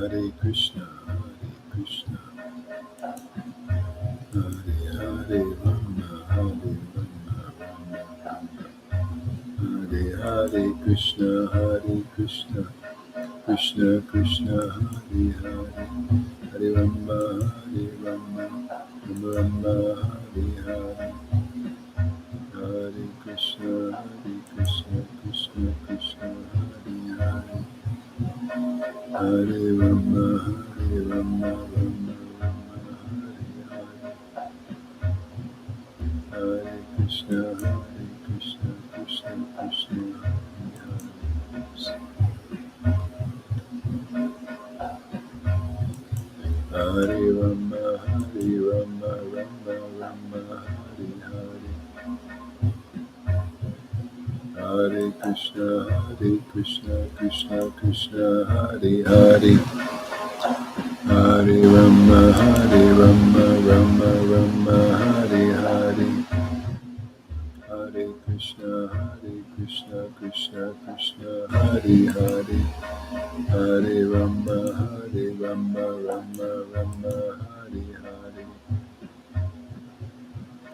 Hare Krishna, Hare Hare Rama, Hare Rama, Hare Hare Krishna, Krishna Krishna, Hare Hare, Hare Rama, Rama Rama, Hare Hare, Hare Krishna, Krishna Krishna, Hare Hare, Hare Rama, Rama Rama, Hare Krishna, Krishna Krishna, Hare Rama, Rama Rama, Hare Hare, Hare Krishna, Krishna Krishna, Hare Hare, Hare Rama, Rama Rama, Hare Hare, Hare Krishna, Krishna Krishna, Hare Hare, Hare Rama, Rama Rama, Hare Hare,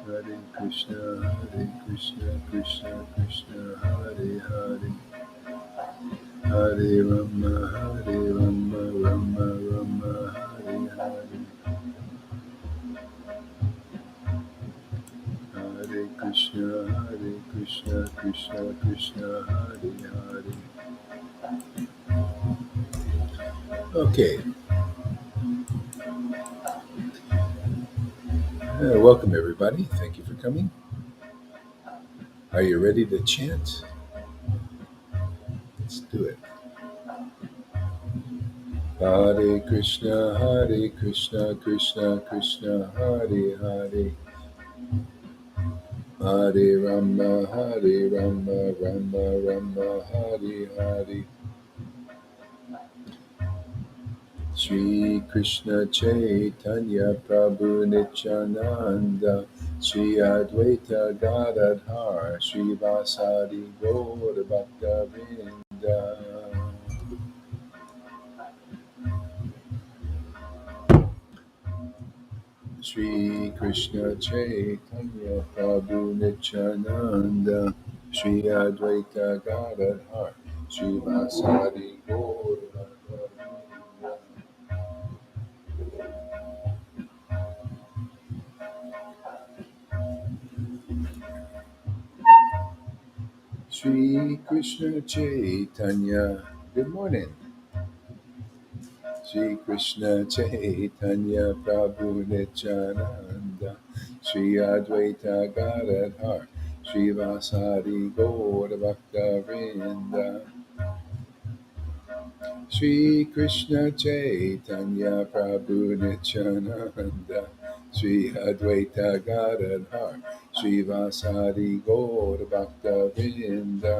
Hare Krishna, Krishna Krishna, Hare Hare, Hare Rama, Rama Rama, Hare Hare, Hare Krishna, Krishna Krishna, Hare Hare. Okay. Welcome everybody. Thank you for coming. Are you ready to chant? Let's do it. Hare Krishna, Krishna Krishna, Hare Hare, Hare Rama, Rama Rama, Hare Hare. Shri Krishna Chaitanya Prabhu Nityananda, Shri Advaita Gadadhar, Shri Vasadi Gaura Bhakta Vrinda. Shri Krishna Chaitanya Prabhu Nityananda, Shri Advaita Gadadhar, Shri Vasadi Gaura Bhakta Vrinda. Shri Krishna Chaitanya, good morning. Shri Krishna Chaitanya Prabhu Nityananda, Shri Advaita Gadadhar, Shri Vasadi Gaura Bhakta Vrinda. Shri Krishna Chaitanya Prabhu Nityananda, Shri Advaita Gadadhar, Shri Vasadi Gaura Bhakta Vrinda.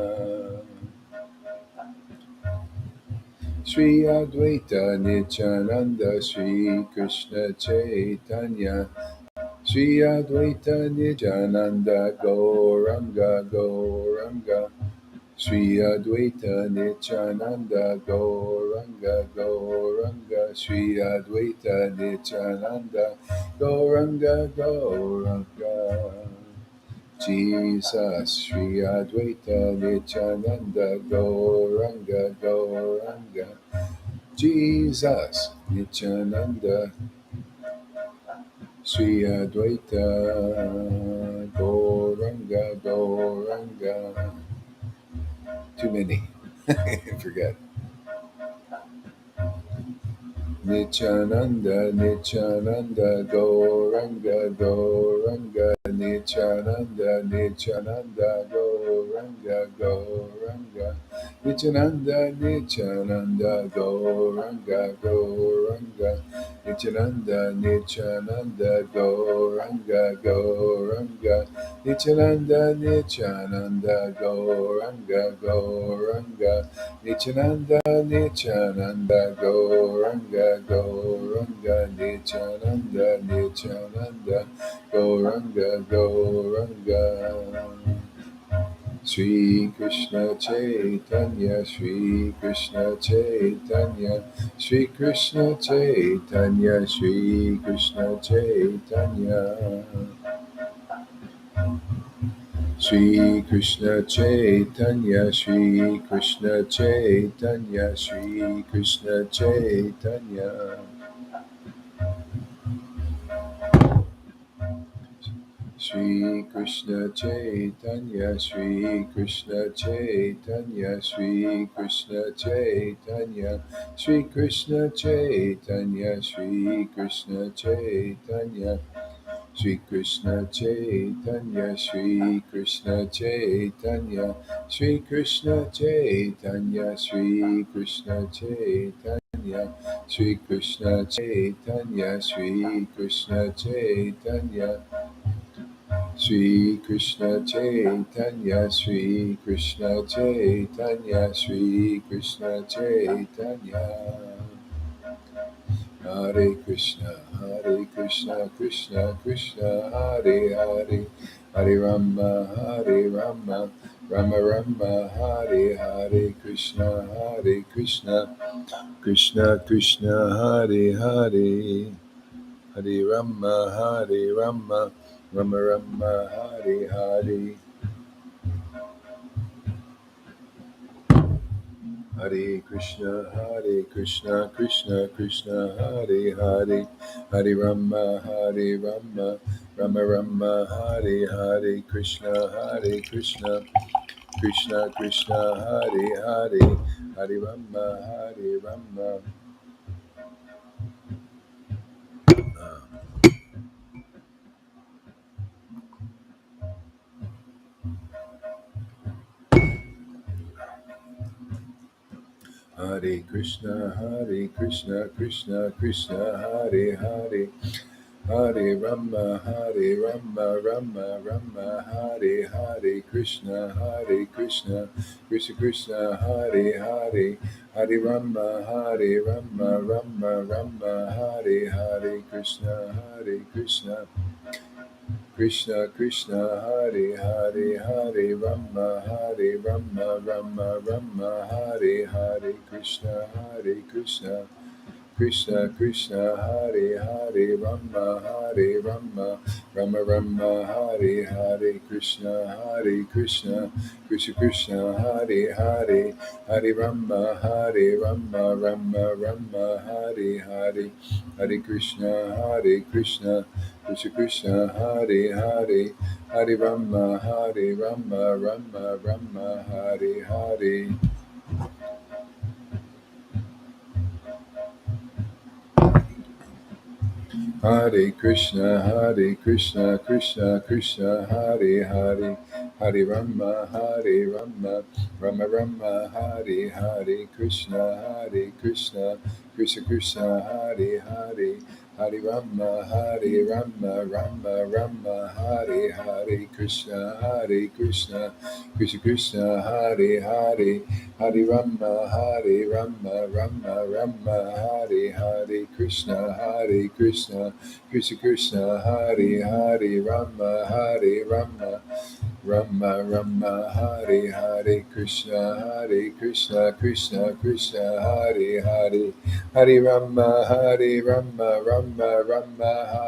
Shri Advaita Nityananda, Shri Krishna Chaitanya, Shri Advaita Nityananda, Gauranga Gauranga, Shri Advaita Nityananda, Gauranga Gauranga, Shri Advaita Nityananda, Gauranga Gauranga. Jesus, Shri Advaita Nityananda, Gauranga Gauranga, Jesus, Nityananda, Shri Advaita, Gauranga Gauranga. Too many, I forget. Nityananda, Nityananda, Gauranga, Gauranga, Nityananda, Nityananda, Gauranga, Gauranga, Nityananda, Nityananda, Gauranga, Gauranga, Nityananda, Nityananda, Gauranga, Gauranga, Nityananda, Nityananda, Gauranga, Gauranga, Nityananda, Nityananda, Gauranga, Gauranga, Nityananda, Nityananda, Gauranga, Gauranga. Sri Krishna Chaitanya, Sri Krishna Chaitanya, Sri Krishna Chaitanya, Sri Krishna Chaitanya. Sri Krishna Chaitanya, Sri Krishna Chaitanya, Sri Krishna Chaitanya. Sri Krishna Chaitanya, Sri Krishna Chaitanya, Sri Krishna Chaitanya, Sri Krishna Chaitanya, Sri Krishna Chaitanya, Sri Krishna Chaitanya, Sri Krishna Chaitanya, Sri Krishna Chaitanya, Sri Krishna Chaitanya, Sri Krishna Chaitanya, Sri Krishna Chaitanya, Sri Krishna Chaitanya, Sri Krishna Chaitanya, Sri Krishna Chaitanya. Hare Krishna, Krishna Krishna, Hare Hare, Hare Rama, Rama Rama, Hare Hare, Krishna, Krishna Krishna, Hare Hare, Hare Rama, Rama Rama, Hare Hare. Hare Krishna, Krishna Krishna, Hare Hare, Hare Rama, Rama Rama, Hare Hare, Krishna, Krishna Krishna, Hare Hare, Hare Rama. Hare Krishna, Krishna Krishna, Hare Hare, Hare Rama, Rama Rama, Hare Hare, Krishna, Krishna Krishna, Hare Hare, Hare Rama, Rama Rama, Hare Hare, Krishna, Krishna Krishna, Hare Hare, Hare Rama, Rama Rama, Hare Hare, Krishna, Krishna Krishna, Hare Hare, Rama, Rama Rama, Hare Hare, Krishna, Krishna Krishna, Hare Hare, Hare Rama, Rama Rama, Hare Hare, Hare Krishna, Krishna Krishna, Hare Hare, Hare Rama, Rama Rama, Hare Hare. Hare Krishna, Krishna Krishna, Hare Hare, Hare Rama, Rama Rama, Hare Hare, Krishna, Krishna Krishna, Hare Hare, Hare Rama, Rama Rama, Hare Hare, Krishna, Krishna Krishna, Hare Hare, Hare Rama, Rama Rama, Hare Hare, Krishna, Krishna Krishna, Hare Hare, Rama Rama, Hare Hare, Krishna, Krishna Hare Hare, Hare Rama, Rama Rama,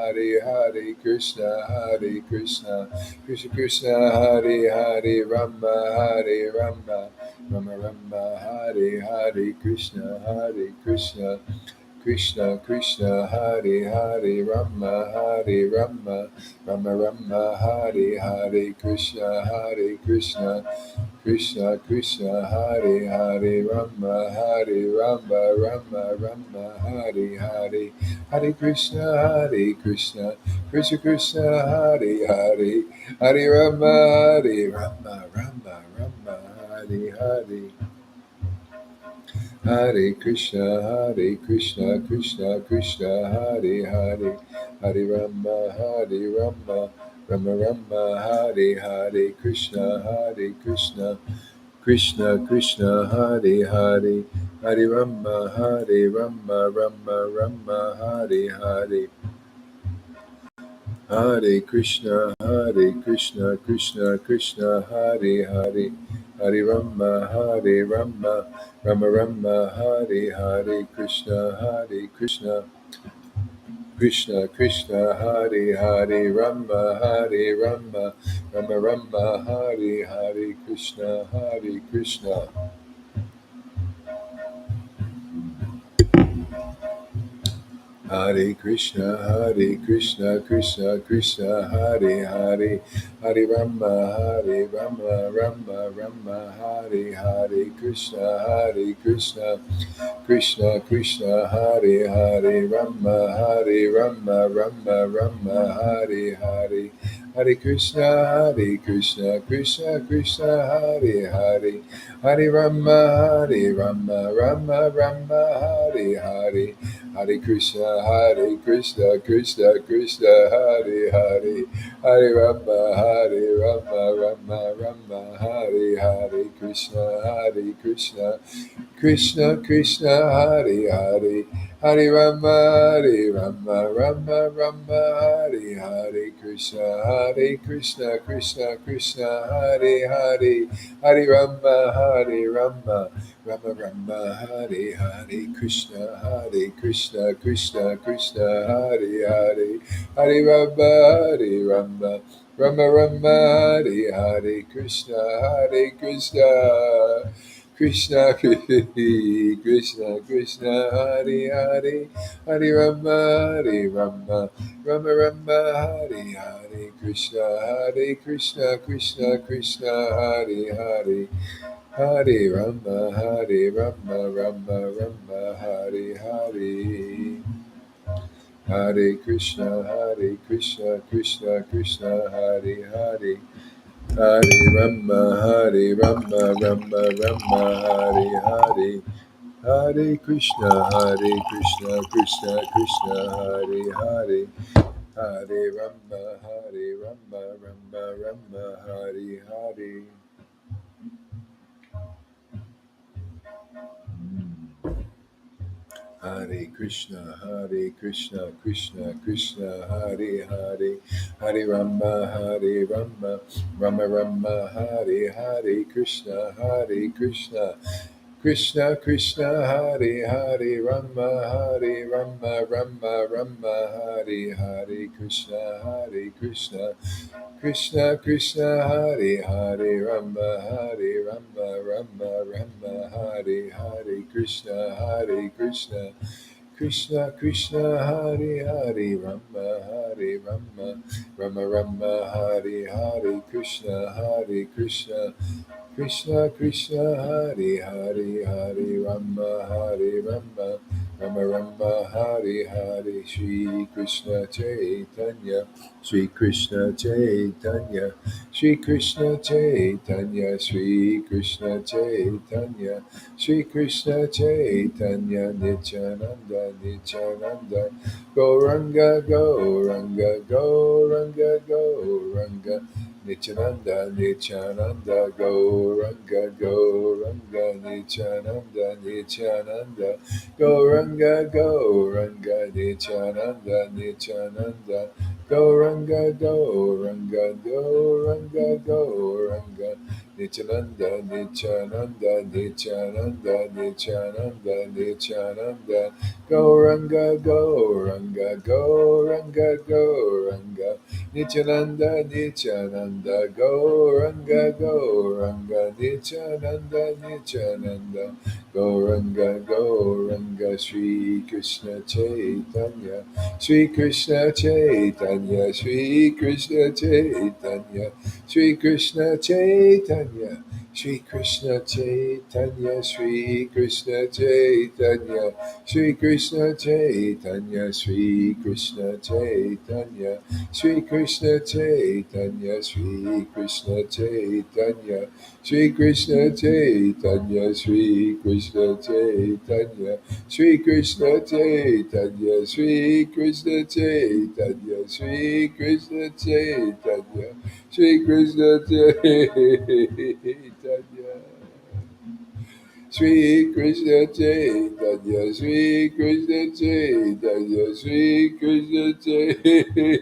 Hare Hare, Krishna, Krishna Hare Hare, Rama Rama, Hare Hare, Krishna, Krishna Hare Hare, Rama Rama, Hare Hare, Krishna Krishna Hare Hare, Rama Rama, Hare Hare, Hare Krishna, Krishna Hare Hare, Hare Rama, Rama, Hare Hare. Hare Krishna, Krishna Hare Hare, Hare Rama, Rama Rama, Hare Hare, Krishna, Krishna Hare Hare, Hare Rama, Rama Rama, Hare Hare, Hare Krishna, Hare Krishna, Krishna Krishna, Hare Hare, Hare Rama, Hare Rama, Rama Rama, Hare Hare, Krishna, Hare Krishna, Krishna Krishna, Hare Hare, Rama, Hare Rama, Rama Rama, Hare Hare, Krishna, Hare Krishna. Hare Krishna, Hare Krishna, Krishna Krishna, Hare Hare, Hare Rama, Hare Rama, Rama Rama, Hare Hare, Krishna, Hare Krishna, Krishna Krishna, Hare Hare, Rama, Hare Rama, Rama Rama, Hare Hare, Hare Krishna, Hare Krishna, Krishna Krishna, Hare Hare, Hare Rama, Hare Rama, Rama Rama, Hare Hare, Hare Krishna, Hare Krishna, Krishna Krishna, Hare Hare, Hare Rama, Hare Rama, Rama Rama, Hare Hare, Krishna, Hare Krishna, Krishna Krishna, Hare Hare, Hare Rama, Hare Rama, Rama Rama, Hare Hare, Krishna, Hare Krishna, Krishna Krishna, Hare Hare, Hare Rama, Hare Rama, Rama Rama, Hare Hare, Krishna, Hare Krishna, Krishna Krishna, Hare Hare, Hare Rama, Hare Rama, Rama Rama, Hare Hare, Krishna, Hare Krishna, Krishna Krishna Krishna, Hare Hare, Hare Rama, Hare Rama, Rama Rama, Hare Hare, Krishna, Hare Krishna, Krishna Krishna, Hare Hare, Hare Rama, Hare Rama, Rama Rama, Hare Hare, Hare Krishna, Hare Krishna, Krishna Krishna, Hare Hare, Hare Rama, Hare Rama, Rama Rama, Hare Hare, Hare Krishna, Hare Krishna, Krishna Krishna, Hare Hare, Hare Rama, Hare Rama, Rama Rama, Hare Hare. Hare Krishna, Hare Krishna, Krishna Krishna, Hare Hare, Hare Rama, Hare Rama, Rama Rama, Hare Hare, Krishna, Hare Krishna, Krishna Krishna, Hare Hare, Rama, Hare Rama, Rama Rama, Hare Hare, Krishna, Hare Krishna, Krishna Krishna, Hare Hare, Rama, Hare Rama, Rama Rama, Hare Hare, Krishna, Hare Krishna, Krishna Krishna, Hare Hare, Rama, Hare Rama, Rama Rama, Hare Hare, Krishna, Hare Krishna, Krishna Krishna, Hare Hare, Hare Rama, Hare Rama, Rama Rama, Hare Hare, Shri Krishna Chaitanya, Shri Krishna Chaitanya, Shri Krishna Chaitanya, Shri Krishna Chaitanya, Shri Krishna Chaitanya, Nityananda, Nityananda, Gauranga, Gauranga, Gauranga, Gauranga, Nityananda, Nityananda, Gauranga, Gauranga, Nityananda, Nityananda, Gauranga, Gauranga, Nityananda, Nityananda, Gauranga, Gauranga, Gauranga, Gauranga, Nityananda, Nityananda, Nityananda, Nityananda, Nityananda, Gauranga, Gauranga, Gauranga, Gauranga, Nityananda, Nityananda, Gauranga, Gauranga, Nityananda, Nityananda, Gauranga, Gauranga, Shri Krishna Chaitanya, Shri Krishna Chaitanya, Shri Krishna Chaitanya, Shri Krishna Chaitanya, Shri Krishna Chaitanya, Shri Krishna Chaitanya, Shri Krishna Chaitanya, Shri Krishna Chaitanya, Shri Krishna Chaitanya, Shri Krishna Chaitanya, Shri Krishna Chaitanya, Shri Krishna Chaitanya, Shri Krishna Chaitanya, Shri Krishna Chaitanya, Shri Krishna Chaitanya, Shri Krishna Chaitanya. Sri Krishna Chaitanya, Sri Krishna Chaitanya, Sri Krishna Chaitanya.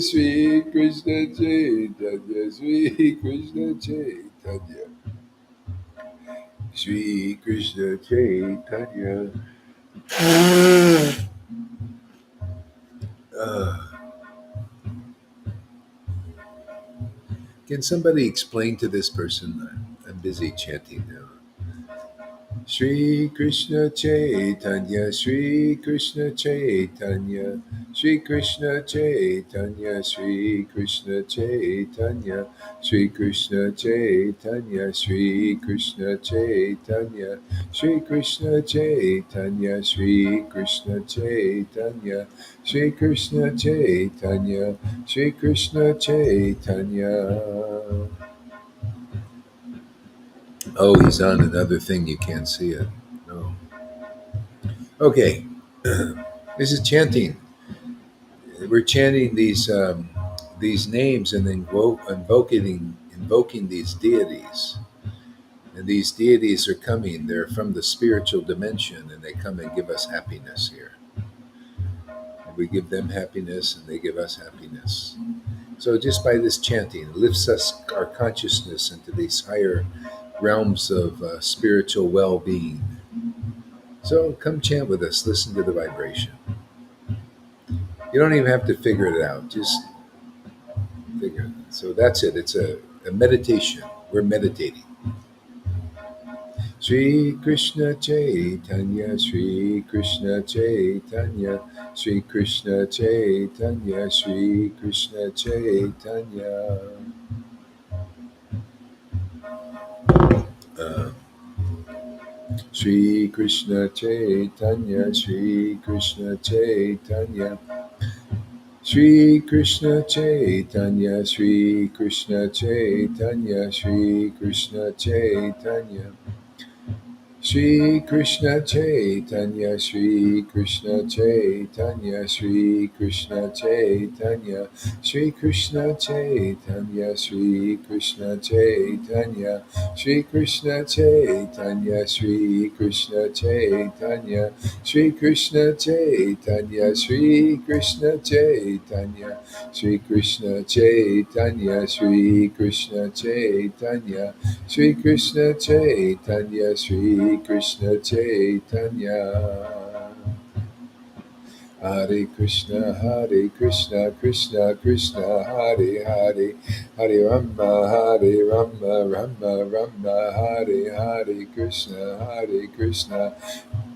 Sri Krishna Chaitanya, Sri Krishna Chaitanya, Sri Krishna Chaitanya. Uh, can somebody explain to this person? I'm busy chanting now. Shri Krishna Chaitanya, Shri Krishna Chaitanya, Shri Krishna Chaitanya, Shri Krishna Chaitanya, Shri Krishna Chaitanya, Shri Krishna Chaitanya, Shri Krishna Chaitanya, Shri Krishna Chaitanya, Shri Krishna Chaitanya, Shri Krishna Chaitanya. Oh, he's on another thing. You can't see it. No. Okay. This is chanting. We're chanting these names and then invoking these deities. And these deities are coming. They're from the spiritual dimension, and they come and give us happiness here. And we give them happiness, and they give us happiness. So just by this chanting, it lifts us our consciousness into these higher realms of spiritual well-being. So come chant with us. Listen to the vibration. You don't even have to figure it out. Just figure it out. So that's it. It's a meditation. We're meditating. Sri Krishna Chaitanya, Sri Krishna Chaitanya, Sri Krishna Chaitanya, Sri Krishna Chaitanya. Uh, Sri Krishna Chaitanya, Sri Krishna Chaitanya, Sri Krishna Chaitanya, Sri Krishna Chaitanya, Sri Krishna Chaitanya. Shri Krishna Chaitanya, Shri Krishna Chaitanya, Shri Krishna Chaitanya, Shri Krishna Chaitanya, Shri Krishna Chaitanya, Shri Krishna Chaitanya, Shri Krishna Chaitanya, Shri Krishna Chaitanya, Shri Krishna Chaitanya, Shri Krishna Chaitanya, Shri Krishna Chaitanya, Shri Krishna Chaitanya, Shri Krishna Chaitanya. Hare Krishna, Krishna Krishna, Hare Hare, Hare Rama, Rama Rama, Hare Hare Krishna, Krishna.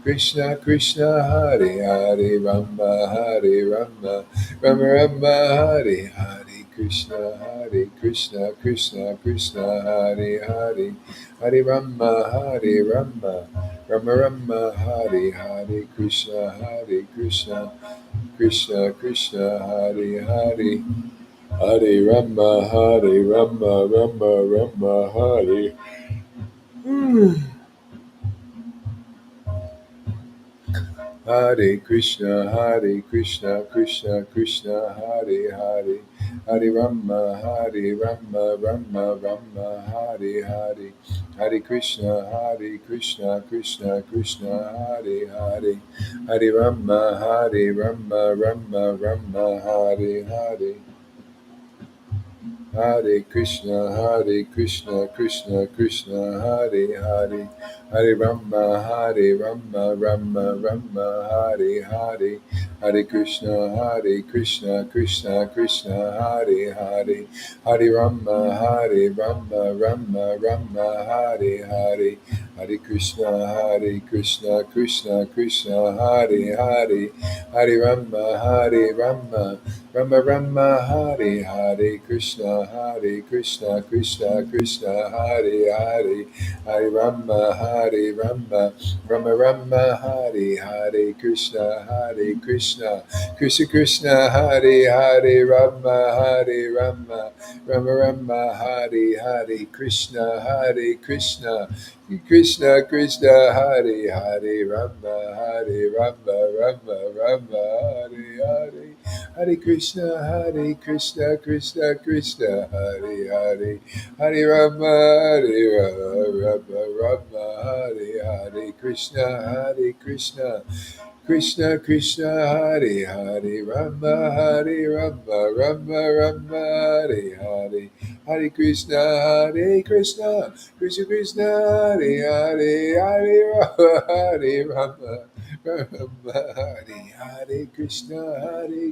Krishna Krishna Hare Hare Rama Rama Rama Hare Hare Krishna Krishna Krishna Hare Hare Hare Rama Rama Hare Hare Krishna Krishna Krishna Hare Hare Hare Rama Rama Hare Hare Krishna, Krishna Krishna, Hare Hare, Hare Rama, Rama, Hare Hare, Hare Krishna, Krishna Krishna, Hare Hare, Hare Rama, Rama, Hare Hare. Hare Krishna, Krishna Krishna, Hare Hare, Hare Rama, Rama, Hare Hare, Hare Krishna, Krishna Krishna, Hare Hare, Hare Rama, Rama, Hare Hare, Hare Krishna, Krishna, Hare Hare, Hare Rama, Rama, Hare Hare Krishna, Krishna, Hare Hare, Hare Rama, Rama, Hare Hare Krishna, Krishna, Hare Hare, Rama, Rama, Hare Hare Krishna, Krishna, Hare Hare, Rama, Rama, Hare Hare. Hare Krishna, Krishna Krishna, Hare Hare, Hare Rama, Hare Rama, Rama, Hare Hare, Krishna Krishna, Krishna Krishna, Hare Hare, Rama Hare Rama, Rama Rama, Hare Hare, Hare Krishna, Krishna Krishna, Hare Hare, Hare Rama, Hare Rama, Rama Hare Hare, Krishna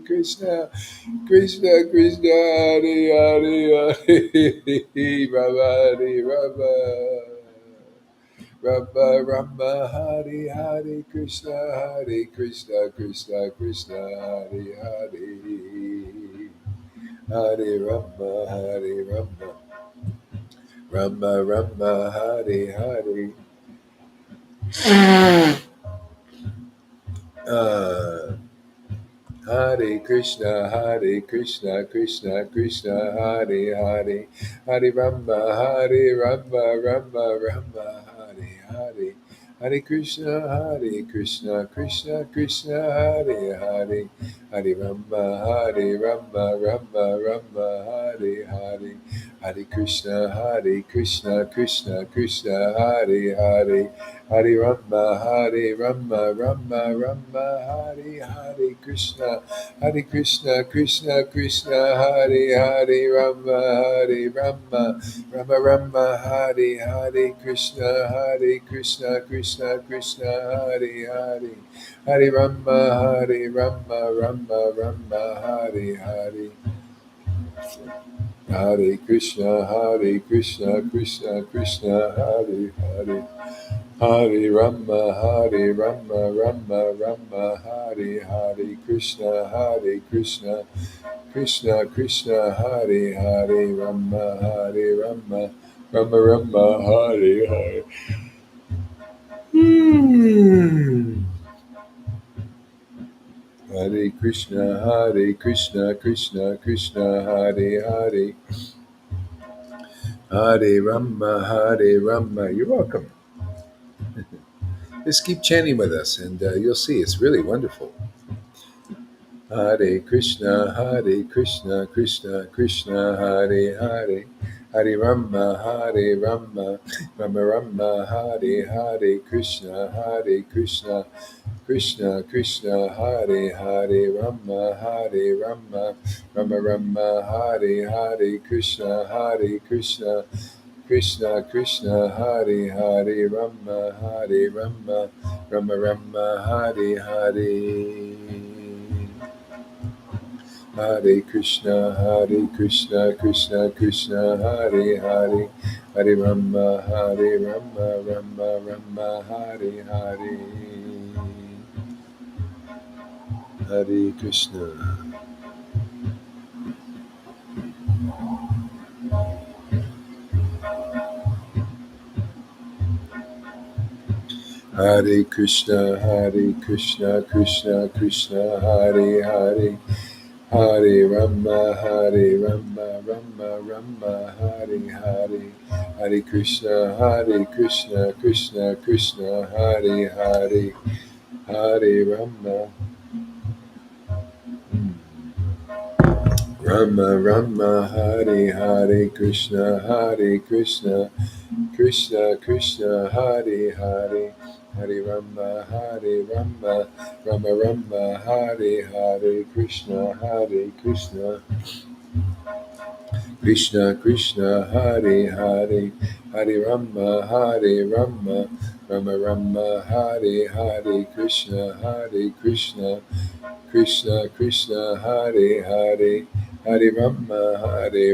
Krishna, Krishna Krishna, Hare Hare, Hare Rama, Hare Rama. Rama Rama, Hare Hare, Krishna Krishna, Krishna Hare Hare, Hare Rama, Hare Rama, Rama Rama, Hare Hare. Uh, Hare Krishna, Krishna Krishna, Hare Hare, Hare Rama, Hare Rama, Rama Rama, Hare Hare, Hare Krishna, Krishna Krishna, Hare Hare, Hare Rama, Rama Rama, Hare Hare, Hare Krishna, Krishna Krishna, Hare Hare, Hare Rama, Rama Rama, Hare Krishna, Krishna Krishna, Hare Hare, Rama Rama, Rama Rama, Hare Krishna, Krishna Krishna, Hare Hare, Hare Rama, Rama Rama, Hare Hare. Hare Krishna, Krishna Krishna, Hare Hare. Hare Rama, Rama Rama, Hare Hare, Krishna Krishna Krishna, Hare Hare, Rama Rama, Rama Rama, Hare Hare. Hare Krishna, Krishna Krishna, Hare Hare, Hare Rama. You're welcome. Just keep chanting with us, and you'll see it's really wonderful. Hare Krishna, Krishna Krishna, Hare Hare, Hare Rama, Rama Rama, Hare Hare, Krishna Krishna, Krishna Krishna, Hare Hare, Rama, Rama Rama, Hare Hare, Krishna Krishna, Krishna Krishna, Hare Hare, Rama, Rama Rama, Hare Hare. Hare Krishna, Krishna Krishna, Hare Hare, Hare Rama, Rama Rama, Hare Hare. Hare Krishna. Hare Krishna, Krishna Krishna, Hare Hare, Hare Rama, Rama Rama, Hare Hare, Hare Krishna, Krishna Krishna, Hare Hare, Hare Rama, Rama, Hare Krishna, Krishna Krishna, Hare Hare, Hare Rama, Rama Rama, Hare Hare, Krishna Krishna, Krishna Krishna, Hare Hare, Hare Rama, Rama Rama, Hare Hare, Krishna Krishna, Krishna Krishna, Hare Hare, Hare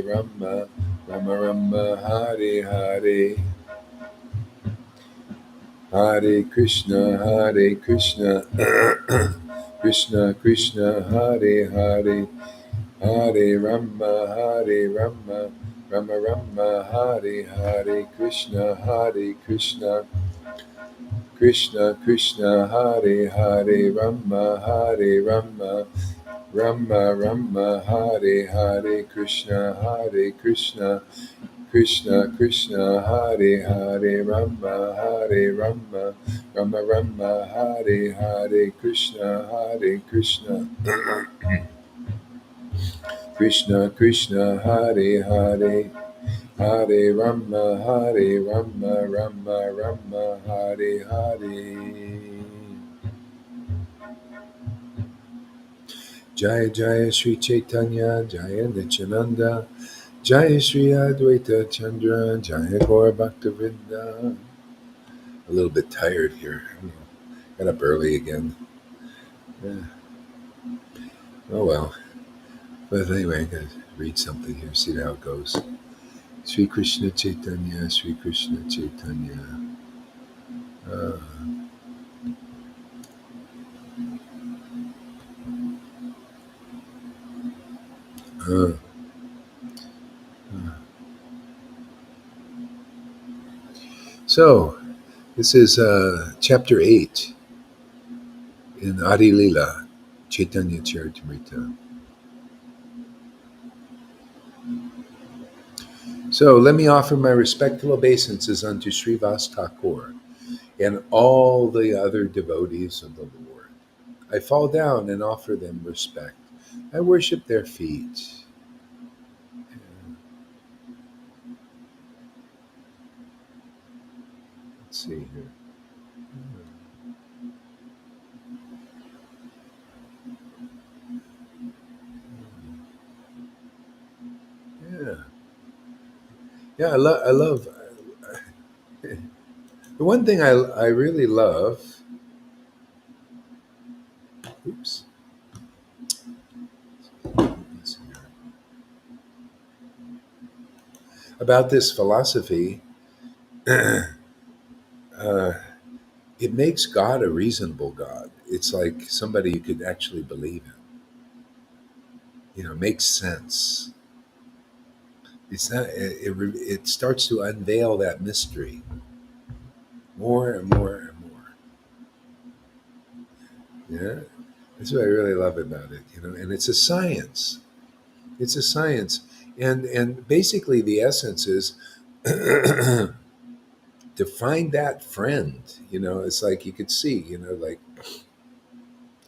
Rama, Rama Rama, Hare Hare. Hare Krishna, Krishna Krishna, Hare Hare, Hare Rama, Rama Rama, Hare Hare, Krishna Krishna, Krishna Krishna, Hare Hare, Rama, Rama Rama, Hare Hare, Krishna Krishna, Krishna Krishna, Hare Hare, Rama, Rama Rama, Hare Hare, Krishna Krishna. Krishna Krishna Hare Hare, Hare Rama Hare Rama, Rama Rama Hare Hare. Jaya Jaya Sri Chaitanya Jaya Nityananda, Jaya Sri Advaita Chandra, Jaya Gaura Bhaktavinda. A little bit tired here. I don't know. Got up early again. Yeah. Oh well. But anyway, I gotta read something here, see how it goes. Sri Krishna Chaitanya, Sri Krishna Chaitanya. Uh, uh, uh. So, this is chapter 8 in Adi Lila, Chaitanya Charitamrita. So, let me offer my respectful obeisances unto Srivas Thakur and all the other devotees of the Lord. I fall down and offer them respect. I worship their feet. Let's see here. Yeah, yeah. I love. The one thing I really love. Oops. Let's see here. About this philosophy, uh, it makes God a reasonable God. It's like somebody you could actually believe in. It makes sense. It's not. It starts to unveil that mystery more and more and more. Yeah, that's what I really love about it. And it's a science. It's a science, and basically the essence is to find that friend. It's like you could see. Like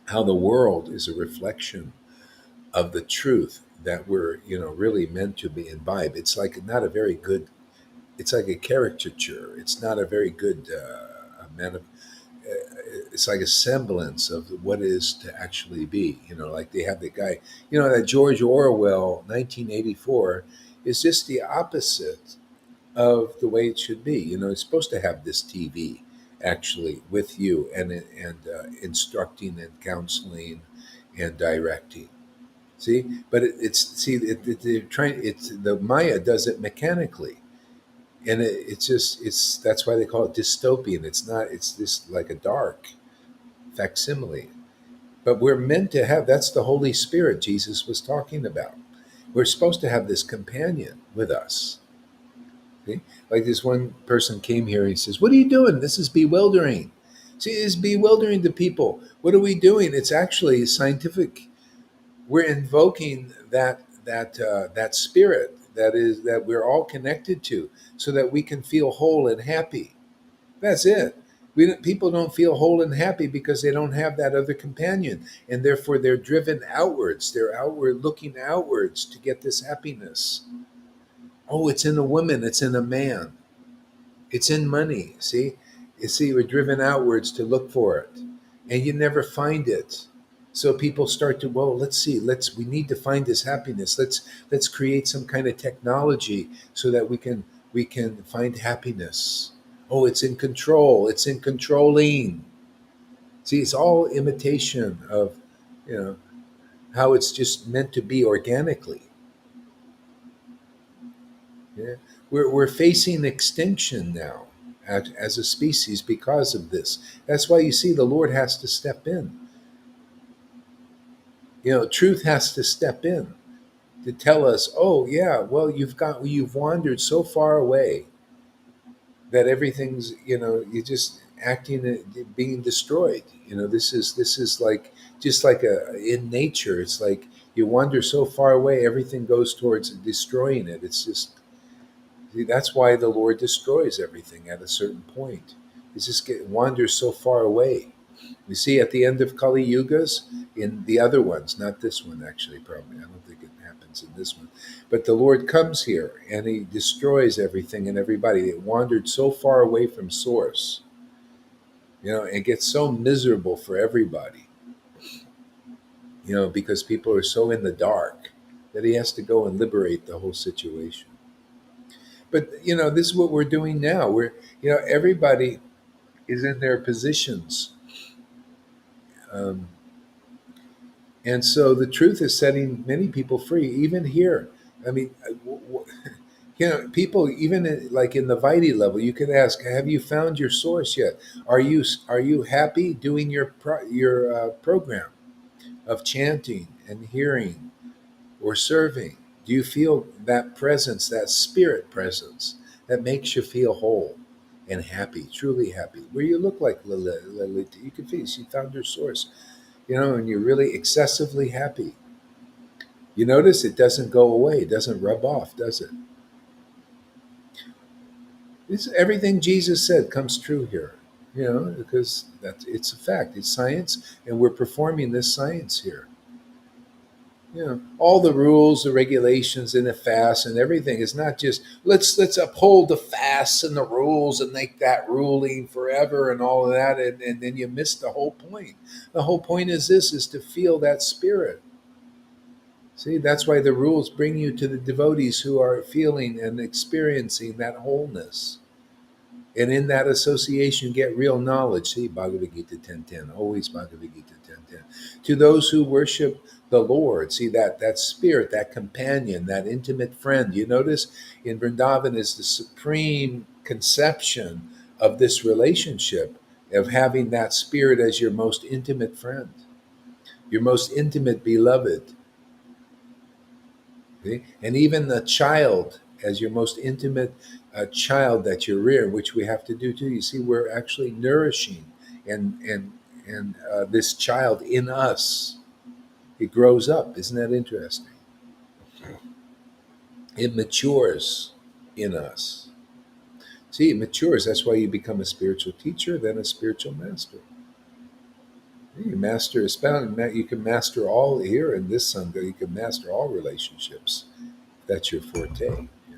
how the world is a reflection of the truth that we're really meant to be imbibe. It's like not a very good. It's like a caricature. It's not a very good it's like a semblance of what it is to actually be. Like they have the guy. That George Orwell 1984 is just the opposite of the way it should be. It's supposed to have this TV actually with you and instructing and counseling and directing. See, but they're trying. It's the Maya does it mechanically, and it's that's why they call it dystopian. It's not. It's just like a dark facsimile. But we're meant to have. That's the Holy Spirit Jesus was talking about. We're supposed to have this companion with us. See? Like this one person came here. He says, "What are you doing? This is bewildering." See, it's bewildering to people. What are we doing? It's actually scientific. We're invoking that spirit that we're all connected to, so that we can feel whole and happy. That's it. People don't feel whole and happy because they don't have that other companion, and therefore they're driven outwards. They're outward looking outwards to get this happiness. Oh, it's in a woman. It's in a man. It's in money. See, we're driven outwards to look for it, and you never find it. So people start to, well, let's see, we need to find this happiness. Let's create some kind of technology so that we can find happiness. Oh, it's in control. It's in controlling. See, it's all imitation of, you know, how it's just meant to be organically. Yeah. We're facing extinction now as a species because of this. That's why you see the Lord has to step in. Truth has to step in to tell us, oh yeah, well you've wandered so far away that everything's you're just acting being destroyed. This is like just like in nature. It's like you wander so far away, everything goes towards destroying it. It's just See, that's why the Lord destroys everything at a certain point. It's just wanders so far away. You see, at the end of Kali Yugas, in the other ones, not this one actually, probably. I don't think it happens in this one. But the Lord comes here and he destroys everything and everybody. It wandered so far away from Source, and gets so miserable for everybody, because people are so in the dark that he has to go and liberate the whole situation. But, this is what we're doing now. Everybody is in their positions. Um, And so the truth is setting many people free, even here. I mean, people even like in the Vitae level, you can ask, "Have you found your source yet? Are you happy doing your program of chanting and hearing or serving? Do you feel that presence, that spirit presence that makes you feel whole and happy, truly happy? Where you look like Lilith, you can feel she found her source, and you're really excessively happy. You notice it doesn't go away, it doesn't rub off, does it? Everything Jesus said comes true here, because it's a fact, it's science, and we're performing this science here. All the rules, the regulations, and the fast and everything is not just let's uphold the fasts and the rules and make that ruling forever and all of that, and then you miss the whole point. The whole point is to feel that spirit. See, that's why the rules bring you to the devotees who are feeling and experiencing that wholeness. And in that association, get real knowledge. See, Bhagavad Gita 10:10, always Bhagavad Gita 10:10. To those who worship the Lord, see that spirit, that companion, that intimate friend. You notice in Vrindavan is the supreme conception of this relationship, of having that spirit as your most intimate friend, your most intimate beloved. Okay? And even the child, as your most intimate child that you rear, which we have to do too. You see, we're actually nourishing and this child in us. It grows up. Isn't that interesting? It matures in us. See, it matures. That's why you become a spiritual teacher, then a spiritual master. You master a spouse. You can master all here in this sangha. You can master all relationships. That's your forte. Yeah.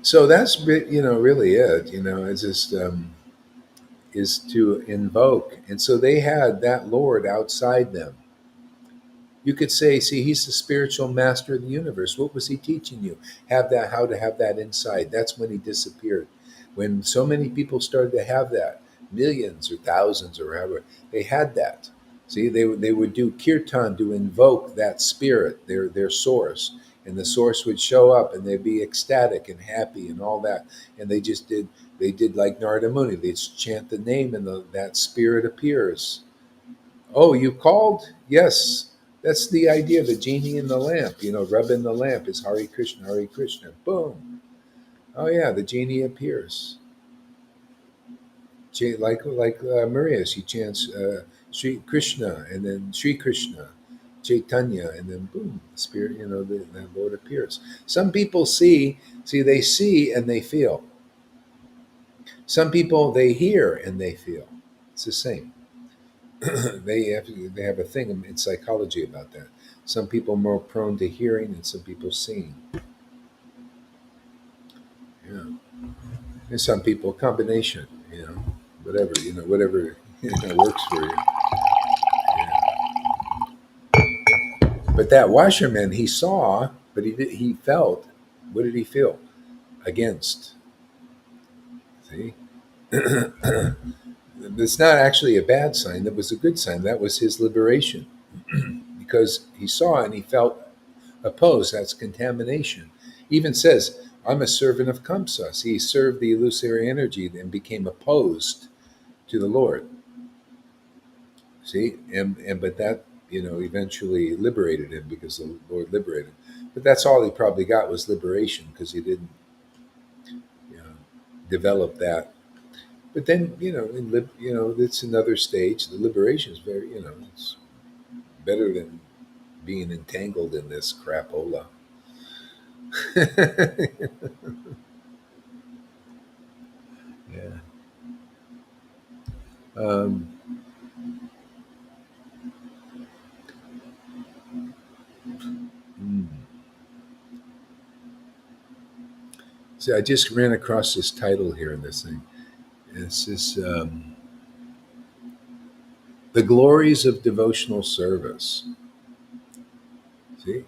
So that's really it. It's just is to invoke, and so they had that Lord outside them. You could say, see, he's the spiritual master of the universe. What was he teaching you? Have that, how to have that inside. That's when he disappeared. When so many people started to have that, millions or thousands or whatever, they had that. See, they would do kirtan to invoke that spirit, their source, and the source would show up, and they'd be ecstatic and happy and all that. And they did like Narada Muni. They'd chant the name, and that spirit appears. Oh, you called? Yes. That's the idea. The genie in the lamp, rubbing the lamp is Hare Krishna, Hare Krishna. Boom. Oh, yeah, the genie appears. Like Maria, she chants Sri Krishna and then Sri Krishna, Chaitanya, and then boom, the spirit, the Lord appears. Some people they see and they feel. Some people, they hear and they feel. It's the same. they have a thing in psychology about that. Some people are more prone to hearing, and some people seeing. Yeah, and some people a combination. Whatever works for you. Yeah. But that washerman, he saw, but he felt. What did he feel? Against. See, it's not actually a bad sign. That was a good sign. That was his liberation, because he saw and he felt opposed. That's contamination. Even says, I'm a servant of Kamsa. He served the illusory energy and became opposed to the Lord. See, and but that eventually liberated him, because the Lord liberated him. But that's all he probably got was liberation, because he didn't you know, develop that. But then it's another stage. The liberation is very it's better than being entangled in this crapola. Yeah. Um, mm. See, I just ran across this title here in this thing. It's this The Glories of Devotional Service. See?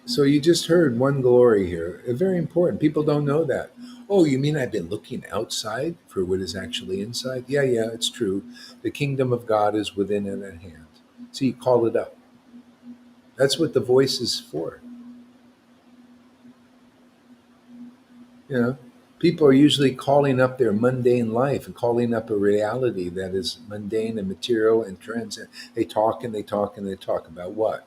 So you just heard one glory here. Very important. People don't know that. Oh, you mean I've been looking outside for what is actually inside? Yeah, yeah, it's true. The kingdom of God is within and at hand. So you call it up. That's what the voice is for. You know, people are usually calling up their mundane life and calling up a reality that is mundane and material and transient. They talk and they talk and they talk about what?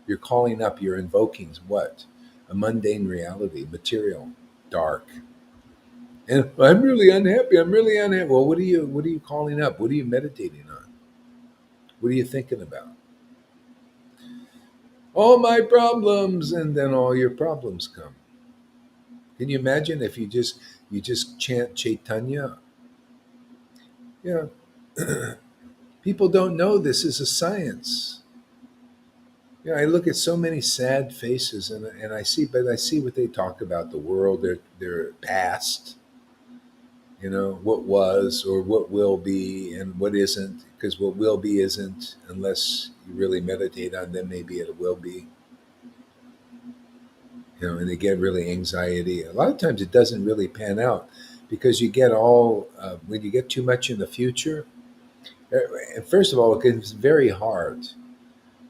You're calling up, you're invoking what? A mundane reality, material, dark. And I'm really unhappy. I'm really unhappy. Well, what are you calling up? What are you meditating on? What are you thinking about? All my problems, and then all your problems come. Can you imagine if you just chant Chaitanya? Yeah. People don't know this is a science. Yeah, I look at so many sad faces, and I see what they talk about the world, their past, what was or what will be and what isn't, because what will be isn't unless you really meditate on them. Maybe it will be, and they get really anxiety. A lot of times it doesn't really pan out because you get all when you get too much in the future. And first of all, it's very hard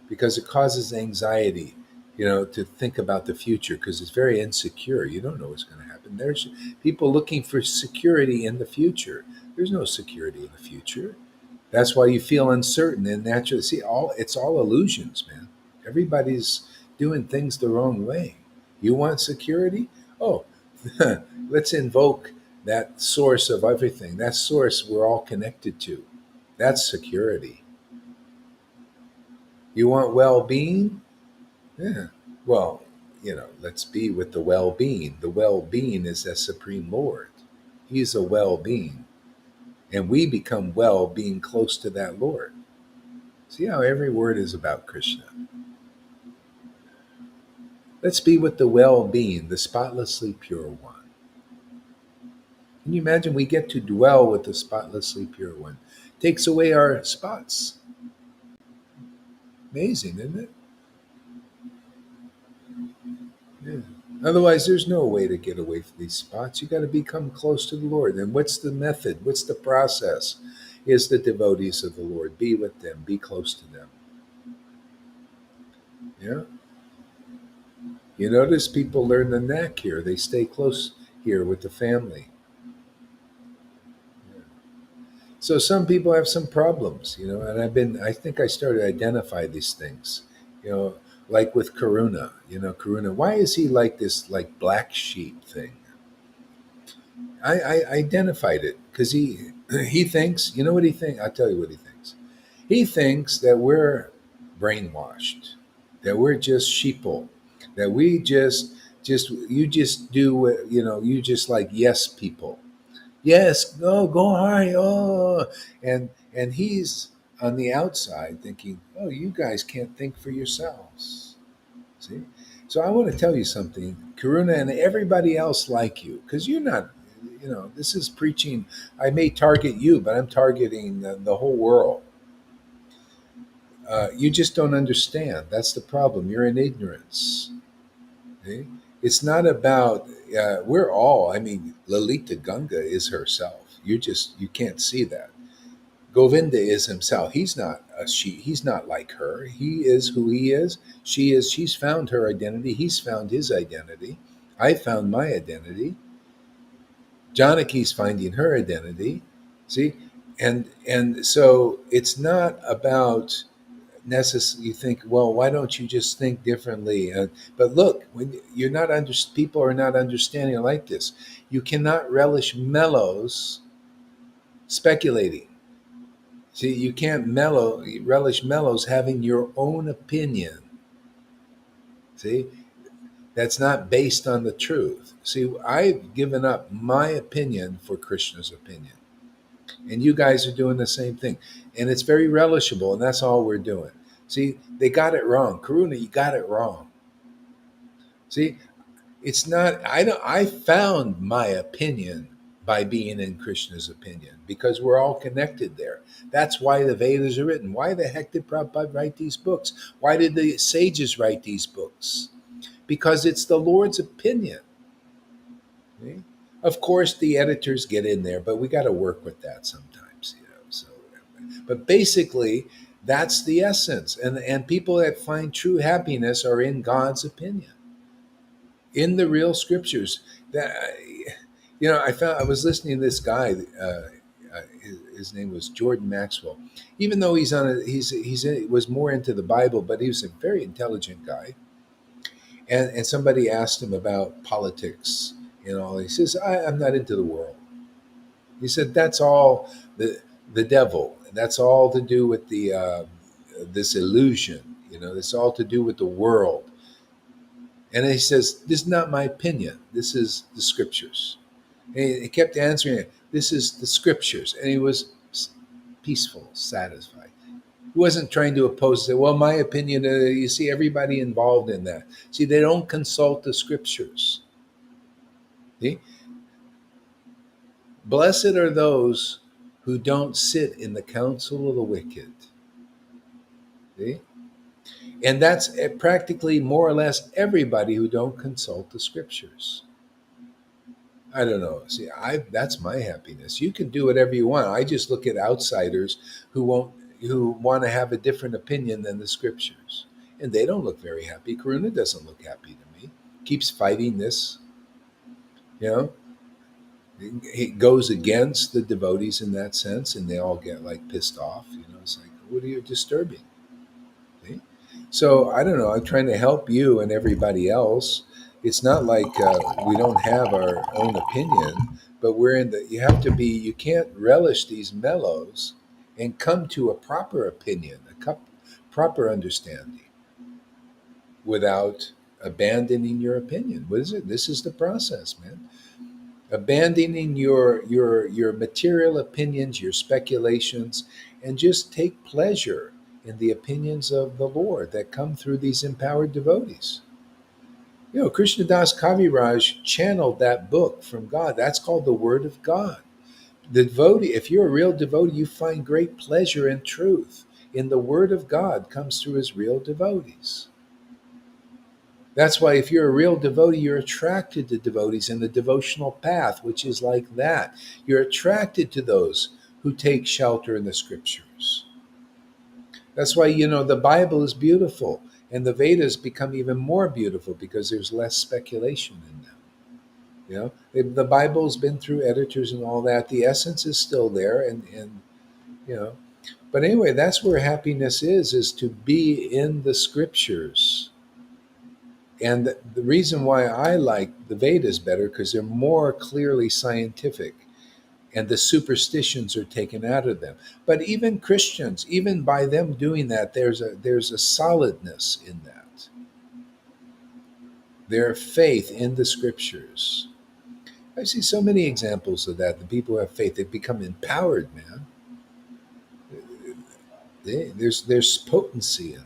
because it causes anxiety, to think about the future because it's very insecure. You don't know what's going to happen. There's people looking for security in the future. There's no security in the future. That's why you feel uncertain and naturally see it's all illusions, man. Everybody's doing things the wrong way. You want security? Oh, let's invoke that source of everything. That source we're all connected to. That's security. You want well-being? Yeah. Well, let's be with the well-being. The well-being is the supreme Lord. He's a well-being, and we become well being close to that Lord. See how every word is about Krishna. Let's be with the well being, the spotlessly pure one. Can you imagine we get to dwell with the spotlessly pure one? Takes away our spots. Amazing, isn't it? Yeah. Otherwise, there's no way to get away from these spots. You got to become close to the Lord. And what's the method? What's the process? Is the devotees of the Lord. Be with them. Be close to them. Yeah. You notice people learn the knack here. They stay close here with the family. So some people have some problems, and I think I started to identify these things, you know, like with Karuna, Karuna, why is he like this, like black sheep thing? I identified it because he thinks, you know what he thinks? I'll tell you what he thinks. He thinks that we're brainwashed, that we're just sheeple, that we just you just do you just like yes people. Yes, go high. Oh, and he's on the outside thinking, oh, you guys can't think for yourselves. See, so I want to tell you something, Karuna, and everybody else like you, because you're not. This is preaching. I may target you, but I'm targeting the whole world. You just don't understand. That's the problem. You're in ignorance. Okay? It's not about. We're all. I mean, Lalita Ganga is herself. You can't see that. Govinda is himself. He's not a she. He's not like her. He is who he is. She is. She's found her identity. He's found his identity. I found my identity. Janaki's finding her identity. See, and so it's not about necessarily. You think, well, why don't you just think differently? But look, when you're not under, people are not understanding like this. You cannot relish mellows speculating. See, you can't relish mellows having your own opinion. See, that's not based on the truth. See, I've given up my opinion for Krishna's opinion. And you guys are doing the same thing. And it's very relishable, and that's all we're doing. See, they got it wrong. Karuna, you got it wrong. See, it's not, I found my opinion by being in Krishna's opinion because we're all connected there. That's why the Vedas are written. Why the heck did Prabhupada write these books? Why did the sages write these books? Because it's the Lord's opinion. See? Of course, the editors get in there, but we got to work with that sometimes, you know. So, but basically, that's the essence, and people that find true happiness are in God's opinion, in the real scriptures. That I found I was listening to this guy. His name was Jordan Maxwell. Even though was more into the Bible, but he was a very intelligent guy. And somebody asked him about politics and all. He says, I'm not into the world. He said, that's all the devil. That's all to do with the this illusion. It's all to do with the world. And he says, this is not my opinion. This is the scriptures. And he kept answering it. This is the scriptures. And he was peaceful, satisfied. He wasn't trying to oppose it. Well, my opinion, you see everybody involved in that. See, they don't consult the scriptures. See? Blessed are those who don't sit in the counsel of the wicked. See? And that's practically more or less everybody who don't consult the scriptures. I don't know. See, that's my happiness. You can do whatever you want. I just look at outsiders who want to have a different opinion than the scriptures. And they don't look very happy. Karuna doesn't look happy to me. Keeps fighting this. It goes against the devotees in that sense, and they all get like pissed off. It's like, what are you disturbing? See? So I don't know. I'm trying to help you and everybody else. It's not like we don't have our own opinion, but you have to be, you can't relish these mellows and come to a proper opinion, proper understanding without abandoning your opinion. What is it? This is the process, man. Abandoning your material opinions, your speculations, and just take pleasure in the opinions of the Lord that come through these empowered devotees. Krishnadas Kaviraj channeled that book from God. That's called the Word of God. The devotee, if you're a real devotee, you find great pleasure and truth in the Word of God comes through his real devotees. That's why if you're a real devotee, you're attracted to devotees in the devotional path, which is like that. You're attracted to those who take shelter in the scriptures. That's why, the Bible is beautiful, and the Vedas become even more beautiful because there's less speculation in them. The Bible's been through editors and all that. The essence is still there, and But anyway, that's where happiness is to be in the scriptures. And the reason why I like the Vedas better, because they're more clearly scientific and the superstitions are taken out of them. But even Christians, even by them doing that, there's a solidness in that. Their faith in the scriptures. I see so many examples of that. The people who have faith, they become empowered, man. There's potency in that.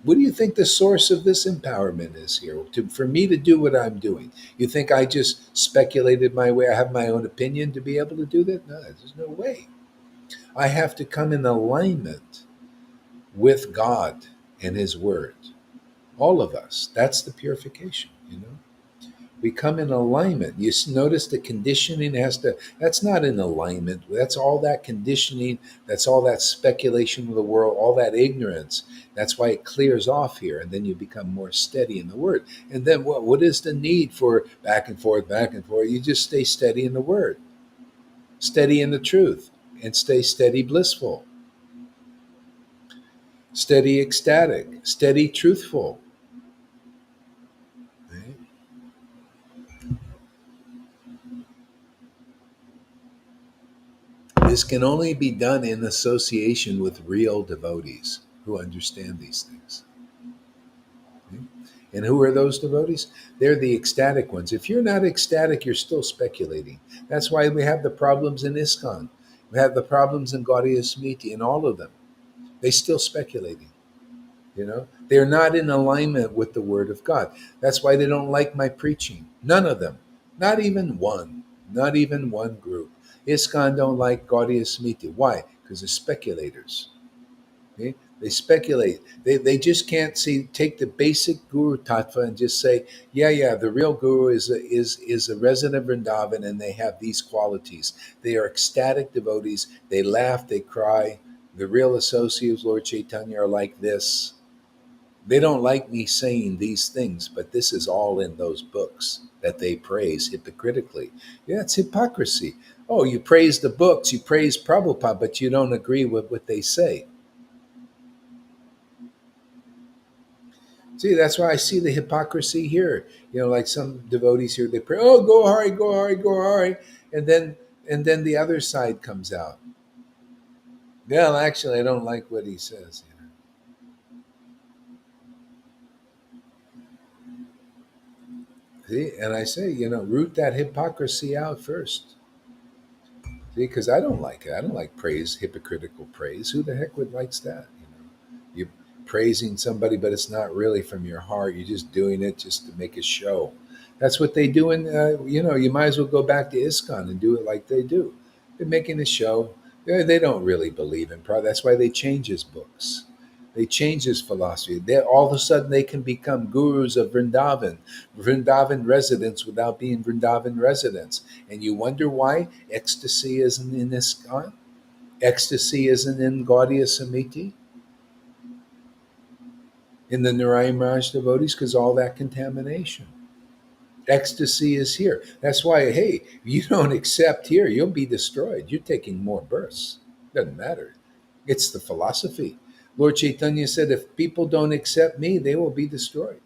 What do you think the source of this empowerment is here? For me to do what I'm doing. You think I just speculated my way? I have my own opinion to be able to do that? No, there's no way. I have to come in alignment with God and his word. All of us. That's the purification, We come in alignment. You notice the conditioning that's not in alignment. That's all that conditioning. That's all that speculation of the world, all that ignorance. That's why it clears off here. And then you become more steady in the word. And then what is the need for back and forth, back and forth? You just stay steady in the word, steady in the truth, and stay steady blissful, steady ecstatic, steady truthful. Right? This can only be done in association with real devotees who understand these things. And who are those devotees? They're the ecstatic ones. If you're not ecstatic, you're still speculating. That's why we have the problems in ISKCON. We have the problems in Gaudiya Smriti, in all of them. They still speculating. They're not in alignment with the Word of God. That's why they don't like my preaching. None of them. Not even one. Not even one group. ISKCON don't like Gaudiya Smriti. Why? Because they're speculators. Okay? They speculate. They just can't take the basic guru tattva and just say, yeah, the real guru is a resident of Vrindavan and they have these qualities. They are ecstatic devotees. They laugh, they cry. The real associates of Lord Caitanya are like this. They don't like me saying these things, but this is all in those books that they praise hypocritically. Yeah, it's hypocrisy. Oh, you praise the books, you praise Prabhupada, but you don't agree with what they say. See, that's why I see the hypocrisy here. Like some devotees here, they pray, "Oh, go Hari, go Hari, go Hari," and then the other side comes out. Well, actually, I don't like what he says. See, and I say, root that hypocrisy out first. See, because I don't like it. I don't like praise, hypocritical praise. Who the heck would likes that? You're praising somebody, but it's not really from your heart. You're just doing it just to make a show. That's what they do. You might as well go back to ISKCON and do it like they do. They're making a show. They don't really believe in pride. That's why they change his books. They change his philosophy. All of a sudden, they can become gurus of Vrindavan residents without being Vrindavan residents. And you wonder why ecstasy isn't in ISKCON? Ecstasy isn't in Gaudiya Samiti? In the Narayan Raj devotees, because all that contamination. Ecstasy is here. That's why, hey, if you don't accept here, you'll be destroyed. You're taking more births. Doesn't matter. It's the philosophy. Lord Chaitanya said, if people don't accept me, they will be destroyed.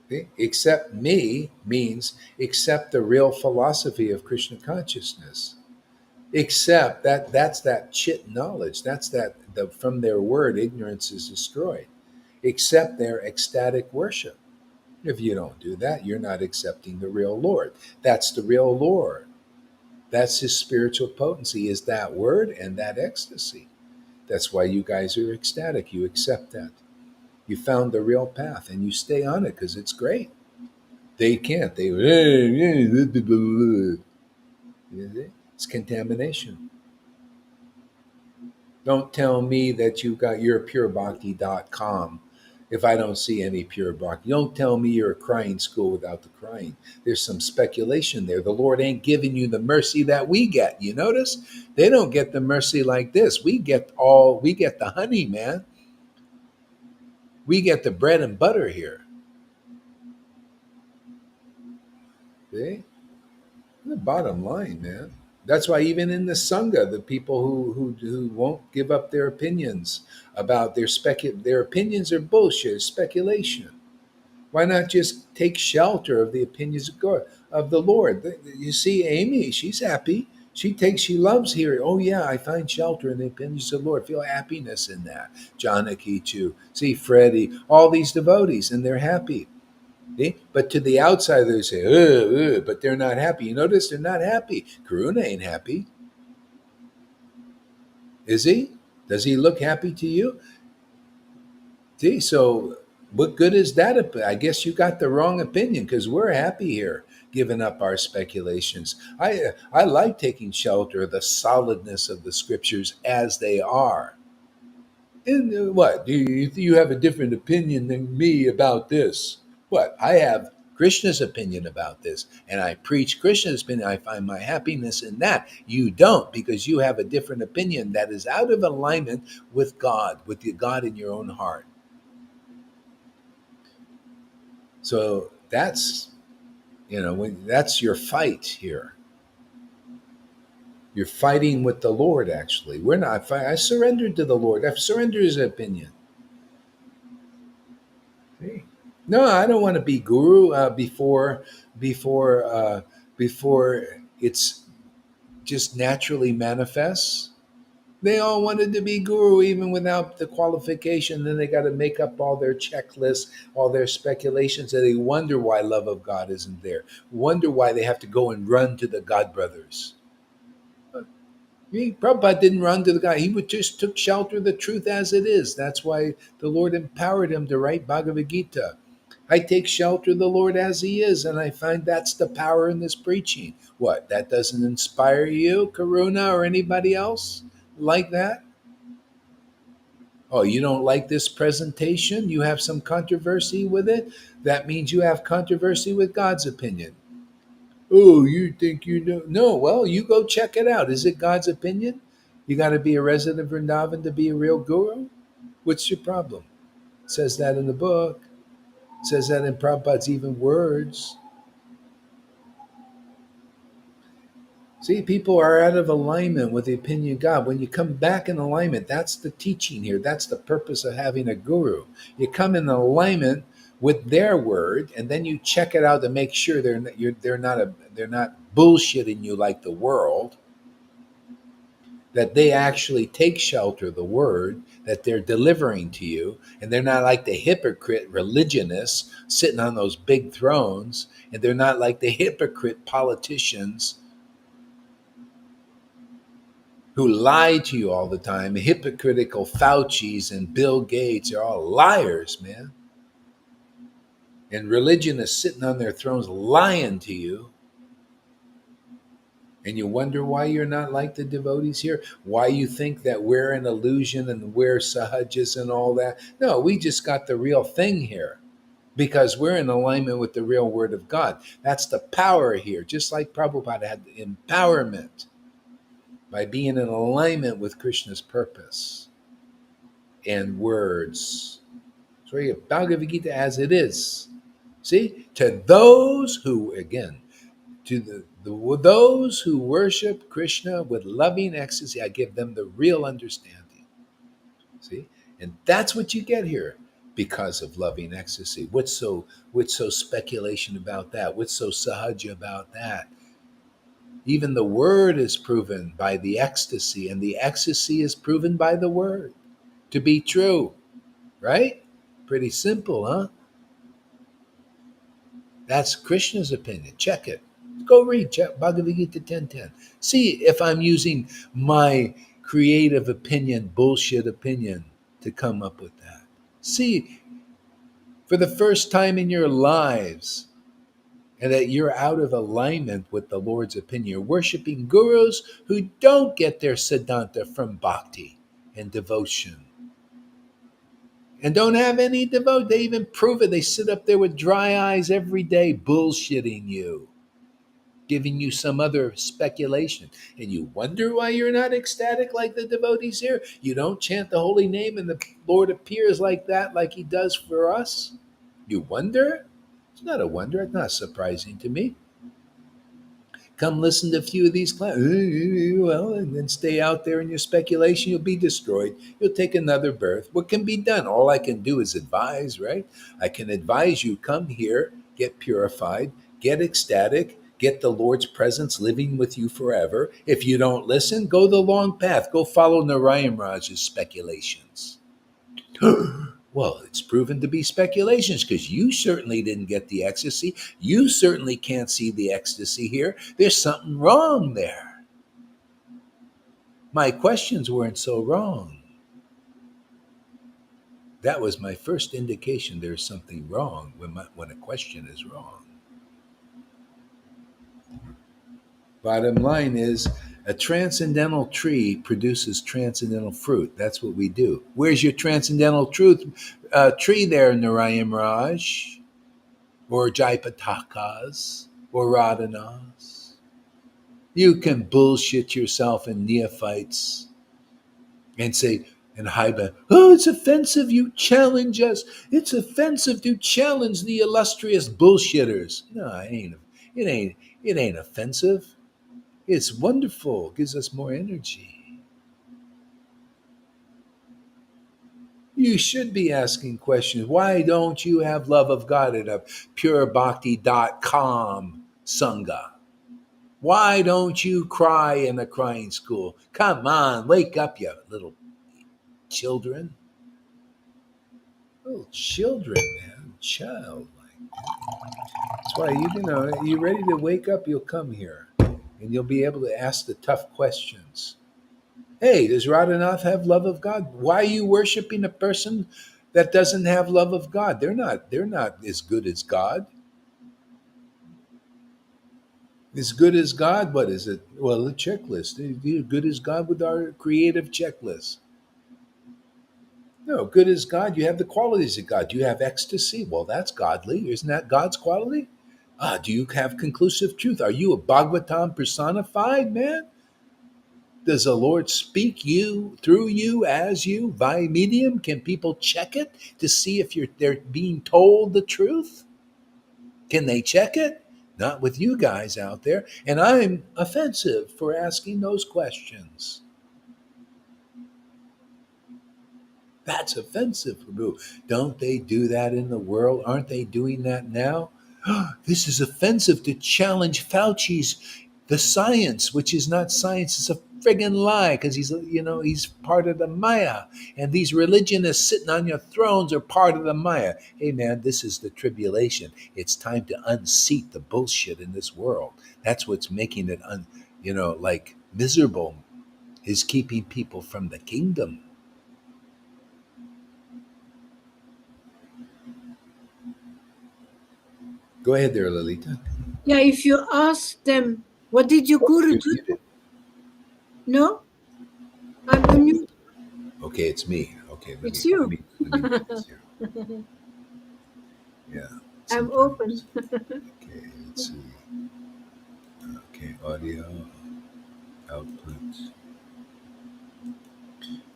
Okay? Accept me means accept the real philosophy of Krishna consciousness. Accept that's that chit knowledge. That's from their word, ignorance is destroyed. Accept their ecstatic worship. If you don't do that, you're not accepting the real Lord. That's the real Lord. That's his spiritual potency, is that word and that ecstasy. That's why you guys are ecstatic. You accept that. You found the real path and you stay on it because it's great. They can't. It's contamination. Don't tell me that you got your purebhakti.com if I don't see any pure bhakti. Don't tell me you're a crying school without the crying. There's some speculation there. The Lord ain't giving you the mercy that we get. You notice? They don't get the mercy like this. We get the honey, man. We get the bread and butter here. See? The bottom line, man. That's why even in the sangha, the people who won't give up their opinions about their opinions are bullshit, speculation. Why not just take shelter of the opinions of God, of the Lord? You see, Amy, she's happy. She loves hearing. Oh yeah, I find shelter in the opinions of the Lord. Feel happiness in that. Janaki too. See, Freddie, all these devotees, and they're happy. See? But to the outsider, they say, but they're not happy. You notice they're not happy. Karuna ain't happy. Is he? Does he look happy to you? See, so what good is that? I guess you got the wrong opinion because we're happy here, giving up our speculations. I like taking shelter of the solidness of the scriptures as they are. And what? Do you have a different opinion than me about this? What? I have Krishna's opinion about this, and I preach Krishna's opinion. I find my happiness in that. You don't, because you have a different opinion that is out of alignment with God, with the God in your own heart. So that's your fight here. You're fighting with the Lord. Actually, we're not fighting. I surrendered to the Lord. I've surrendered His opinion. See? No, I don't want to be guru before before it's just naturally manifests. They all wanted to be guru even without the qualification. Then they got to make up all their checklists, all their speculations, and they wonder why love of God isn't there. Wonder why they have to go and run to the God brothers. Prabhupada didn't run to the guy. He would just took shelter of the truth as it is. That's why the Lord empowered him to write Bhagavad Gita. I take shelter of the Lord as he is, and I find that's the power in this preaching. What, that doesn't inspire you, Karuna, or anybody else like that? Oh, you don't like this presentation? You have some controversy with it? That means you have controversy with God's opinion. Oh, you think you know? No, well, you go check it out. Is it God's opinion? You got to be a resident of Vrindavan to be a real guru? What's your problem? It says that in the book. It says that in Prabhupada's even words. See, people are out of alignment with the opinion of God. When you come back in alignment, that's the teaching here. That's the purpose of having a guru. You come in alignment with their word, and then you check it out to make sure they're not bullshitting you like the world. That they actually take shelter of the word that they're delivering to you, and they're not like the hypocrite religionists sitting on those big thrones, and they're not like the hypocrite politicians who lie to you all the time. Hypocritical Fauci's and Bill Gates are all liars, man. And religionists sitting on their thrones lying to you. And you wonder why you're not like the devotees here? Why you think that we're an illusion and we're sahajas and all that? No, we just got the real thing here because we're in alignment with the real word of God. That's the power here. Just like Prabhupada had the empowerment by being in alignment with Krishna's purpose and words. So you have Bhagavad Gita as it is. See, to those who, again, those who worship Krishna with loving ecstasy, I give them the real understanding. See, and that's what you get here because of loving ecstasy. What's so speculation about that? What's so sahaja about that? Even the word is proven by the ecstasy, and the ecstasy is proven by the word to be true. Right? Pretty simple, huh? That's Krishna's opinion. Check it. Go read Bhagavad Gita 10:10. See if I'm using my creative opinion, bullshit opinion, to come up with that. See, for the first time in your lives, and that you're out of alignment with the Lord's opinion. You're worshiping gurus who don't get their siddhanta from bhakti and devotion. And don't have any devote. They even prove it. They sit up there with dry eyes every day, bullshitting you, giving you some other speculation. And you wonder why you're not ecstatic like the devotees here. You don't chant the holy name and the Lord appears like that, like he does for us. You wonder? It's not a wonder. It's not surprising to me. Come listen to a few of these classes. Well, and then stay out there in your speculation. You'll be destroyed. You'll take another birth. What can be done? All I can do is advise, right? I can advise you come here, get purified, get ecstatic, get the Lord's presence living with you forever. If you don't listen, go the long path. Go follow Narayan Raj's speculations. Well, it's proven to be speculations because you certainly didn't get the ecstasy. You certainly can't see the ecstasy here. There's something wrong there. My questions weren't so wrong. That was my first indication there's something wrong when a question is wrong. Bottom line is, a transcendental tree produces transcendental fruit. That's what we do. Where's your transcendental tree there, Narayan Raj? Or Jaipatakas? Or Radhanas? You can bullshit yourself in neophytes and say, and Haiba, oh, it's offensive you challenge us. It's offensive to challenge the illustrious bullshitters. No, it ain't offensive. It's wonderful. It gives us more energy. You should be asking questions. Why don't you have love of God at a purebhakti.com sangha? Why don't you cry in a crying school? Come on, wake up, you little children. Little children, man. Child. That's why you ready to wake up, you'll come here. And you'll be able to ask the tough questions. Hey, does Radhanath have love of God? Why are you worshiping a person that doesn't have love of God? They're not as good as God. As good as God, what is it? Well, a checklist. You're good as God with our creative checklist. No, good as God. You have the qualities of God. You have ecstasy. Well, that's godly. Isn't that God's quality? Do you have conclusive truth? Are you a Bhagavatam personified, man? Does the Lord speak you through you as you via medium? Can people check it to see if they're being told the truth? Can they check it? Not with you guys out there. And I'm offensive for asking those questions. That's offensive, Prabhu. Don't they do that in the world? Aren't they doing that now? This is offensive to challenge Fauci's the science, which is not science. It's a friggin' lie because he's part of the Maya, and these religionists sitting on your thrones are part of the Maya. Hey, man, this is the tribulation. It's time to unseat the bullshit in this world. That's what's making it like miserable. Is keeping people from the kingdom. Go ahead there, Lalita. Yeah, if you ask them, what did your guru You're do? muted. No, I'm unmute. Okay, it's me. Okay, let It's me let you. me let me do this here. Yeah, I'm open. sometimes. Okay, let's see. Okay, audio output.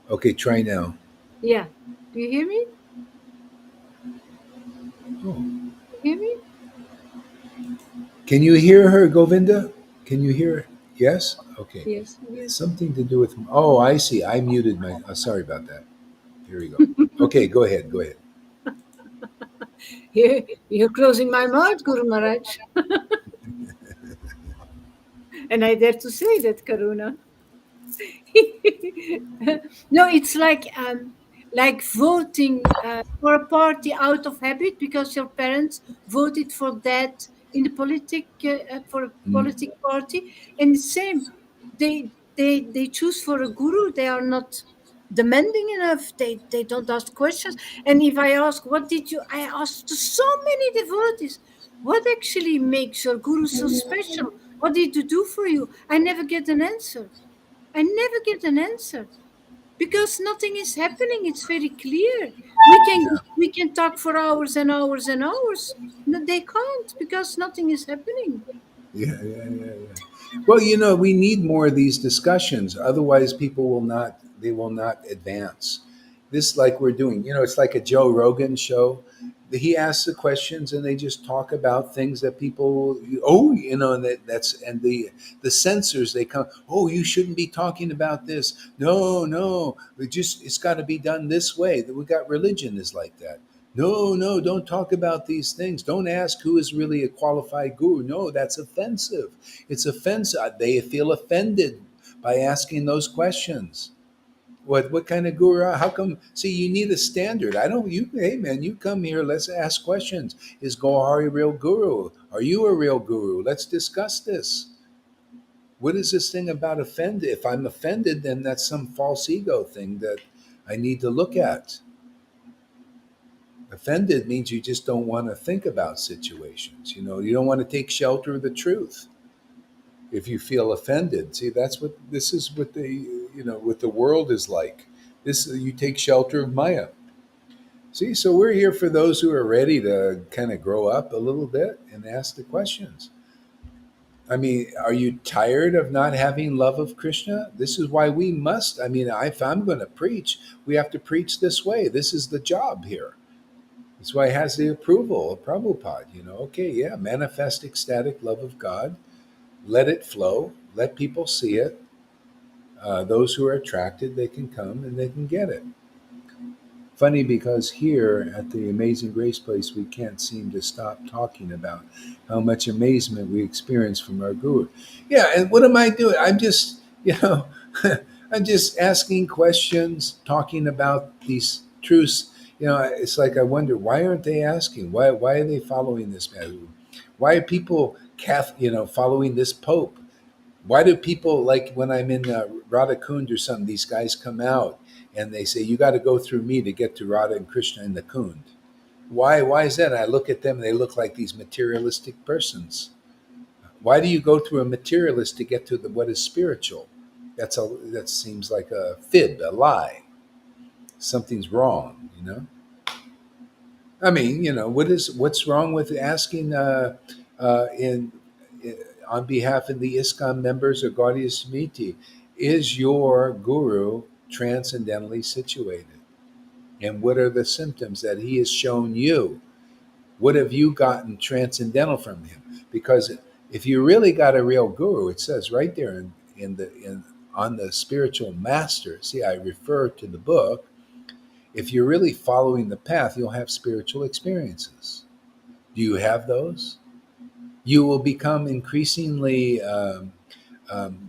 Okay, try now. Yeah. Do you hear me? Oh, You hear me? can you hear her, Govinda? Can you hear her? Yes. Okay. Yes. Yes. Something to do with. Oh, I see. I muted my. Sorry about that. Here we go. Okay, go ahead. Go ahead. You're closing my mouth, Guru Maharaj. And I dare to say that, Karuna. No, it's like voting for a party out of habit because your parents voted for that in the for a Mm, politic party, and the same, they choose for a guru. They are not demanding enough. They don't ask questions. And if I ask, what did you? I asked to so many devotees, what actually makes your guru so special? What did he do for you? I never get an answer. I never get an answer because nothing is happening. It's very clear. We can talk for hours and hours and hours. No, they can't because nothing is happening. yeah. Well, we need more of these discussions. Otherwise, people will not. They will not advance. This, like we're doing. It's like a Joe Rogan show. He asks the questions, and they just talk about things that people. Oh, and and the censors. They come. Oh, you shouldn't be talking about this. No, no. It's got to be done this way. We got religion is like that. No, no, don't talk about these things. Don't ask who is really a qualified guru. No, that's offensive. It's offensive. They feel offended by asking those questions. What kind of guru? How come? See, you need a standard. I don't. You, hey man, you come here. Let's ask questions. Is Gohari a real guru? Are you a real guru? Let's discuss this. What is this thing about offended? If I'm offended, then that's some false ego thing that I need to look at. Offended means you just don't want to think about situations. You don't want to take shelter of the truth. If you feel offended, see, that's what this is. What what the world is like. This you take shelter of Maya. See, so we're here for those who are ready to kind of grow up a little bit and ask the questions. I mean, are you tired of not having love of Krishna? This is why we must. I mean, if I'm going to preach, we have to preach this way. This is the job here. That's why it has the approval of Prabhupada. Okay, yeah, manifest ecstatic love of God. Let it flow. Let people see it. Those who are attracted, they can come and they can get it. Funny because here at the Amazing Grace place, we can't seem to stop talking about how much amazement we experience from our guru. Yeah, and what am I doing? I'm just, I'm just asking questions, talking about these truths. It's like I wonder, why aren't they asking? Why are they following this man? Why are people, following this pope? Why do people, like when I'm in Radha Kund or something, these guys come out and they say, you got to go through me to get to Radha and Krishna in the Kund? Why is that? I look at them and they look like these materialistic persons. Why do you go through a materialist to get to what is spiritual? That seems like a fib, a lie. Something's wrong. I mean, what's wrong with asking in on behalf of the ISKCON members or Gaudiya Samiti, is your guru transcendentally situated? And what are the symptoms that he has shown you? What have you gotten transcendental from him? Because if you really got a real guru, it says right there in on the spiritual master. See, I refer to the book. If you're really following the path, you'll have spiritual experiences. Do you have those? You will become increasingly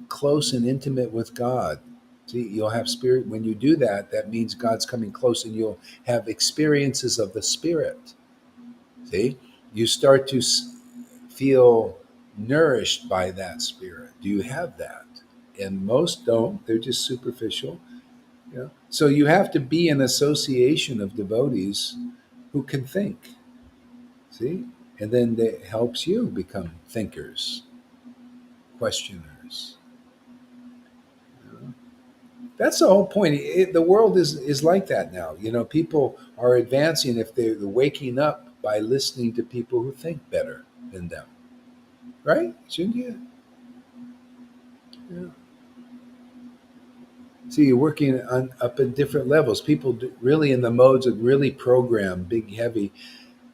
close and intimate with God. See, you'll have spirit. When you do that, that means God's coming close, and you'll have experiences of the Spirit. See, you start to feel nourished by that Spirit. Do you have that? And most don't. They're just superficial. So you have to be an association of devotees who can think. See, and then that helps you become thinkers, questioners. That's the whole point. The world is like that now. People are advancing if they're waking up by listening to people who think better than them, right? Shouldn't you? Yeah. See, you're working up at different levels. People really in the modes of really programmed, big, heavy.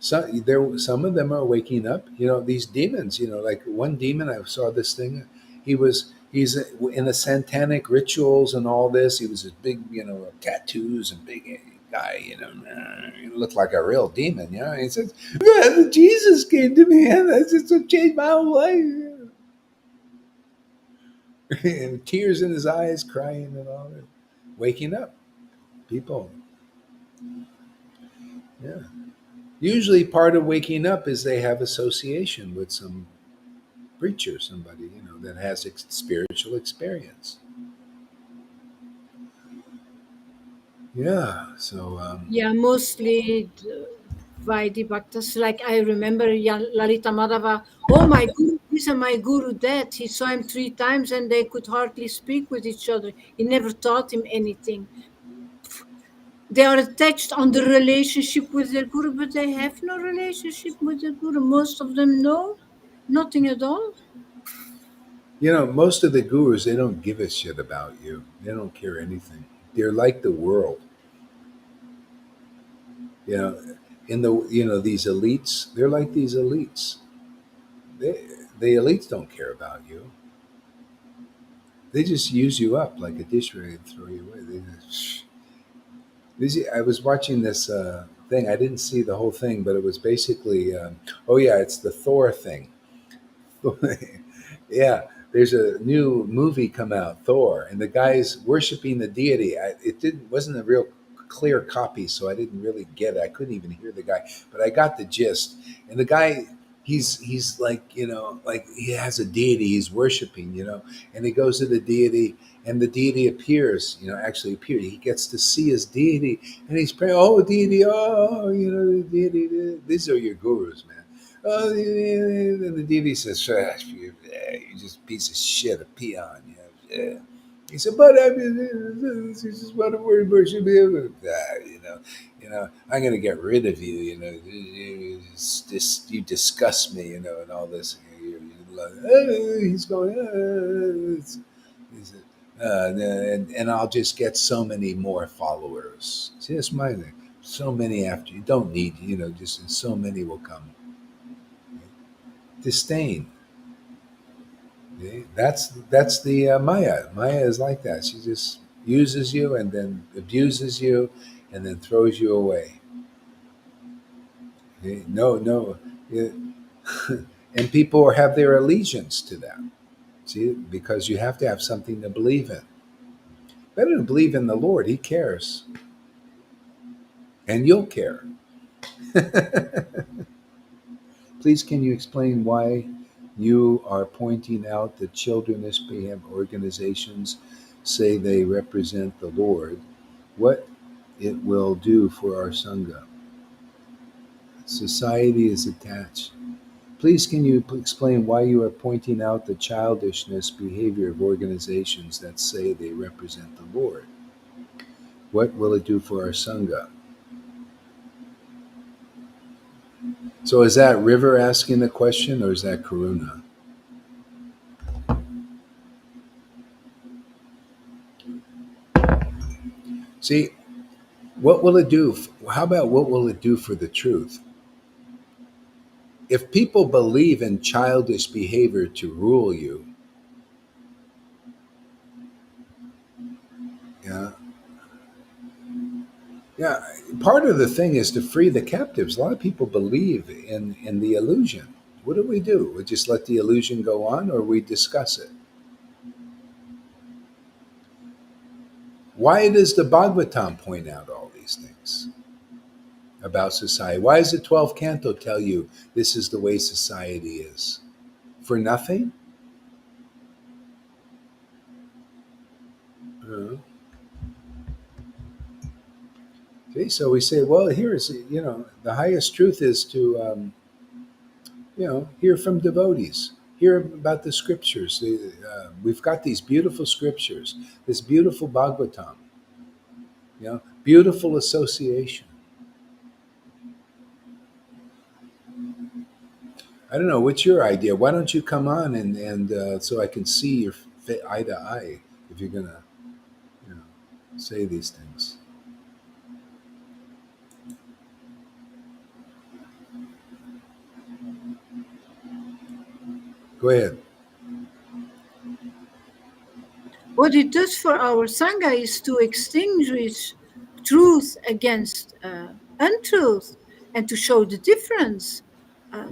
Some of them are waking up. These demons. Like one demon, I saw this thing. He's in the satanic rituals and all this. He was this big, tattoos and big guy. He looked like a real demon. He says, "Man, Jesus came to me, and that's just changed my whole life." And tears in his eyes, crying and all that. Waking up, people. Yeah. Usually, part of waking up is they have association with some preacher, somebody that has spiritual experience. Yeah. So Yeah, mostly Vaidhi Bhaktas. Like I remember Lalita Madhava, oh my guru, this and my guru dead. He saw him 3 times and they could hardly speak with each other. He never taught him anything. They are attached on the relationship with their guru, but they have no relationship with their guru. Most of them know nothing at all. most of the gurus, they don't give a shit about you. They don't care anything. They're like the world. You know, in the these elites, they're like these elites. They, the elites don't care about you. They just use you up like a dish rag and throw you away. I was watching this thing. I didn't see the whole thing, but it was basically, oh yeah, it's the Thor thing. Yeah, there's a new movie come out, Thor, and the guy's worshiping the deity. It didn't wasn't a real clear copy, so I didn't really get it. I couldn't even hear the guy, but I got the gist. And the guy, he's like like he has a deity he's worshiping, and he goes to the deity. And the deity appears, actually appears. He gets to see his deity, and he's praying, "Oh, deity, oh, the deity. These are your gurus, man." Oh, and the deity says, "You just piece of shit, a peon." Yeah. He said, "But I mean, this is just what a word worship is. I'm going to get rid of you. You disgust me. And all this. He's going. He said, and I'll just get so many more followers. See, that's my thing. So many after you don't need, just so many will come. Disdain. Okay? That's the Maya. Maya is like that. She just uses you and then abuses you and then throws you away. Okay? No, no. It- and people have their allegiance to that. See, because you have to have something to believe in. Better to believe in the Lord. He cares. And you'll care. Please, can you explain why you are pointing out that childrenist organizations say they represent the Lord? What it will do for our Sangha? Society is attached. Please, can you explain why you are pointing out the childishness behavior of organizations that say they represent the Lord? What will it do for our Sangha? So, is that River asking the question, or is that Karuna? See, what will it do? How about what will it do for the truth? If people believe in childish behavior to rule you, yeah, yeah, part of the thing is to free the captives. A lot of people believe in the illusion. What do? We just let the illusion go on, or we discuss it? Why does the Bhagavatam point out all these things about society? Why does the 12th canto tell you this is the way society is? For nothing? Uh, okay, so we say, well, here's, the highest truth is to, hear from devotees, hear about the scriptures. We've got these beautiful scriptures, this beautiful Bhagavatam, beautiful association. I don't know, what's your idea? Why don't you come on and so I can see your eye to eye if you're going to, you know, say these things. Go ahead. What it does for our Sangha is to extinguish truth against untruth and to show the difference, Yeah.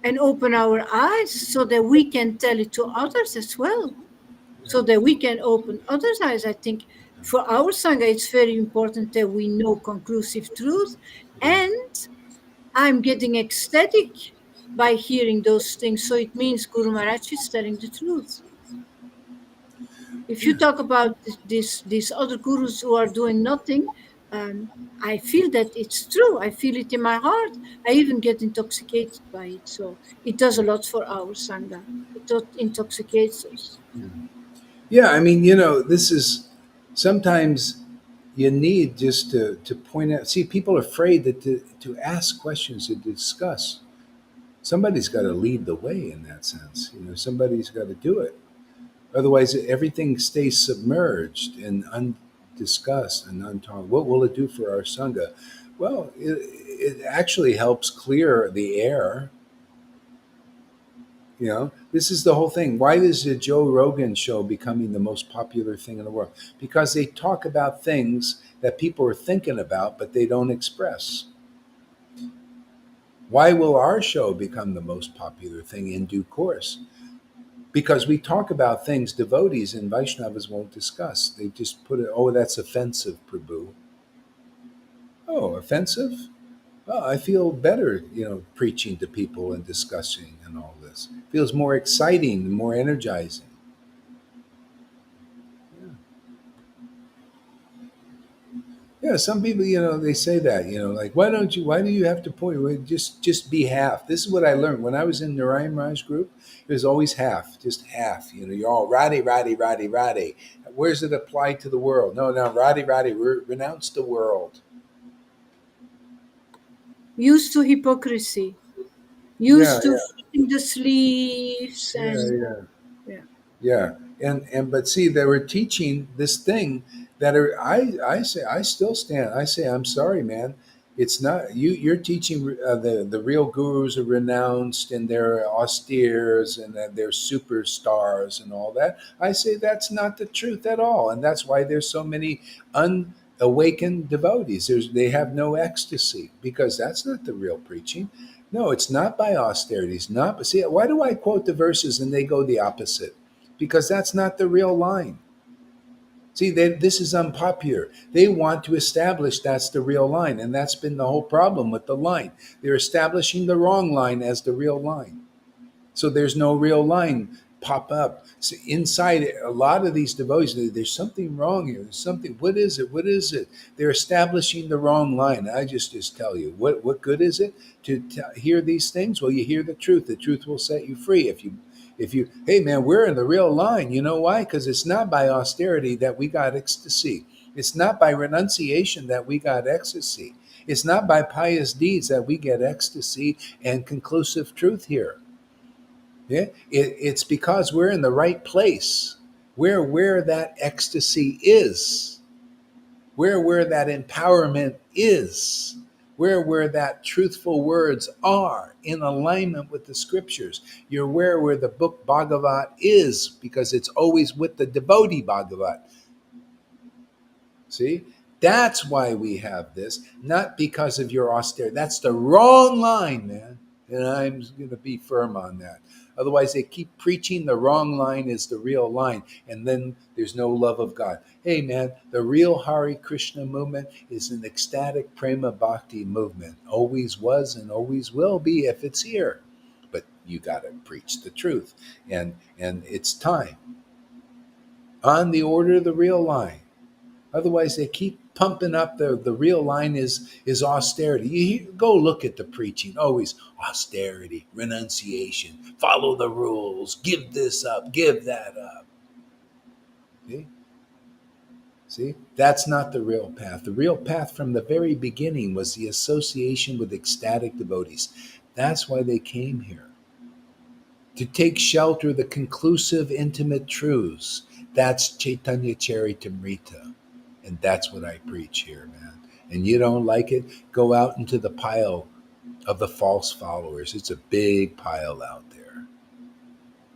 and open our eyes so that we can tell it to others as well, Yeah. so that we can open others' eyes. I think for our Sangha, it's very important that we know conclusive truth. Yeah. And I'm getting ecstatic by hearing those things. So it means Guru Maharaj is telling the truth. If you Yeah. talk about these other gurus who are doing nothing, I feel that it's true. I feel it in my heart. I even get intoxicated by it. So it does a lot for our Sangha. Intoxicates us. Yeah. Yeah, I mean, this is sometimes you need just to point out. See, people are afraid that to ask questions, to discuss. Somebody's got to lead the way in that sense. Somebody's got to do it. Otherwise, everything stays submerged and undiscussed and untalked. What will it do for our Sangha? Well, it actually helps clear the air. This is the whole thing. Why is the Joe Rogan show becoming the most popular thing in the world? Because they talk about things that people are thinking about, but they don't express. Why will our show become the most popular thing in due course? Because we talk about things devotees and Vaishnavas won't discuss. They just put it, oh, that's offensive, Prabhu. Oh, offensive? Well, I feel better, preaching to people and discussing and all this. It feels more exciting and more energizing. Yeah. Yeah, some people, they say that, like, why do you have to point? Well, just be half. This is what I learned when I was in Narayan Raj group. It was always half, just half. You're all ratty, ratty, ratty, ratty. Where's it applied to the world? No, no, ratty, ratty, renounce the world. Used to hypocrisy, Yeah, used to filling the sleeves, yeah, and yeah, yeah. yeah. And but see, they were teaching this thing that I say I still stand. I say I'm sorry, man. It's not you. You're teaching the real gurus are renounced and they're austeres and that they're superstars and all that. I say that's not the truth at all, and that's why there's so many unawakened devotees. They have no ecstasy because that's not the real preaching. No, it's not by austerity. It's not. See, why do I quote the verses and they go the opposite? Because that's not the real line. See, this is unpopular. They want to establish that's the real line, and that's been the whole problem with the line. They're establishing the wrong line as the real line. So there's no real line pop up. So inside a lot of these devotees, there's something wrong here. There's something. What is it? What is it? They're establishing the wrong line. I just tell you, what good is it to hear these things? Well, you hear the truth. The truth will set you free if you hey man, we're in the real line. You know why? Because it's not by austerity that we got ecstasy. It's not by renunciation that we got ecstasy. It's not by pious deeds that we get ecstasy and conclusive truth here. Yeah, it's because we're in the right place, where that ecstasy is, where that empowerment is, where that truthful words are in alignment with the scriptures. You're where the book Bhagavat is because it's always with the devotee Bhagavat. See, that's why we have this, not because of your austerity. That's the wrong line, man. And I'm going to be firm on that. Otherwise, they keep preaching the wrong line is the real line, and then there's no love of God. Hey, man, the real Hare Krishna movement is an ecstatic prema bhakti movement. Always was and always will be if it's here. But you got to preach the truth, and it's time on the order of the real line. Otherwise, they keep pumping up the real line is austerity. Go look at the preaching. Always austerity, renunciation, follow the rules, give this up, give that up. See? See? That's not the real path. The real path from the very beginning was the association with ecstatic devotees. That's why they came here. To take shelter, the conclusive, intimate truths. That's Chaitanya Charitamrita. And that's what I preach here, man. And you don't like it, go out into the pile of the false followers. It's a big pile out there.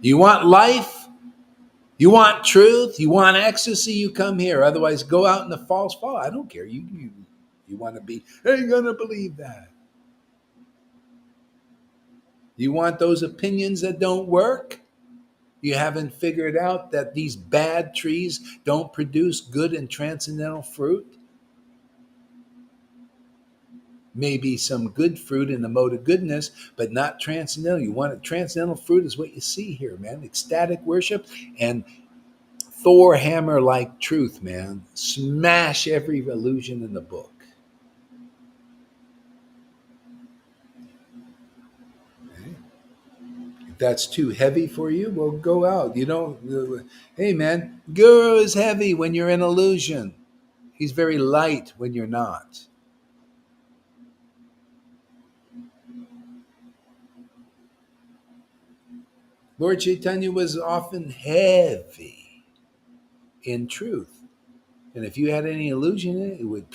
You want life? You want truth? You want ecstasy? You come here. Otherwise, go out in the false follow. I don't care. You want to be, ain't going to believe that. You want those opinions that don't work? You haven't figured out that these bad trees don't produce good and transcendental fruit? Maybe some good fruit in the mode of goodness, but not transcendental. You want a transcendental fruit is what you see here, man. Ecstatic worship and Thor hammer like truth, man. Smash every illusion in the book. Okay? If that's too heavy for you, well, go out. You don't, hey, man, Guru is heavy when you're in illusion. He's very light when you're not. Lord Caitanya was often heavy in truth. And if you had any illusion in it, it would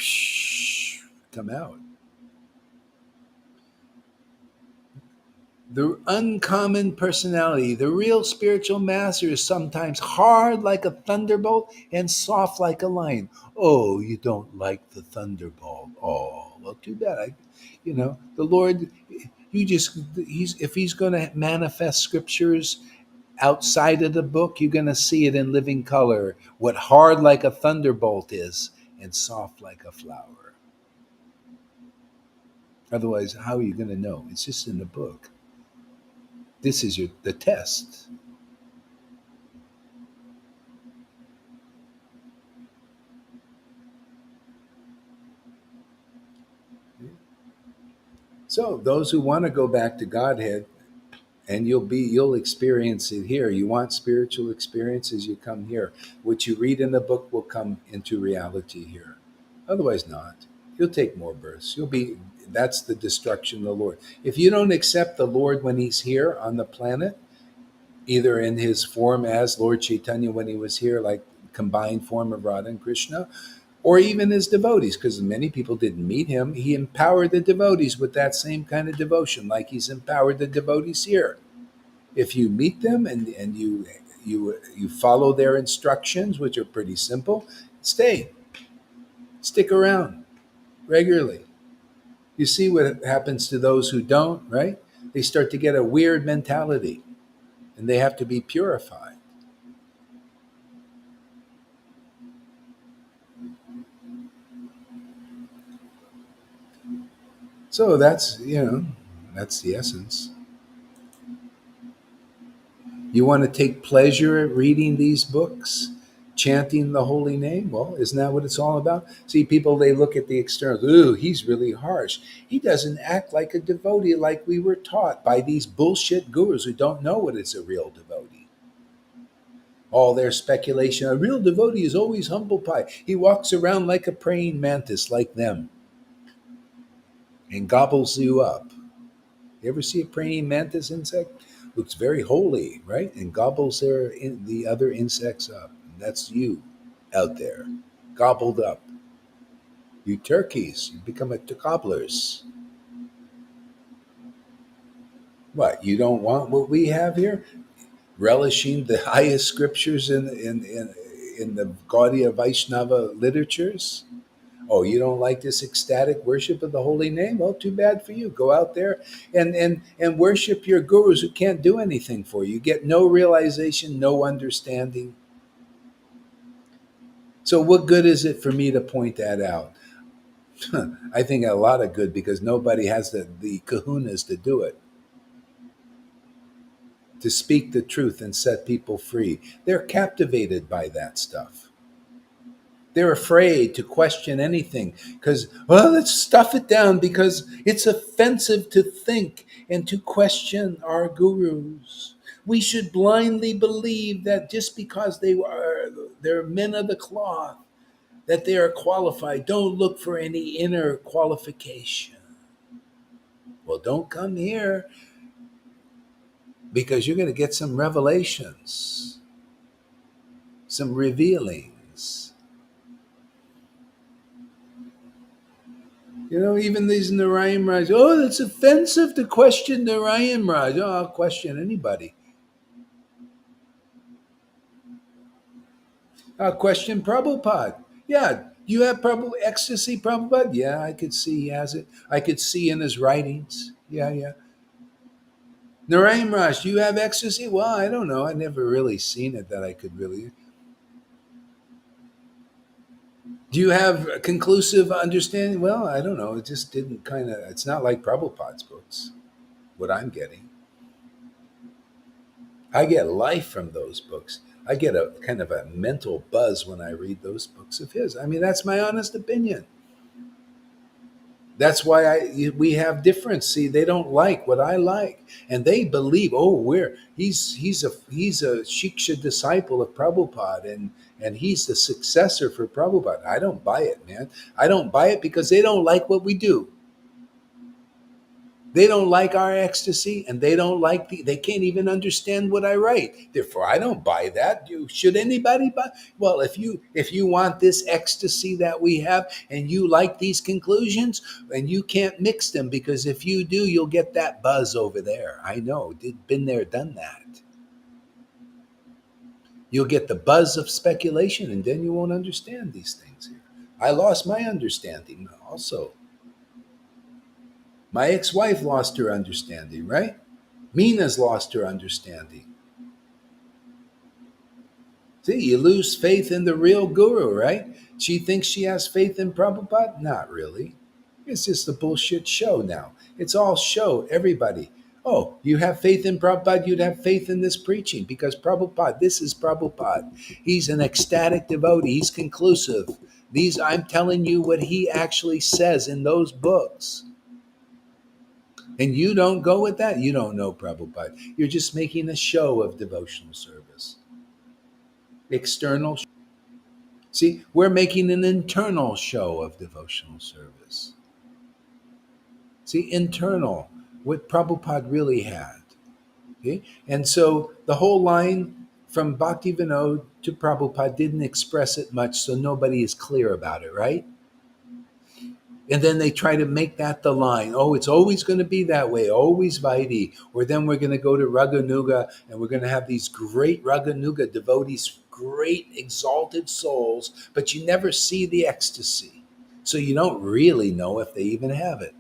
come out. The uncommon personality, the real spiritual master is sometimes hard like a thunderbolt and soft like a lion. Oh, you don't like the thunderbolt. Oh, well, too bad. The Lord, if he's going to manifest scriptures outside of the book, you're going to see it in living color. What hard like a thunderbolt is and soft like a flower. Otherwise, how are you going to know? It's just in the book. This is the test. So those who want to go back to Godhead, and you'll experience it here. You want spiritual experiences, you come here. What you read in the book will come into reality here. Otherwise not. You'll take more births. That's the destruction of the Lord. If you don't accept the Lord when he's here on the planet, either in his form as Lord Chaitanya when he was here, like combined form of Radha and Krishna, or even his devotees, because many people didn't meet him. He empowered the devotees with that same kind of devotion, like he's empowered the devotees here. If you meet them and you follow their instructions, which are pretty simple, stick around regularly. You see what happens to those who don't, right? They start to get a weird mentality and they have to be purified. So that's the essence. You want to take pleasure at reading these books, chanting the holy name? Well, isn't that what it's all about? See, people, they look at the external. Ooh, he's really harsh. He doesn't act like a devotee like we were taught by these bullshit gurus who don't know what is a real devotee. All their speculation. A real devotee is always humble pie. He walks around like a praying mantis, like them, and gobbles you up. You ever see a praying mantis insect? Looks very holy, right? And gobbles the other insects up. And that's you out there, gobbled up. You turkeys, you become a gobblers. What, you don't want what we have here? Relishing the highest scriptures in the Gaudiya Vaishnava literatures? Oh, you don't like this ecstatic worship of the holy name? Well, too bad for you. Go out there and worship your gurus who can't do anything for you. You get no realization, no understanding. So, what good is it for me to point that out? I think a lot of good because nobody has the kahunas to do it, to speak the truth and set people free. They're captivated by that stuff. They're afraid to question anything because, well, let's stuff it down because it's offensive to think and to question our gurus. We should blindly believe that just because they're men of the cloth, that they are qualified. Don't look for any inner qualification. Well, don't come here because you're going to get some revelations, some revealings. Even these Narayan Raj. Oh, it's offensive to question Narayan Raj. Oh, I'll question anybody. I'll question Prabhupada. Yeah, you have ecstasy, Prabhupada? Yeah, I could see he has it. I could see in his writings. Yeah, yeah. Narayan Raj, do you have ecstasy? Well, I don't know. I never really seen it that I could really. Do you have a conclusive understanding? Well, I don't know. It just didn't it's not like Prabhupada's books, what I'm getting. I get life from those books. I get a kind of a mental buzz when I read those books of his. I mean, that's my honest opinion. That's why we have difference. See, they don't like what I like, and they believe, oh, he's a Shiksha disciple of Prabhupada, and he's the successor for Prabhupada. I don't buy it, man. I don't buy it because they don't like what we do. They don't like our ecstasy, and they don't like they can't even understand what I write. Therefore, I don't buy that. Should anybody buy? Well, if you want this ecstasy that we have, and you like these conclusions, and you can't mix them because if you do, you'll get that buzz over there. I know, been there, done that. You'll get the buzz of speculation, and then you won't understand these things here. I lost my understanding also. My ex-wife lost her understanding, right? Mina's lost her understanding. See, you lose faith in the real guru, right? She thinks she has faith in Prabhupada? Not really. It's just a bullshit show now. It's all show, everybody. Oh, you have faith in Prabhupada, you'd have faith in this preaching because Prabhupada, this is Prabhupada. He's an ecstatic devotee, he's conclusive. I'm telling you what he actually says in those books. And you don't go with that, you don't know Prabhupada. You're just making a show of devotional service. External. See, we're making an internal show of devotional service. See, internal, what Prabhupada really had. Okay? And so the whole line from Bhaktivinoda to Prabhupada didn't express it much, so nobody is clear about it, right? And then they try to make that the line. Oh, it's always going to be that way, always Vaidhi. Or then we're going to go to Raganuga and we're going to have these great Raganuga devotees, great exalted souls, but you never see the ecstasy. So you don't really know if they even have it.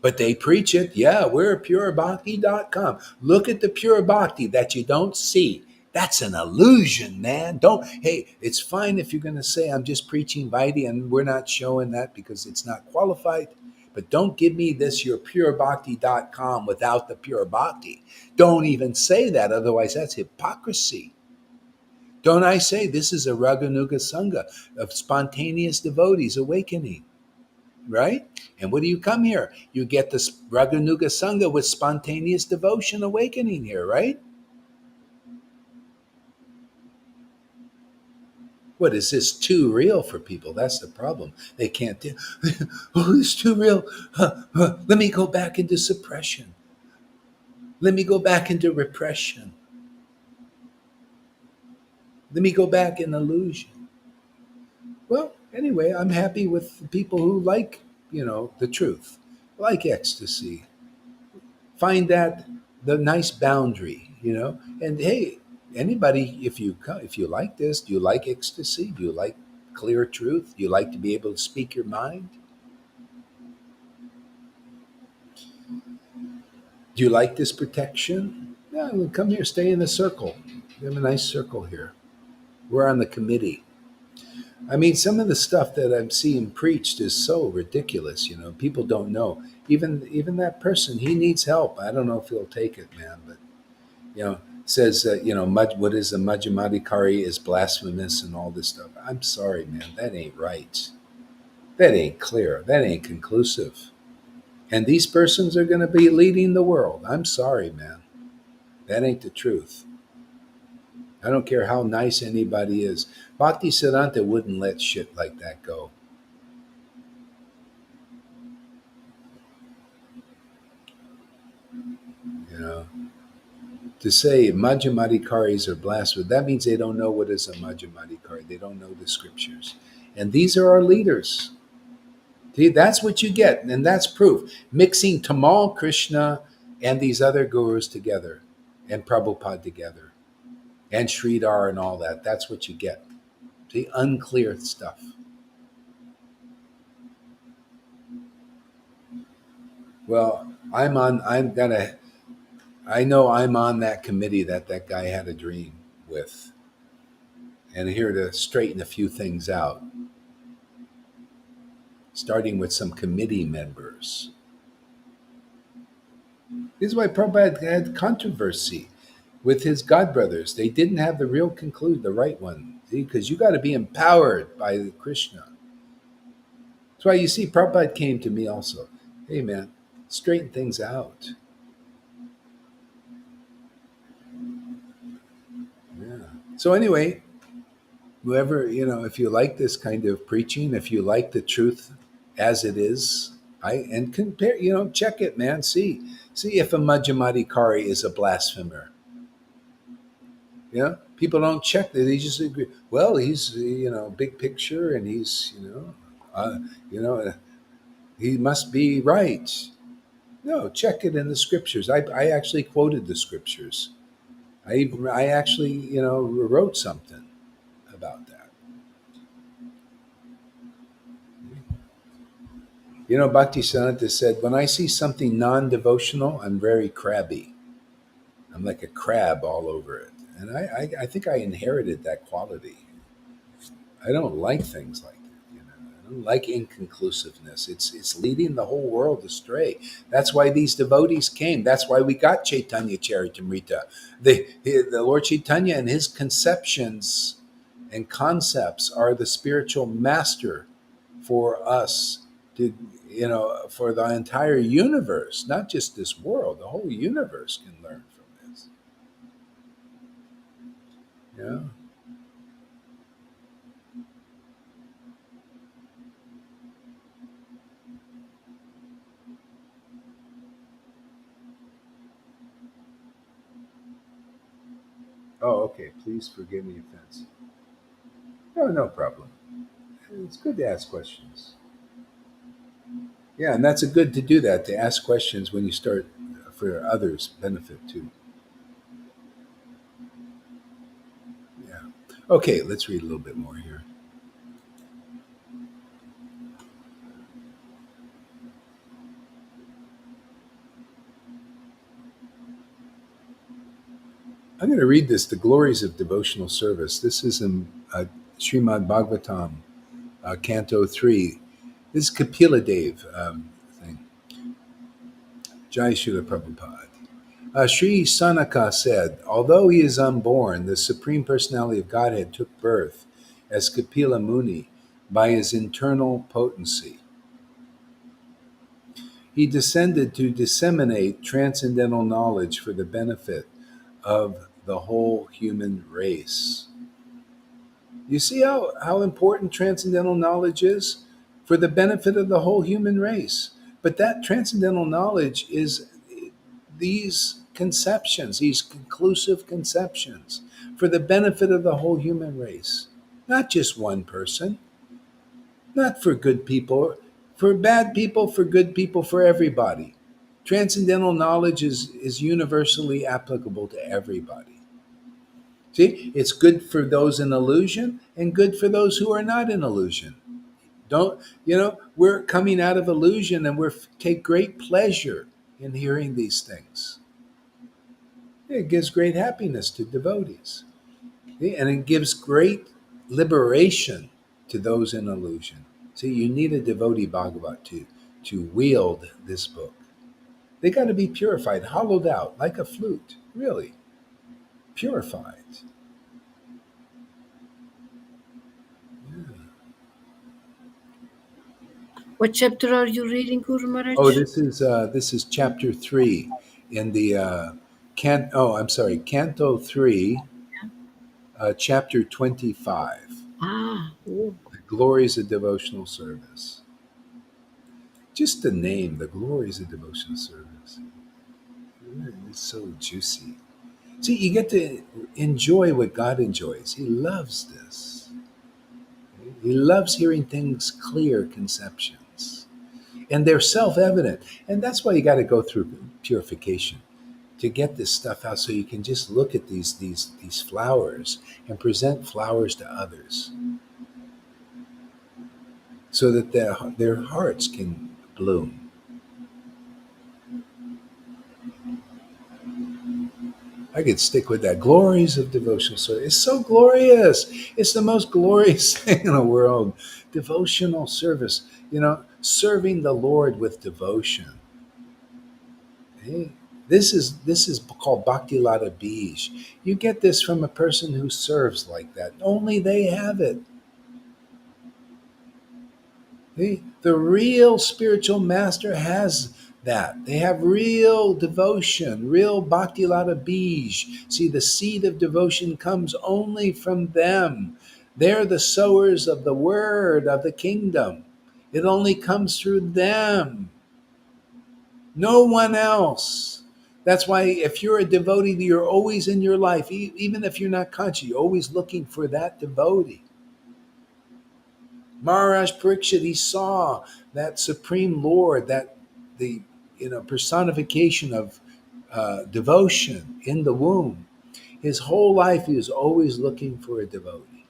But they preach it. Yeah, we're purebhakti.com. Look at the pure bhakti that you don't see. That's an illusion, man. Don't, hey, it's fine if you're going to say I'm just preaching Vaidhi and we're not showing that because it's not qualified. But don't give me this, your purebhakti.com without the pure bhakti. Don't even say that. Otherwise, that's hypocrisy. Don't I say this is a Raganuga Sangha of spontaneous devotees awakening? Right? And what do you come here? You get this Raganuga Sangha with spontaneous devotion awakening here, right? What is this too real for people? That's the problem. They can't do, oh, it's too real. Let me go back into suppression. Let me go back into repression. Let me go back in illusion. Well, anyway, I'm happy with the people who like, the truth, like ecstasy, find that the nice boundary, and hey, anybody, if you like this, do you like ecstasy, do you like clear truth, do you like to be able to speak your mind, do you like this protection? Yeah, well, come here, stay in the circle. We have a nice circle here. We're on the committee. I mean, some of the stuff that I'm seeing preached is so ridiculous. People don't know. Even that person, he needs help. I don't know if he'll take it, man. But says that what is the Majjamadikari is blasphemous and all this stuff. I'm sorry, man, that ain't right. That ain't clear. That ain't conclusive. And these persons are going to be leading the world. I'm sorry, man. That ain't the truth. I don't care how nice anybody is. Bhakti Siddhanta wouldn't let shit like that go. You know, to say Majjamadikaris are blasphemous, that means they don't know what is a Majjamadikari. They don't know the scriptures. And these are our leaders. See, that's what you get, and that's proof. Mixing Tamal Krishna and these other gurus together, and Prabhupada together, and Sridhar and all that. That's what you get. See, unclear stuff. Well, I know I'm on that committee that guy had a dream with, and here to straighten a few things out, starting with some committee members. This is why Prabhupada had controversy with his godbrothers. They didn't have the right one. See, because you got to be empowered by Krishna. That's why you see Prabhupada came to me also. Hey man, straighten things out. Yeah. So anyway, whoever, if you like this kind of preaching, if you like the truth as it is, and compare, check it, man. See if a Majjamadikari is a blasphemer. People don't check that. They just agree. Well, he's big picture, and he's uh, you know, uh, he must be right. No, check it in the scriptures. I actually quoted the scriptures. I actually wrote something about that. Bhaktisiddhanta said, when I see something non-devotional, I'm very crabby. I'm like a crab all over it, and I think I inherited that quality. I don't like things like that. I don't like inconclusiveness. It's leading the whole world astray. That's why these devotees came. That's why we got Chaitanya Charitamrita. The Lord Chaitanya and his conceptions and concepts are the spiritual master for us to for the entire universe, not just this world. The whole universe can learn from this. Yeah. Oh, Okay, please forgive me offense. No, no problem. It's good to ask questions. Yeah, and that's a good to do that, to ask questions when you start for others' benefit too. Yeah. Okay, let's read a little bit more here. I'm going to read this, The Glories of Devotional Service. This is in Srimad Bhagavatam, Canto 3. This is Kapila Dev thing. Jai Srila Prabhupada. Sri Sanaka said, although he is unborn, the Supreme Personality of Godhead took birth as Kapila Muni by his internal potency. He descended to disseminate transcendental knowledge for the benefit of the whole human race. You see how important transcendental knowledge is for the benefit of the whole human race. But that transcendental knowledge is these conceptions, these conclusive conceptions for the benefit of the whole human race. Not just one person, not for good people, for bad people, for good people, for everybody. Transcendental knowledge is universally applicable to everybody. See, it's good for those in illusion and good for those who are not in illusion. Don't, we're coming out of illusion and take great pleasure in hearing these things. It gives great happiness to devotees. See, and it gives great liberation to those in illusion. See, you need a devotee Bhagavat to wield this book. They got to be purified, hollowed out like a flute, really purified. What chapter are you reading, Guru Oh, Maharaj? this is chapter 3 in the I'm sorry, Canto 3, chapter 25, Ah, oh. the glories of devotional service. Just the name, the glories of devotional service. It's so juicy. See, you get to enjoy what God enjoys. He loves this. He loves hearing things clear conceptions. And they're self-evident. And that's why you got to go through purification to get this stuff out, so you can just look at these flowers and present flowers to others, so that their hearts can bloom. I could stick with that. Glories of devotional service. It's so glorious. It's the most glorious thing in the world. Devotional service. Serving the Lord with devotion. Hey, this is called Bhakti Lata Bij. You get this from a person who serves like that. Only they have it. The real spiritual master has that. They have real devotion, real Bhakti Lata Bij. See, the seed of devotion comes only from them. They're the sowers of the word of the kingdom. It only comes through them. No one else. That's why if you're a devotee, you're always in your life, even if you're not conscious, you're always looking for that devotee. Maharaj Parikshit, he saw that Supreme Lord, that the personification of devotion in the womb. His whole life, he was always looking for a devotee.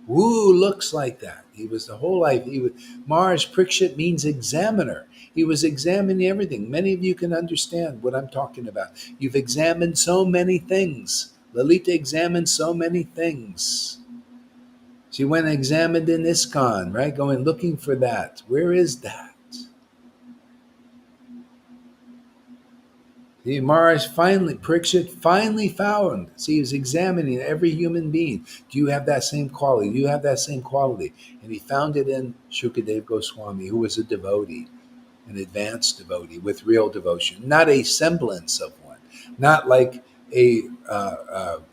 Who looks like that? He was the whole life. Maharaj Parikshit means examiner. He was examining everything. Many of you can understand what I'm talking about. You've examined so many things. Lalita examined so many things. She went and examined in ISKCON, right? Going looking for that. Where is that? See, Maharaj Parikshit finally found. See, he was examining every human being. Do you have that same quality? Do you have that same quality? And he found it in Shukadev Goswami, who was a devotee, an advanced devotee with real devotion, not a semblance of one, not like a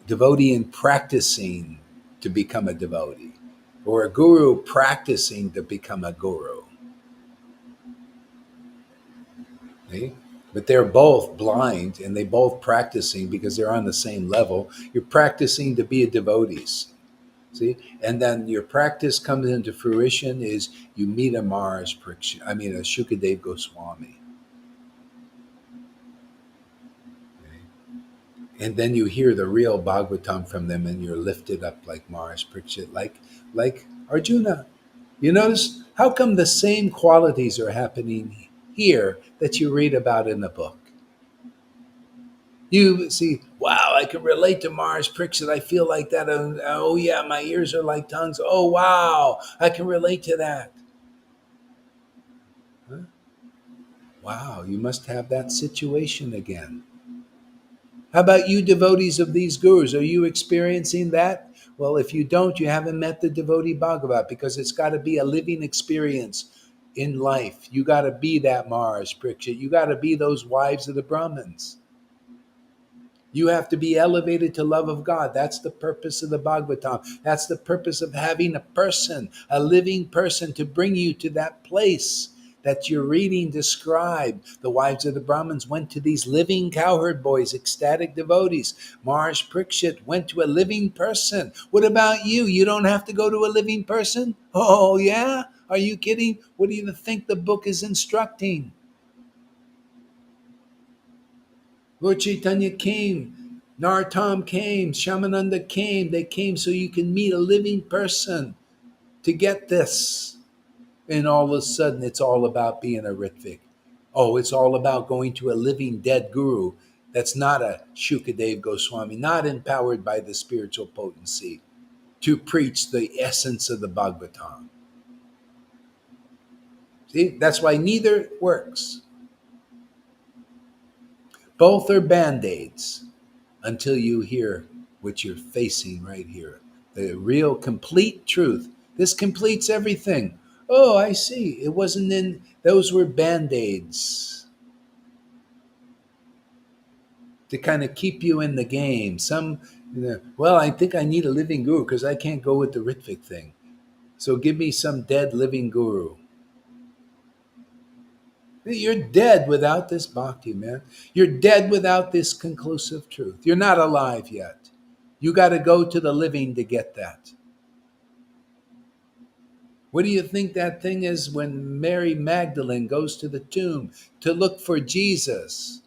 devotee in practicing to become a devotee, or a guru practicing to become a guru. See? But they're both blind and they both practicing because they're on the same level. You're practicing to be a devotees. See, and then your practice comes into fruition is you meet a Mars, I mean a Shukadev Goswami, and then you hear the real Bhagavatam from them, and you're lifted up like Mars Parikshit, like Arjuna. You notice how come the same qualities are happening here that you read about in the book? You see, wow, I can relate to Mars Parikshit. I feel like that. Oh yeah, my ears are like tongues. Oh wow, I can relate to that. Huh? Wow, you must have that situation again. How about you, devotees of these gurus? Are you experiencing that? Well, if you don't, you haven't met the devotee Bhagavat because it's got to be a living experience in life. You got to be that Mars, Parikshit. You got to be those wives of the Brahmins. You have to be elevated to love of God. That's the purpose of the Bhagavatam. That's the purpose of having a person, a living person, to bring you to that place that you're reading described. The wives of the Brahmins went to these living cowherd boys, ecstatic devotees. Mars Parikshit went to a living person. What about you? You don't have to go to a living person? Oh, yeah? Are you kidding? What do you think the book is instructing? Lord Caitanya came, Narottam came, Shamananda came. They came so you can meet a living person to get this. And all of a sudden, it's all about being a Ritvik. Oh, it's all about going to a living dead guru that's not a Shukadev Goswami, not empowered by the spiritual potency to preach the essence of the Bhagavatam. See, that's why neither works. Both are band aids until you hear what you're facing right here. The real complete truth. This completes everything. Oh, I see. It wasn't in, those were band aids to kind of keep you in the game. Well, I think I need a living guru because I can't go with the Ritvik thing. So give me some dead living guru. You're dead without this bhakti, man. You're dead without this conclusive truth. You're not alive yet. You got to go to the living to get that. What do you think that thing is when Mary Magdalene goes to the tomb to look for Jesus?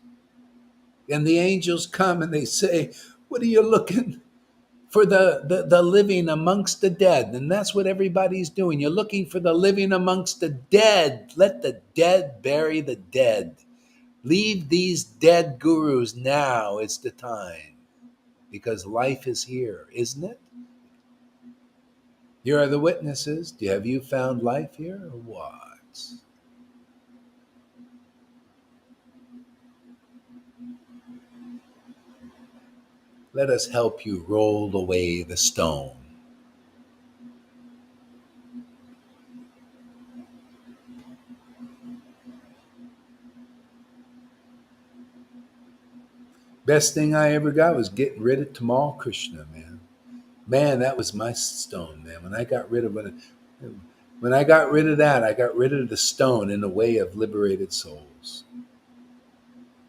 And the angels come and they say, what are you looking for? The living amongst the dead. And that's what everybody's doing. You're looking for the living amongst the dead. Let the dead bury the dead. Leave these dead gurus now. It's the time. Because life is here, isn't it? Here are the witnesses. Have you found life here or what? Let us help you roll away the stone. Best thing I ever got was getting rid of Tamal Krishna, man. Man, that was my stone, man. When I got rid of that, I got rid of the stone in the way of liberated souls.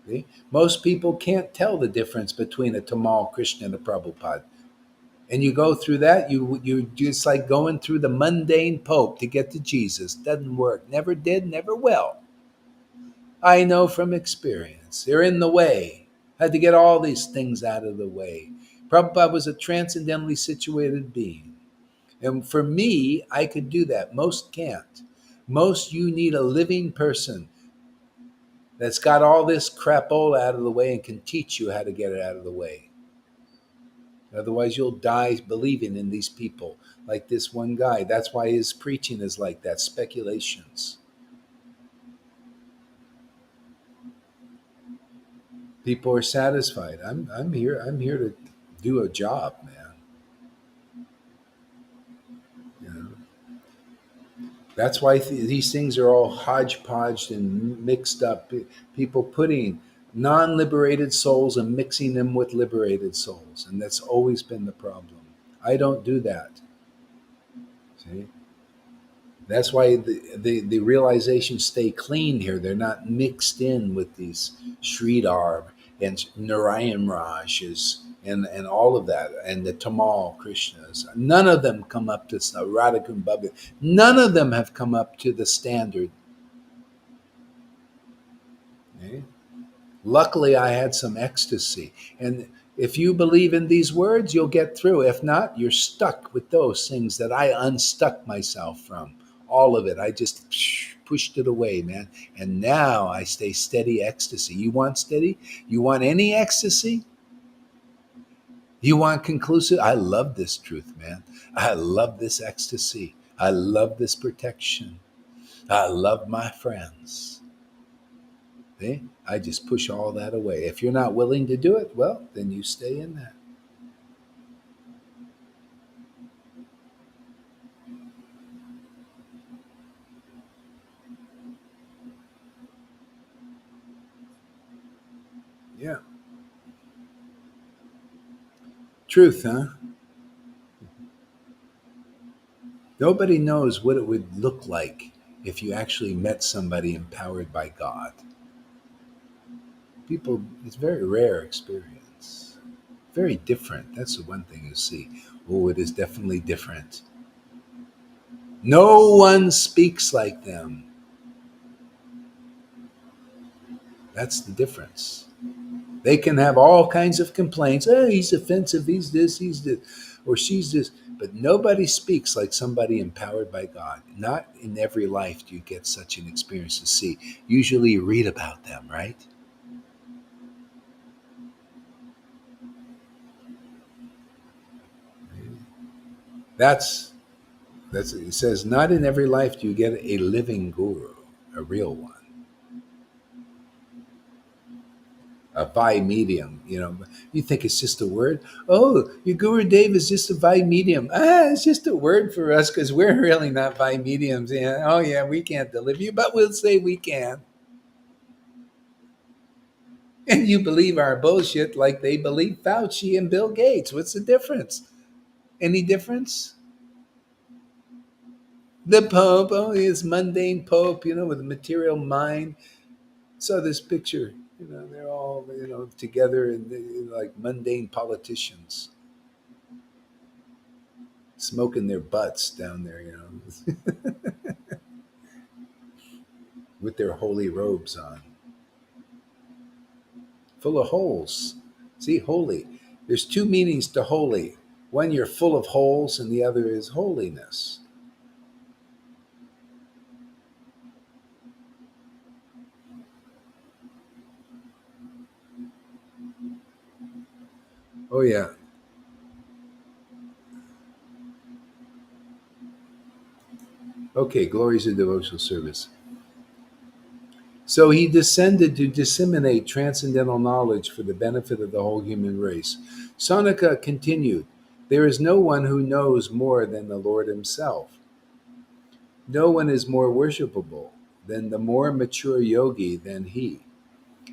See? Most people can't tell the difference between a Tamal Krishna and a Prabhupada. And you go through that, you just like going through the mundane Pope to get to Jesus. Doesn't work. Never did, never will. I know from experience. They're in the way. Had to get all these things out of the way. Prabhupada was a transcendentally situated being. And for me, I could do that. Most can't. Most, you need a living person that's got all this crapola out of the way and can teach you how to get it out of the way. Otherwise, you'll die believing in these people, like this one guy. That's why his preaching is like that, speculations. People are satisfied. I'm here to do a job, man. You know? That's why these things are all hodgepodged and mixed up. People putting non-liberated souls and mixing them with liberated souls, and that's always been the problem. I don't do that. See? That's why the realizations stay clean here. They're not mixed in with these Sridhar and Narayan Rajas and all of that, and the Tamal Krishnas. None of them come up to Radhakund Bhavi. None of them have come up to the standard. Okay? Luckily, I had some ecstasy. And if you believe in these words, you'll get through. If not, you're stuck with those things that I unstuck myself from. All of it. I just pushed it away, man. And now I stay steady ecstasy. You want steady? You want any ecstasy? You want conclusive? I love this truth, man. I love this ecstasy. I love this protection. I love my friends. See? I just push all that away. If you're not willing to do it, well, then you stay in that. Yeah. Truth, huh? Nobody knows what it would look like if you actually met somebody empowered by God. People, it's a very rare experience. Very different. That's the one thing you see. Oh, it is definitely different. No one speaks like them. That's the difference. They can have all kinds of complaints. Oh, he's offensive. He's this, he's this, or she's this. But nobody speaks like somebody empowered by God. Not in every life do you get such an experience to see. Usually you read about them, right? That's it says, not in every life do you get a living guru, a real one. A Vai medium. You think it's just a word. Oh, your Guru Dev is just a Vai medium. It's just a word for us because we're really not Vai mediums. Yeah. Oh, yeah, we can't deliver you, but we'll say we can. And you believe our bullshit like they believe Fauci and Bill Gates. What's the difference? Any difference? The Pope, oh, his mundane Pope, with a material mind. Saw this picture. They're all together and like mundane politicians smoking their butts down there, with their holy robes on, full of holes. See, holy. There's two meanings to holy. One, you're full of holes, and the other is holiness. Oh, yeah. Okay, glories of devotional service. So he descended to disseminate transcendental knowledge for the benefit of the whole human race. Sanaka continued, there is no one who knows more than the Lord himself. No one is more worshipable than the more mature yogi than he.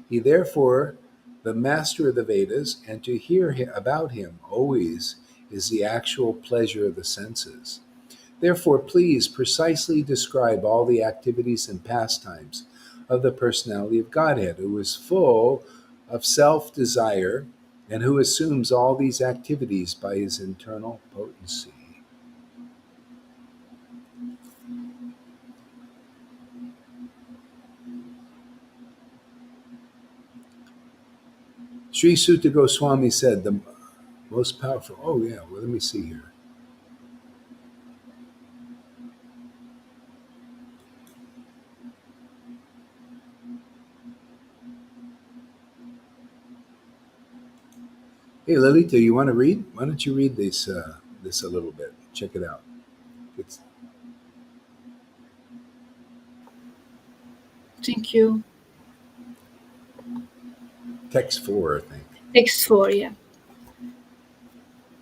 He therefore, the master of the Vedas, and to hear about him always is the actual pleasure of the senses. Therefore, please precisely describe all the activities and pastimes of the personality of Godhead, who is full of self desire and who assumes all these activities by his internal potency. Sri Sutta Goswami said, the most powerful. Oh, yeah, well, let me see here. Hey, Lilita, you want to read? Why don't you read this a little bit? Check it out. It's Thank you. text 4, I think. X4, yeah.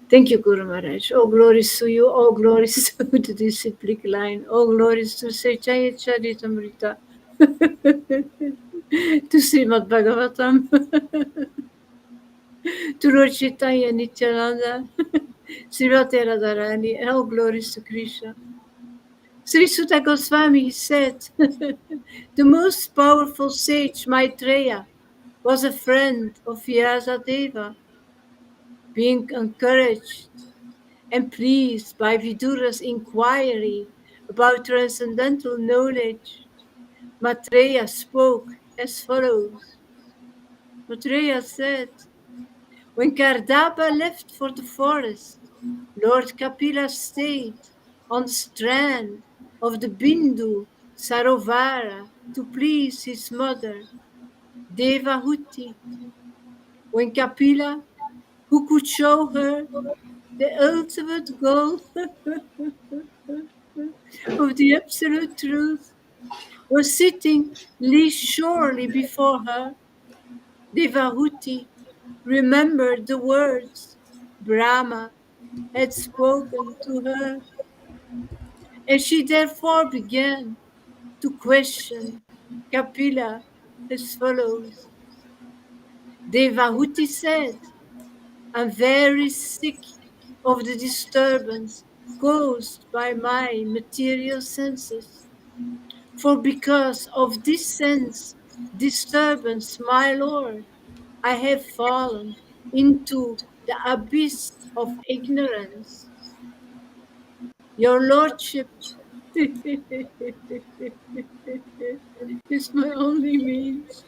Thank you, Guru Maharaj. All glories to you. All glories to the disciplic line. All glories to Chaitanya Charitamrita. To Srimad Bhagavatam. To Lord Caitanya Nityananda. Srimati Radharani. All glories to Krishna. Sri Sutta Goswami said, the most powerful sage, Maitreya, was a friend of Vyasadeva, being encouraged and pleased by Vidura's inquiry about transcendental knowledge. Maitreya spoke as follows. Maitreya said, when Kardapa left for the forest, Lord Kapila stayed on the strand of the Bindu Sarovara to please his mother, Devahuti. When Kapila, who could show her the ultimate goal of the absolute truth, was sitting least surely before her, Devahuti remembered the words Brahma had spoken to her, and she therefore began to question Kapila as follows. Devahuti said, I'm very sick of the disturbance caused by my material senses. For because of this sense disturbance, my Lord, I have fallen into the abyss of ignorance. Your Lordship is my only means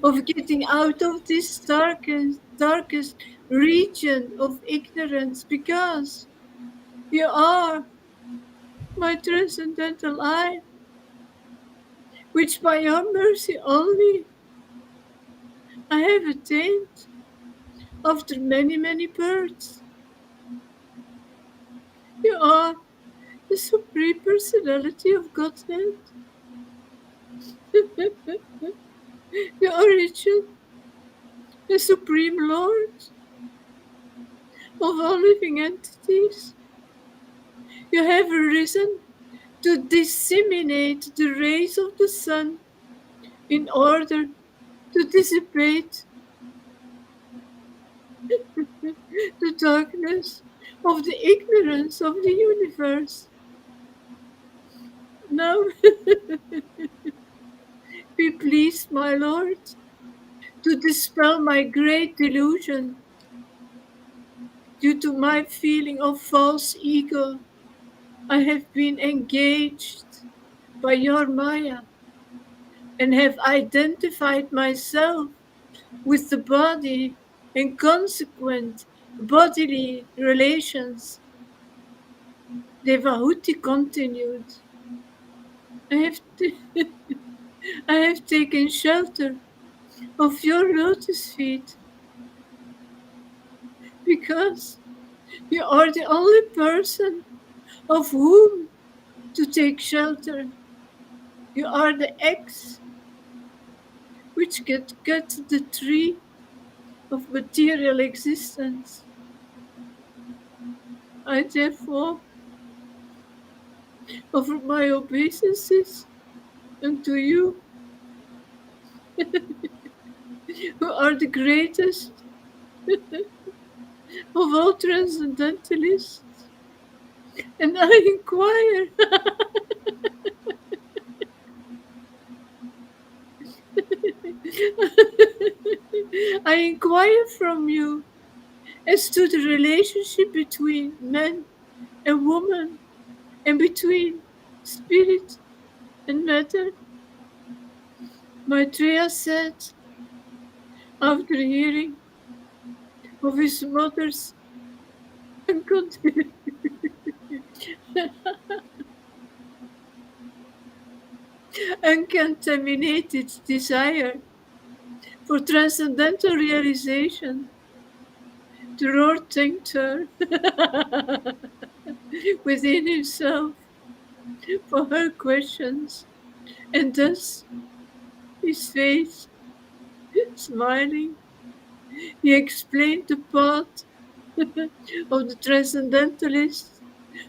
of getting out of this darkest region of ignorance, because you are my transcendental I, which by your mercy only I have attained after many, many births. You are the Supreme Personality of Godhead, the origin, the Supreme Lord of all living entities. You have arisen to disseminate the rays of the sun in order to dissipate the darkness of the ignorance of the universe. Now, be pleased, my Lord, to dispel my great delusion due to my feeling of false ego. I have been engaged by your Maya and have identified myself with the body and consequent bodily relations. Devahuti continued, I have, I have taken shelter of your lotus feet because you are the only person of whom to take shelter. You are the X which can cut the tree of material existence. I therefore offer my obeisances unto you, who are the greatest of all transcendentalists. And I inquire, I inquire from you as to the relationship between man and woman, and between spirit and matter. Maitreya said, after hearing of his mother's uncontaminated desire for transcendental realization, the Lord thanked her within himself for her questions, and thus, his face smiling, he explained the path of the transcendentalists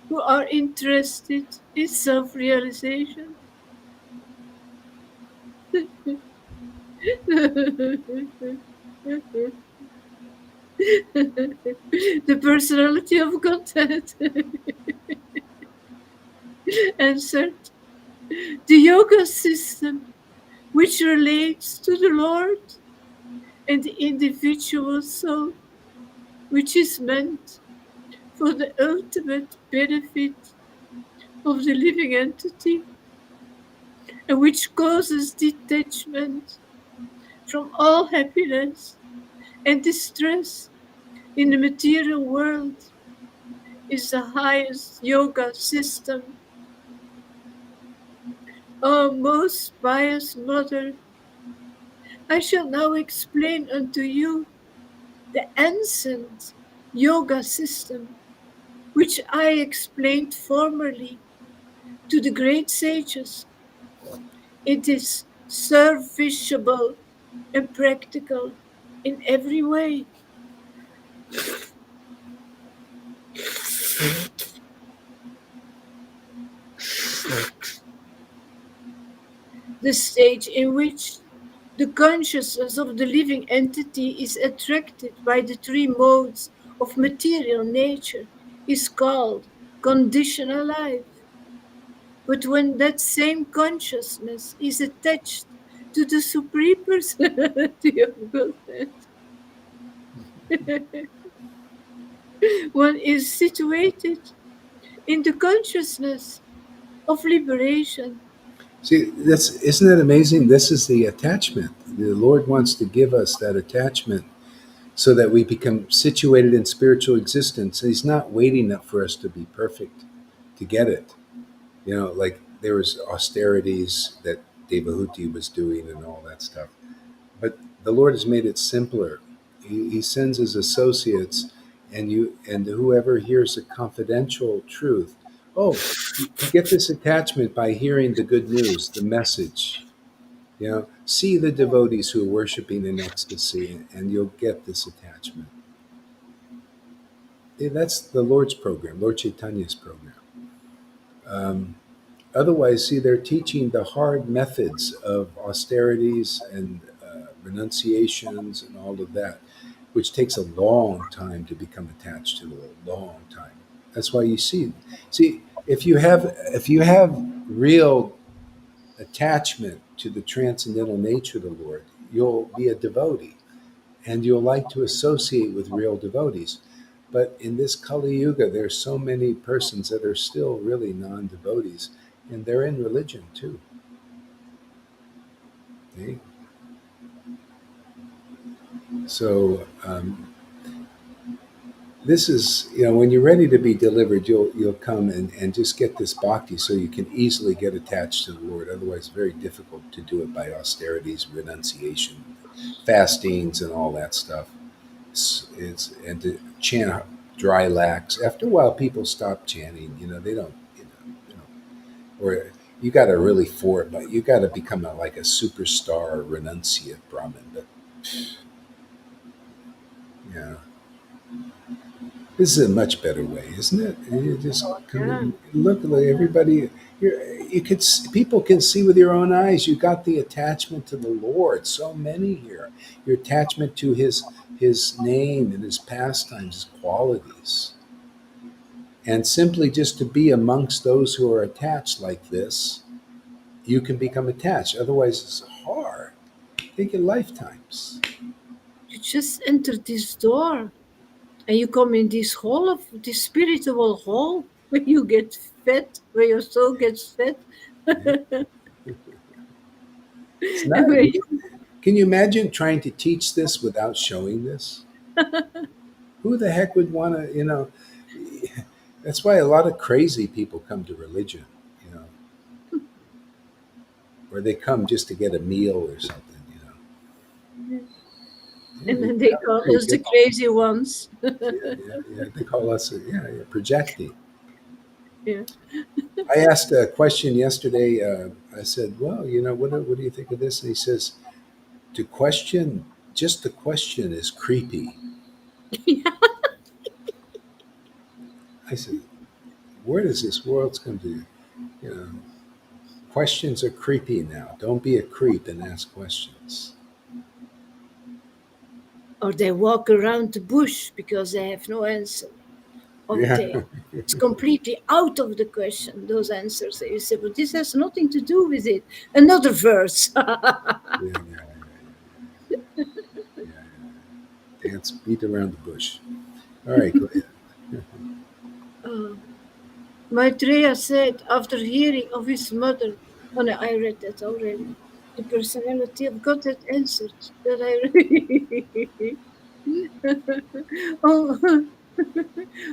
who are interested in self-realization. The personality of Godhead answered. The yoga system, which relates to the Lord and the individual soul, which is meant for the ultimate benefit of the living entity, and which causes detachment from all happiness and distress in the material world, is the highest yoga system. O most pious Mother, I shall now explain unto you the ancient yoga system, which I explained formerly to the great sages. It is serviceable and practical in every way. The stage in which the consciousness of the living entity is attracted by the three modes of material nature is called conditional life. But when that same consciousness is attached to the supreme personality of Godhead, one is situated in the consciousness of liberation. See, that's isn't that amazing? This is the attachment. The Lord wants to give us that attachment so that we become situated in spiritual existence. He's not waiting up for us to be perfect to get it. Like there was austerities that Devahuti was doing and all that stuff. But the Lord has made it simpler. He sends his associates, and whoever hears a confidential truth. Oh, you get this attachment by hearing the good news, the message. See the devotees who are worshiping in ecstasy, and you'll get this attachment. That's the Lord's program, Lord Chaitanya's program. Um, Otherwise, see, they're teaching the hard methods of austerities and renunciations and all of that, which takes a long time to become attached to. A long time. That's why you see, if you have real attachment to the transcendental nature of the Lord, you'll be a devotee and you'll like to associate with real devotees. But in this Kali Yuga, there's so many persons that are still really non-devotees, and they're in religion too. Okay? So this is, when you're ready to be delivered, you'll come and just get this bhakti, so you can easily get attached to the Lord. Otherwise, it's very difficult to do it by austerities, renunciation, fastings, and all that stuff. It's and to chant dry lax. After a while, people stop chanting. They don't. Or you got to really for it, but you got to become like a superstar renunciate Brahmin. But yeah, this is a much better way, isn't it? You just come Yeah. in, look like everybody. People can see with your own eyes. You got the attachment to the Lord. So many here. Your attachment to His name and His pastimes, His qualities. And simply just to be amongst those who are attached like this, you can become attached. Otherwise, it's hard. Take your lifetimes. You just enter this door and you come in this hall of this spiritual hall where you get fed, where your soul gets fed, Yeah. and It's not. where you Can you imagine trying to teach this without showing this? Who the heck would want to? That's why a lot of crazy people come to religion. You know, or they come just to get a meal or something. Yeah, and we then they got call very us the different. crazy ones. Yeah. They call us, projecting. Yeah. I asked a question yesterday. I said, "Well, what do you think of this?" And he says, "To question, just the question is creepy." I said, "Where does this world's come to? You know, questions are creepy now. Don't be a creep and ask questions." Or they walk around the bush because they have no answer. Yeah. Okay, it's completely out of the question, those answers that you say, but this has nothing to do with it. Another verse. Yeah, yeah, yeah, yeah. Dance, beat around the bush. All right, go ahead. Uh, Maitreya said after hearing of his mother, oh no, I read that already. The personality of God had answered that I oh,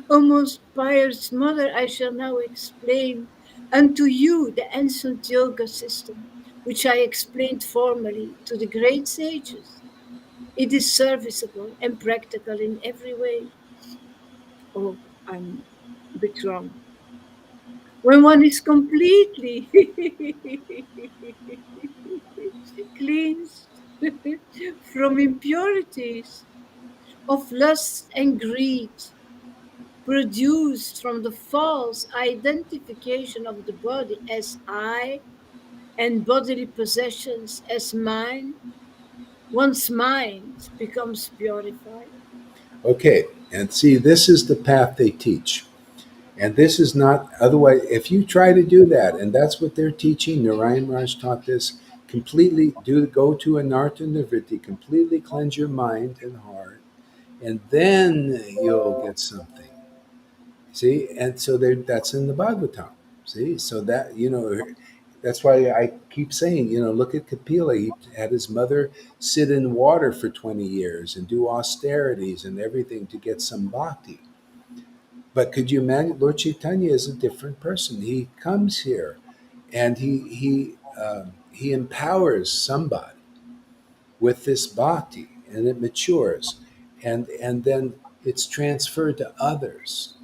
O most pious mother, I shall now explain unto you the ancient yoga system, which I explained formerly to the great sages. It is serviceable and practical in every way. Oh, I'm a bit wrong. When one is completely cleansed from impurities of lust and greed, produced from the false identification of the body as I and bodily possessions as mine, one's mind becomes purified. Okay, and see, this is the path they teach. And this is not, otherwise, if you try to do that, and that's what they're teaching, Narayan Raj taught this, completely go to Anartha Nivritti, completely cleanse your mind and heart, and then you'll get something. See, and so that's in the Bhagavatam. See, so that that's why I keep saying, look at Kapila. He had his mother sit in water for 20 years and do austerities and everything to get some bhakti. But could you imagine? Lord Chaitanya is a different person. He comes here, and he empowers somebody with this bhakti, and it matures, and then it's transferred to others.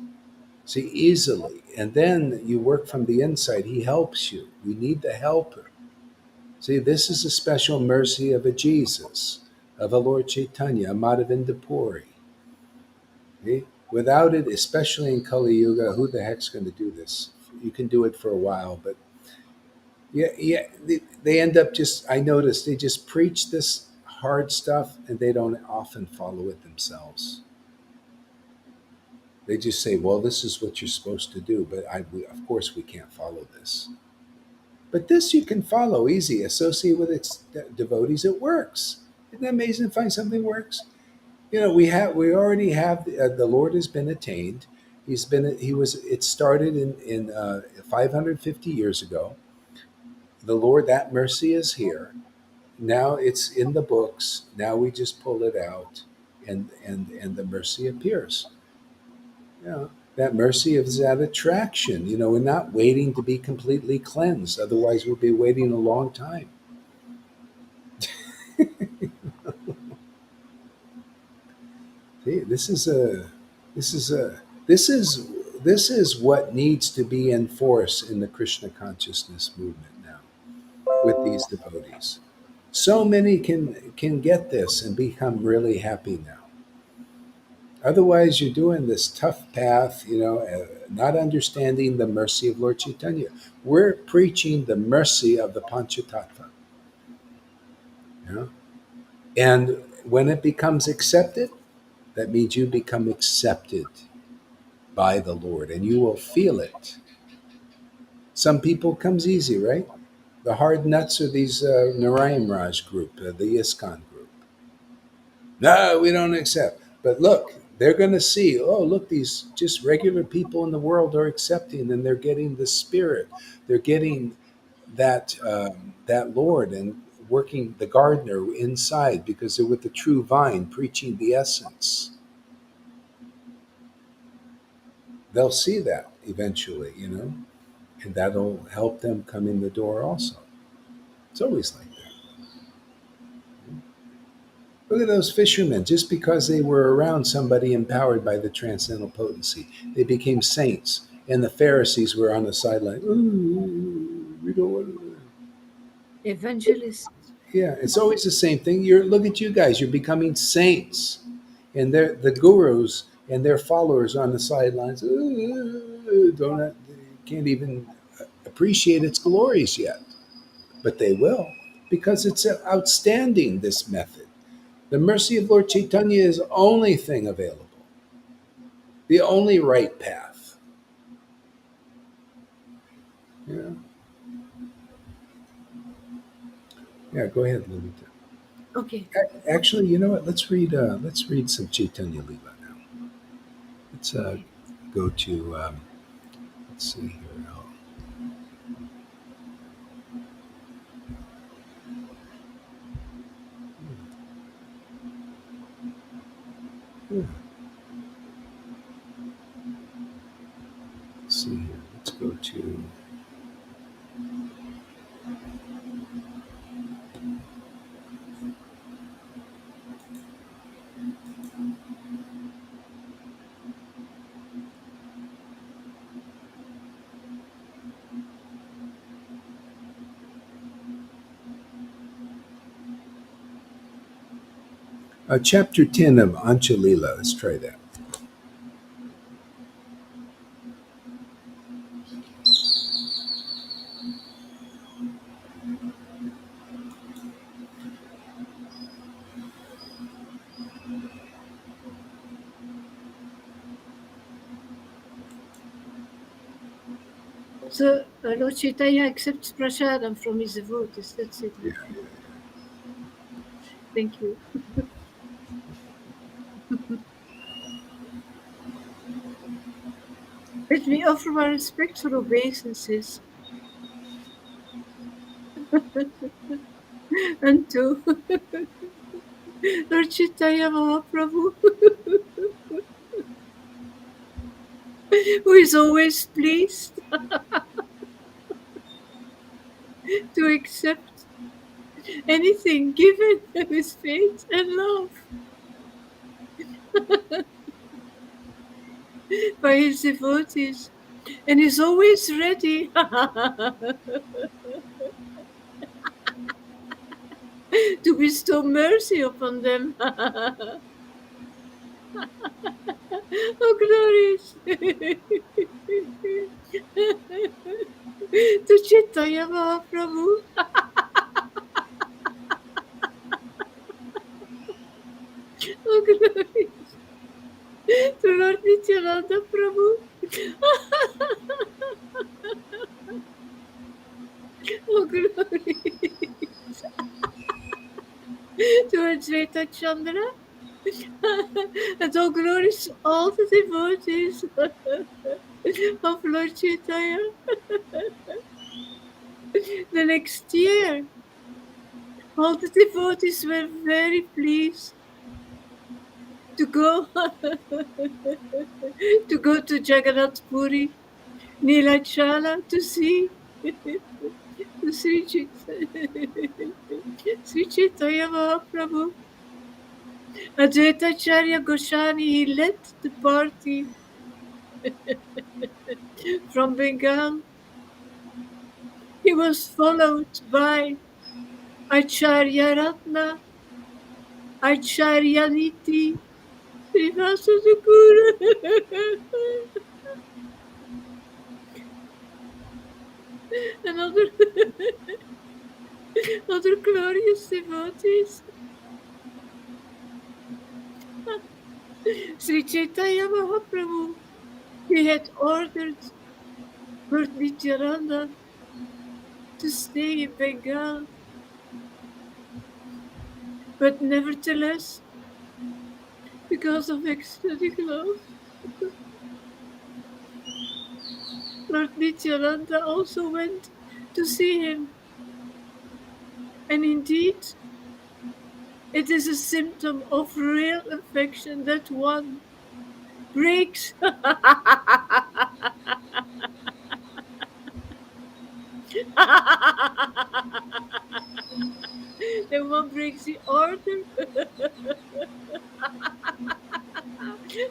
See, easily. And then you work from the inside. He helps you. We need the helper. See, this is a special mercy of a Jesus, of a Lord Chaitanya, a Madhavinda Puri. See? Without it, especially in Kali Yuga, who the heck's going to do this? You can do it for a while, but yeah, yeah, they end up just, I noticed, they just preach this hard stuff and they don't often follow it themselves. They just say, well, this is what you're supposed to do, but of course we can't follow this. But this you can follow easy. Associate with its devotees. It works. Isn't that amazing to find something works? We already have the Lord has been attained. It started in 550 years ago. The Lord, that mercy is here. Now it's in the books. Now we just pull it out, and the mercy appears. That mercy is that attraction. We're not waiting to be completely cleansed. Otherwise, we'll be waiting a long time. See, this is a, this is what needs to be in force in the Krishna consciousness movement now with these devotees. So many can get this and become really happy now. Otherwise, you're doing this tough path, not understanding the mercy of Lord Chaitanya. We're preaching the mercy of the Panchatattva. You know? And when it becomes accepted, that means you become accepted by the Lord and you will feel it. Some people comes easy, right? The hard nuts are these Narayan Raj group, the ISKCON group. No, we don't accept. But look, they're going to see, oh, look, these just regular people in the world are accepting and they're getting the spirit. They're getting that Lord and working the gardener inside because they're with the true vine, preaching the essence. They'll see that eventually, and that'll help them come in the door also. It's always like that. Look at those fishermen. Just because they were around somebody empowered by the transcendental potency, they became saints. And the Pharisees were on the sideline. Ooh, we don't want to. Evangelist. Yeah, it's always the same thing. Look at you guys. You're becoming saints, and they're the gurus and their followers on the sidelines. Ooh, don't can't even appreciate its glories yet, but they will because it's outstanding. This method. The mercy of Lord Chaitanya is the only thing available. the only right path. Yeah. Yeah. Go ahead, Lolita. Okay. Actually, you know what? Let's read some Chaitanya Lila now. Let's Okay. go to. Let's see here. Yeah, let's see here. Let's go to. Chapter 10 of Anchalila. Let's try that. So Lord Chaitanya accepts prasadam from his devotees. That's it. Huh? Yeah. Thank you. Let me offer my respectful obeisances unto Lord Chaitanya Mahaprabhu, who is always pleased to accept anything given with faith and love by his devotees, and is always ready to bestow mercy upon them. Oh, glories to Chaitanya Mahaprabhu. Oh, glories to Lord Nityananda Prabhu. Oh, glories to Advaita Chandra. And all glories to all the devotees of Lord Chaitanya. The next year, all the devotees were very pleased to go to go to Jagannath Puri, Nilachala to see Sri Chaitanya Mahaprabhu. Advaitacharya Goswami, he led the party from Bengal. He was followed by Acharya Ratna, Acharya Niti, Srivasa Thakura, and other glorious devotees. Sri Chaitanya Mahaprabhu, he had ordered Lord Nityananda to stay in Bengal, but nevertheless, because of ecstatic love, Lord Nityananda also went to see him. And indeed, it is a symptom of real affection that one breaks that one breaks the order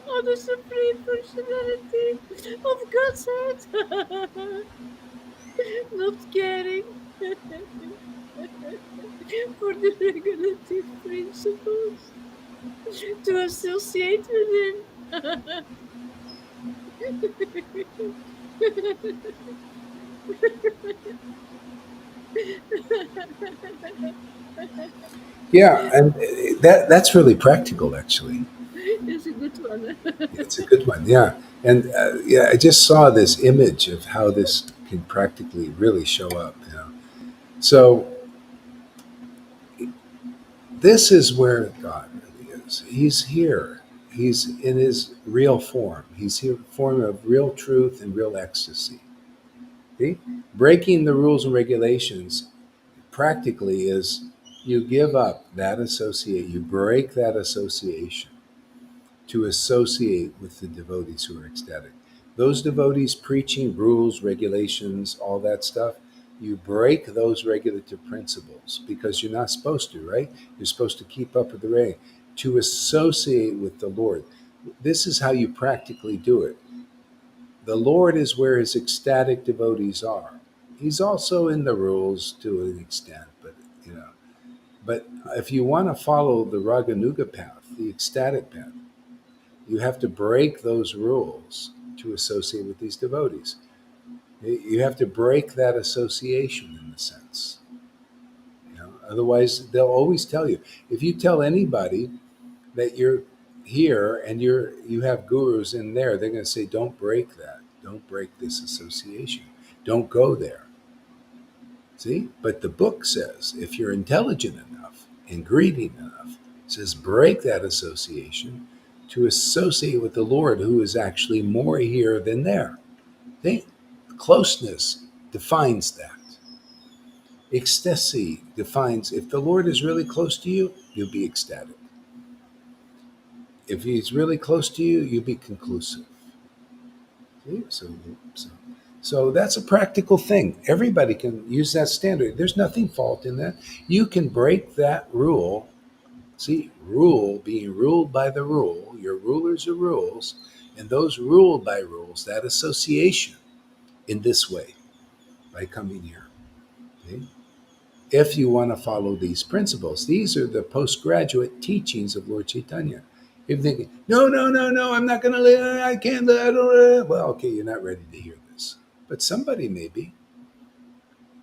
of the Supreme Personality of God's head, not caring for the regulative principles to associate with him. Yeah, and that's really practical, actually. It's a good one. It's a good one, yeah. And yeah, I just saw this image of how this can practically really show up. So this is where God really is. He's here. He's in his real form. He's here, form of real truth and real ecstasy. See? Breaking the rules and regulations practically is you give up that associate, you break that association to associate with the devotees who are ecstatic. Those devotees preaching rules, regulations, all that stuff, you break those regulative principles because you're not supposed to, right? You're supposed to keep up with the ray to associate with the Lord. This is how you practically do it. The Lord is where his ecstatic devotees are. He's also in the rules to an extent, you know, but if you want to follow the Raganuga path, the ecstatic path, you have to break those rules to associate with these devotees. You have to break that association in a sense. Otherwise, they'll always tell you. If you tell anybody that you're here and you have gurus in there, they're going to say, "Don't break that. Don't break this association. Don't go there." See, but the book says if you're intelligent enough and greedy enough, it says break that association to associate with the Lord, who is actually more here than there. Think closeness defines that. Ecstasy defines if the Lord is really close to you, you'll be ecstatic. If he's really close to you, you'll be conclusive. See? So, so that's a practical thing. Everybody can use that standard. There's nothing fault in that. You can break that rule. See, rule, being ruled by the rule, your rulers are rules, and those ruled by rules, that association in this way by coming here. Okay? If you want to follow these principles, these are the postgraduate teachings of Lord Caitanya. If you're thinking, no, no, no, no, I'm not going to live, I can't live, I don't, well, okay, you're not ready to hear this. But somebody may be.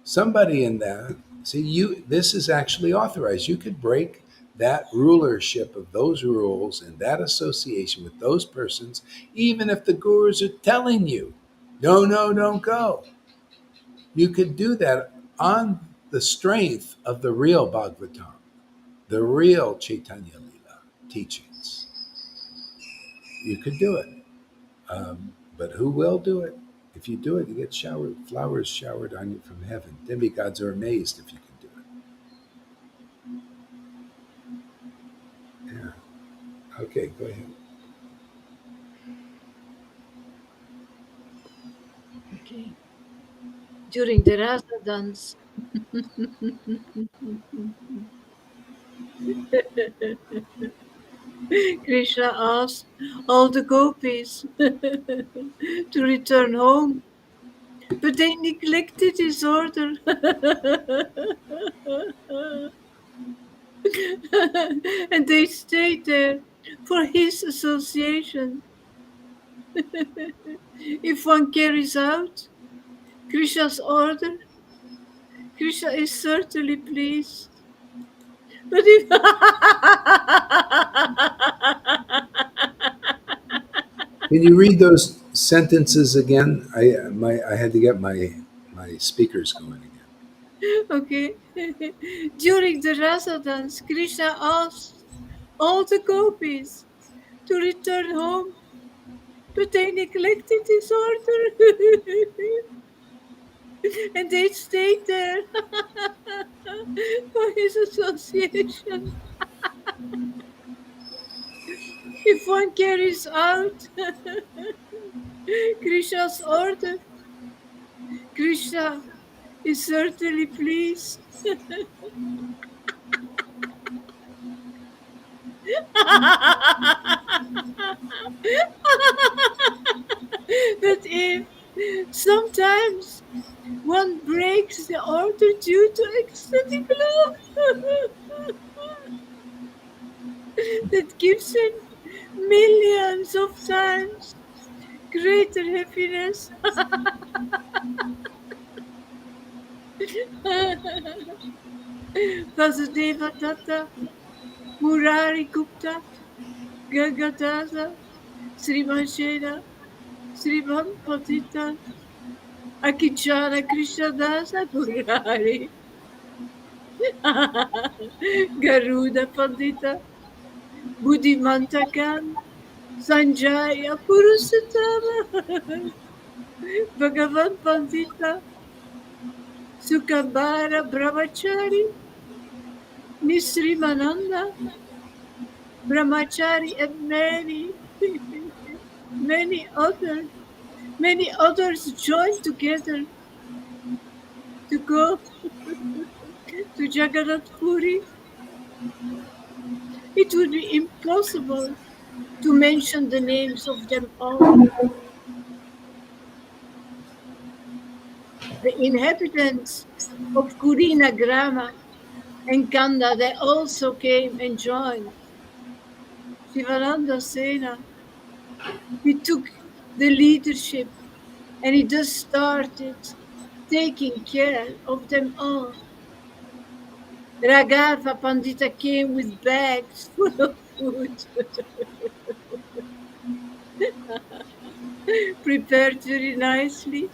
Somebody in that, see, this is actually authorized. You could break that rulership of those rules and that association with those persons, even if the gurus are telling you, no, no, don't go. You could do that on the strength of the real Bhagavatam, the real Chaitanya Lila teachings. You could do it. But who will do it? If you do it, you get flowers showered on you from heaven. Demigods are amazed if you can do it. Yeah. Okay, go ahead. Okay. During the Rasa dance, Krishna asked all the gopis to return home, but they neglected his order. And they stayed there for his association. If one carries out Krishna's order, Krishna is certainly pleased. But if Can you read those sentences again? I had to get my speakers going again. okay, during the Rasa dance, Krishna asked all the gopis to return home, but they neglected his order. And they stayed there for his association. If one carries out Krishna's order, Krishna is certainly pleased. But if sometimes one breaks the order due to ecstatic love, that gives him millions of times greater happiness. Vasudeva Datta, Murari Gupta, Gagadasa, Srimashena, Sriman Patita, Akichana Krishnadasa Purari, Garuda Pandita, Buddhimantakan, Sanjaya Purusatama, Bhagavan Pandita, Sukambara Brahmachari, Nisrimananda, Brahmachari, and many others. Many others joined together to go to Jagannath Puri. It would be impossible to mention the names of them all. The inhabitants of Kurina Grama and Kanda, they also came and joined. Shivananda Sena, he took the leadership and he just started taking care of them all. Raghava Pandita came with bags full of food, prepared very nicely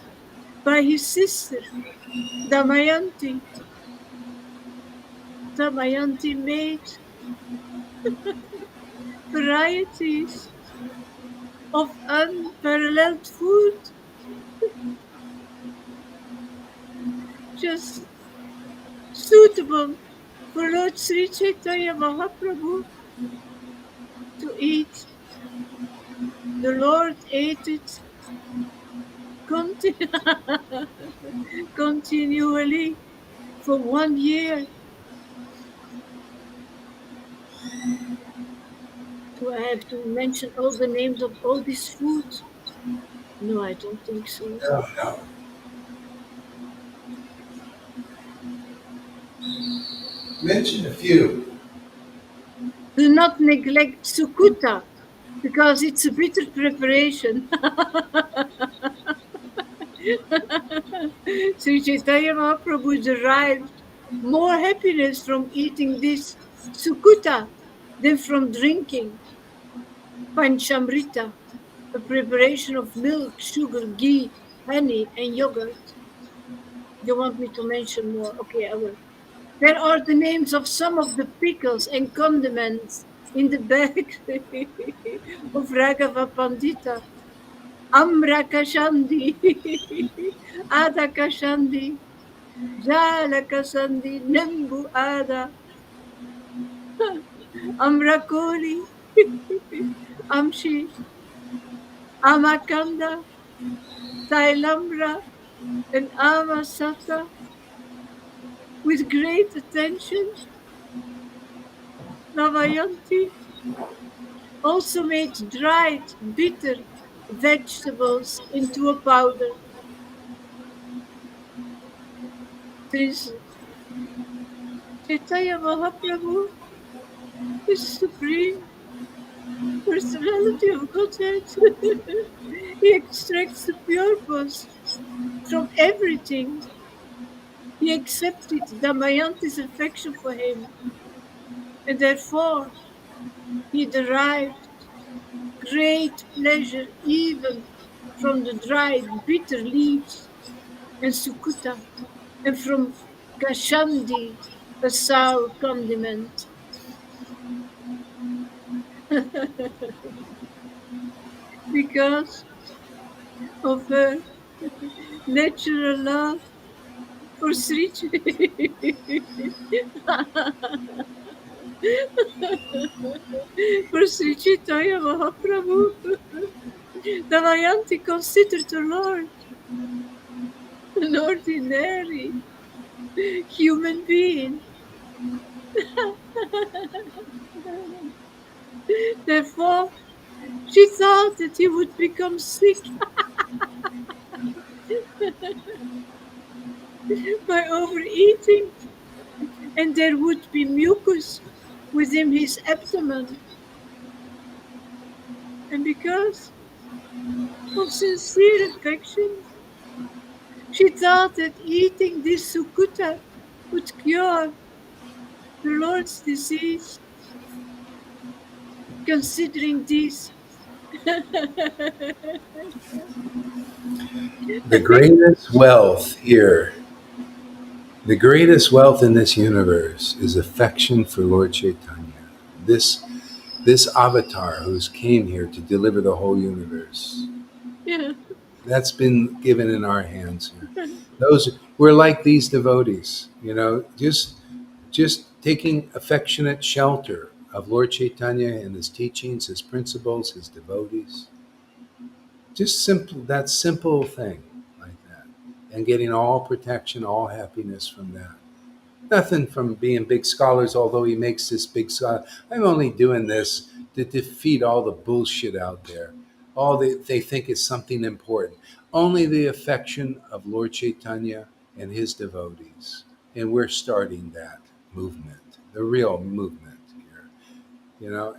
by his sister, Damayanti. Damayanti made varieties of unparalleled food, just suitable for Lord Sri Chaitanya Mahaprabhu to eat. The Lord ate it continually for 1 year. Do I have to mention all the names of all these foods? No, I don't think so. Mention a few. Do not neglect Sukuta because it's a bitter preparation. Sri Chaitanya Mahaprabhu derived more happiness from eating this Sukuta than from drinking Panchamrita, a preparation of milk, sugar, ghee, honey, and yogurt. You want me to mention more? Okay, I will. There are the names of some of the pickles and condiments in the bag of Raghava Pandita. Amra Kashandi, Ada Kashandi, Jala Kashandi, Nembu Ada, Amrakoli, Amshi, Amakanda, Tailamra, and Amasata. With great attention, Navayanti also made dried bitter vegetables into a powder. This Chaitanya Mahaprabhu is supreme personality of Godhead. He extracts the purpose from everything. He accepted Damayanti's affection for him, and therefore he derived great pleasure even from the dried bitter leaves and sukuta, and from kashandi, a sour condiment. Because of her natural love for Sri for Sri Chaitanya Mahaprabhu, Damayanti considered the Lord an ordinary human being. Therefore, she thought that he would become sick by overeating, and there would be mucus within his abdomen. And because of sincere affection, she thought that eating this sukuta would cure the Lord's disease. considering this. The greatest wealth here, the greatest wealth in this universe is affection for Lord Caitanya. This this avatar who's came here to deliver the whole universe. Yeah. That's been given in our hands here. Those we're like these devotees, just taking affectionate shelter of Lord Chaitanya and his teachings, his principles, his devotees. Just simple that simple thing like that. And getting all protection, all happiness from that. Nothing from being big scholars, although he makes this big scholar. I'm only doing this to defeat all the bullshit out there. All they think is something important. Only the affection of Lord Chaitanya and his devotees. And we're starting that movement, the real movement here. You know,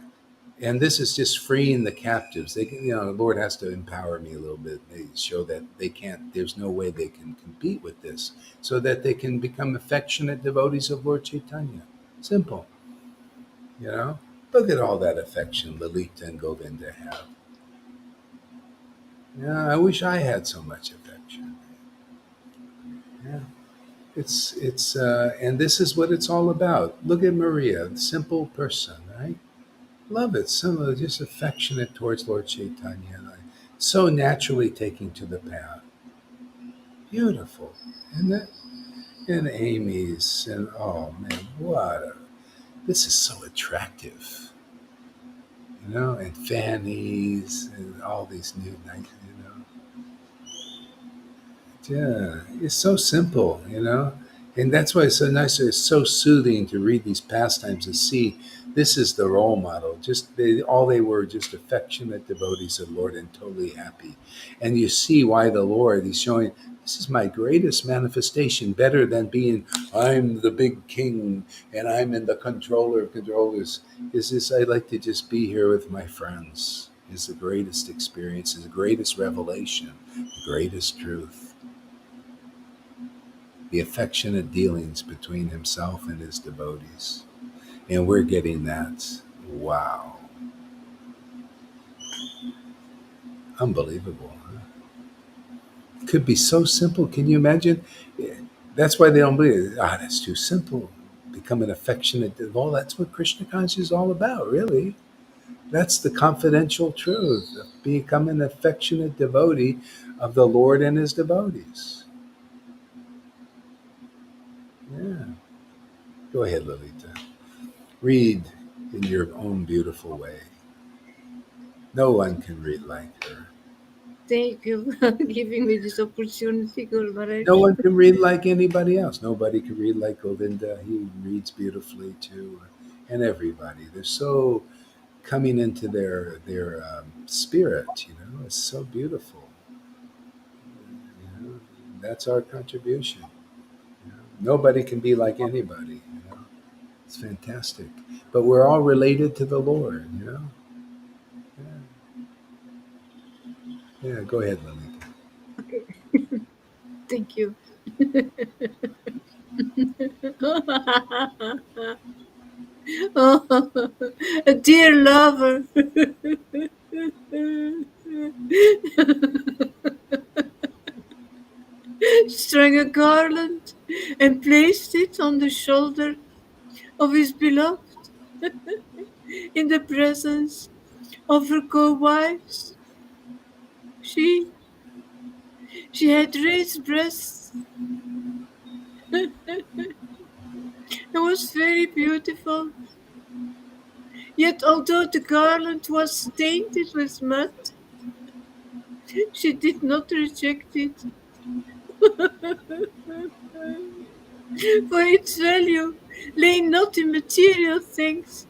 and this is just freeing the captives. The Lord has to empower me a little bit. They show that they can't. There's no way they can compete with this, so that they can become affectionate devotees of Lord Chaitanya. Simple, you know. Look at all that affection Lalita and Govinda have. Yeah, I wish I had so much affection. Yeah, and this is what it's all about. Look at Maria, the simple person, right? Love it. So just affectionate towards Lord Chaitanya. Like, so naturally taking to the path. Beautiful. And that and Amy's and oh man, this is so attractive. And Fanny's and all these new nice. Yeah, it's so simple. And that's why it's so nice. It's so soothing to read these pastimes and see this is the role model. All they were just affectionate devotees of the Lord and totally happy. And you see why the Lord, He's showing this is my greatest manifestation, better than being I'm the big king and I'm in the controller of controllers. Is this I like to just be here with my friends. Is the greatest experience, is the greatest revelation, the greatest truth, the affectionate dealings between himself and his devotees. And we're getting that. Wow. Unbelievable. Huh? It could be so simple. Can you imagine? That's why they don't believe it. That's too simple. Become an affectionate. Well, that's what Krishna consciousness is all about, really. That's the confidential truth. Become an affectionate devotee of the Lord and his devotees. Yeah. Go ahead, Lolita. Read in your own beautiful way. No one can read like her. Thank you for giving me this opportunity, Guru No Maharaj. one can read like anybody else. Nobody can read like Govinda. He reads beautifully too, and everybody. They're so coming into their spirit. It's so beautiful. That's our contribution. Nobody can be like anybody. It's fantastic. But we're all related to the Lord. Yeah. Go ahead, Lalita. Okay, thank you. Oh, a dear lover. Strung a garland and placed it on the shoulder of his beloved in the presence of her co-wives. She she had raised breasts and was very beautiful. Yet although the garland was tainted with mud, she did not reject it for its value lay not in material things,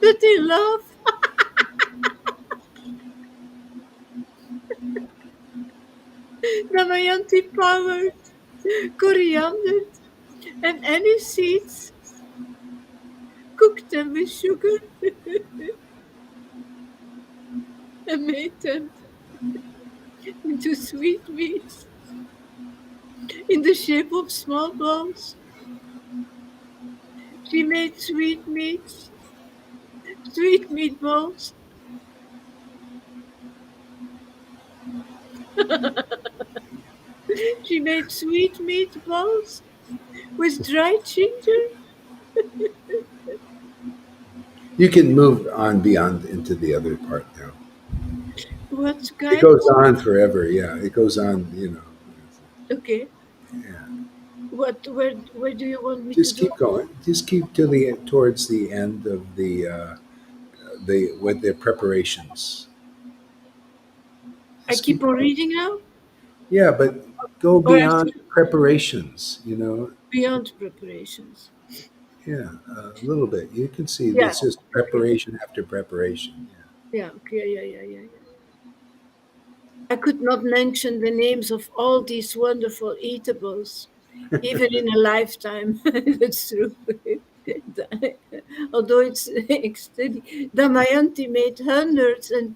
but in love. Damayanti powdered coriander and any seeds, cooked them with sugar and made them into sweet meats in the shape of small balls. She made sweet meatballs. She made sweet meatballs with dried ginger. You can move on beyond into the other part now. What It kind? goes on forever. Yeah, it goes on. Okay. Yeah. What? Where do you want me to Just do? keep going. Just keep to the towards the end of the with the preparations. I Just keep keep on going. reading now, Yeah, but go or I beyond should preparations. beyond preparations. Yeah, a little bit. You can see Yeah. this is Okay. preparation after preparation. Yeah. Okay. Yeah. I could not mention the names of all these wonderful eatables, even in a lifetime. That's true. Although it's extending, Damayanti made hundreds and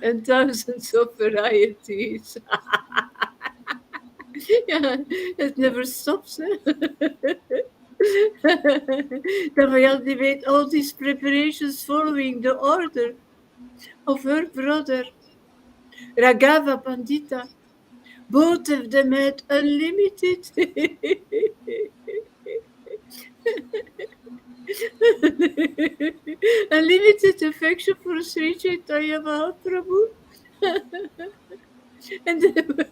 and thousands of varieties. Yeah, it never stops. Damayanti made all these preparations following the order of her brother, Raghava Pandita. Both of them had unlimited affection for Sri Chaitanya Mahaprabhu, and they were,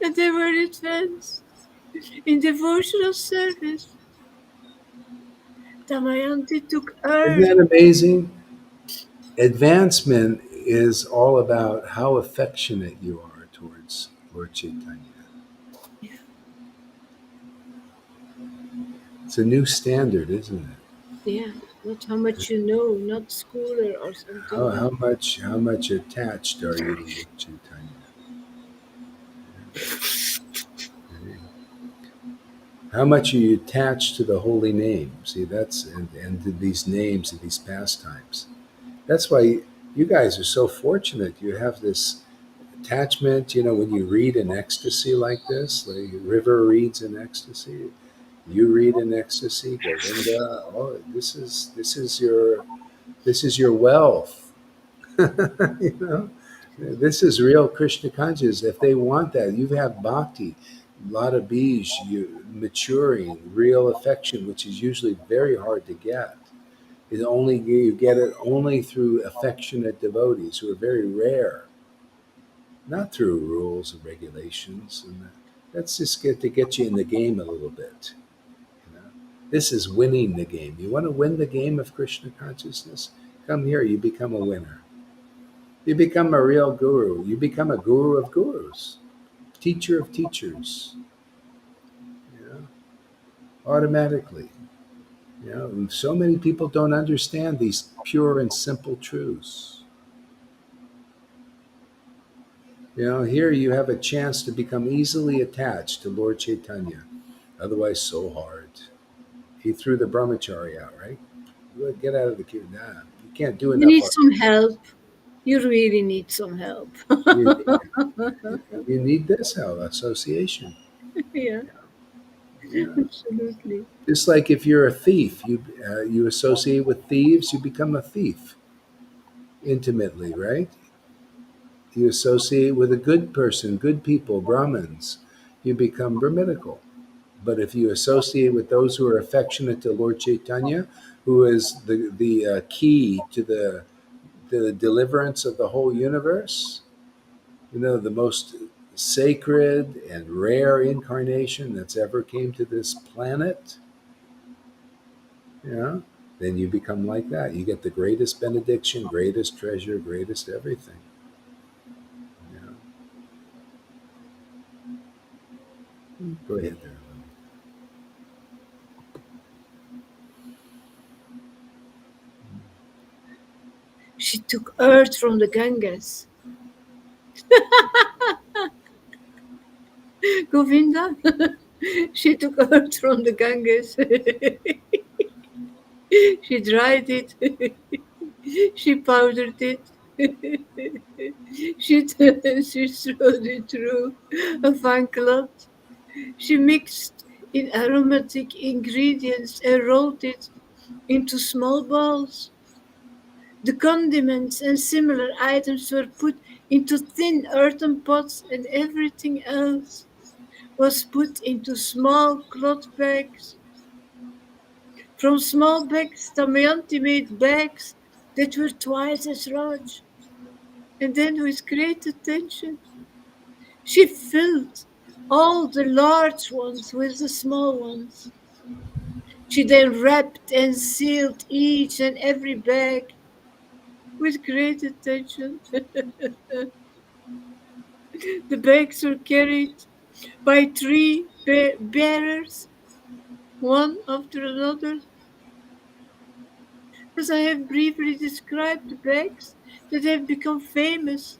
and they were advanced in devotional service. Damayanti took Isn't earth. that amazing? Advancement is all about how affectionate you are towards Lord Chaitanya. It's a new standard, isn't it? Yeah, not how much you know, not schooler or something, but How much attached are you to Lord Chaitanya? How much are you attached to the holy name? See, and to these names and these pastimes. That's why you guys are so fortunate. You have this attachment. When you read in ecstasy like this, like River reads in ecstasy, you read in ecstasy, Govinda. Oh, this is your wealth. you know, this is real Krishna consciousness. If they want that, you have bhakti, a lot of bees, you maturing, real affection, which is usually very hard to get. You get it only through affectionate devotees who are very rare, not through rules and regulations. And that's just to get you in the game a little bit. You know? This is winning the game. You want to win the game of Krishna consciousness? Come here, you become a winner. You become a real guru. You become a guru of gurus, teacher of teachers, you know, automatically. So many people don't understand these pure and simple truths. Here you have a chance to become easily attached to Lord Chaitanya. Otherwise, so hard. He threw the brahmachari out, right? Get out of the queue. Nah, you can't do you enough. need some help. You really need some help. You, you need this help, association. Yeah, Yeah. absolutely. Just like if you're a thief, you associate with thieves, you become a thief intimately, right? You associate with a good person, good people, Brahmins, you become Brahminical. But if you associate with those who are affectionate to Lord Chaitanya, who is the key to the deliverance of the whole universe, the most sacred and rare incarnation that's ever came to this planet, you know, then you become like that. You get the greatest benediction, greatest treasure, greatest everything. You know? Go ahead there. She took earth from the Ganges. Govinda, she took earth from the Ganges. She dried it. She powdered it. She, she threw it through a fine cloth. She mixed in aromatic ingredients and rolled it into small balls. The condiments and similar items were put into thin earthen pots, and everything else was put into small cloth bags. From small bags, Damayanti made bags that were twice as large, and then with great attention, she filled all the large ones with the small ones. She then wrapped and sealed each and every bag with great attention. The bags were carried by three bearers, one after another. As I have briefly described the bags that have become famous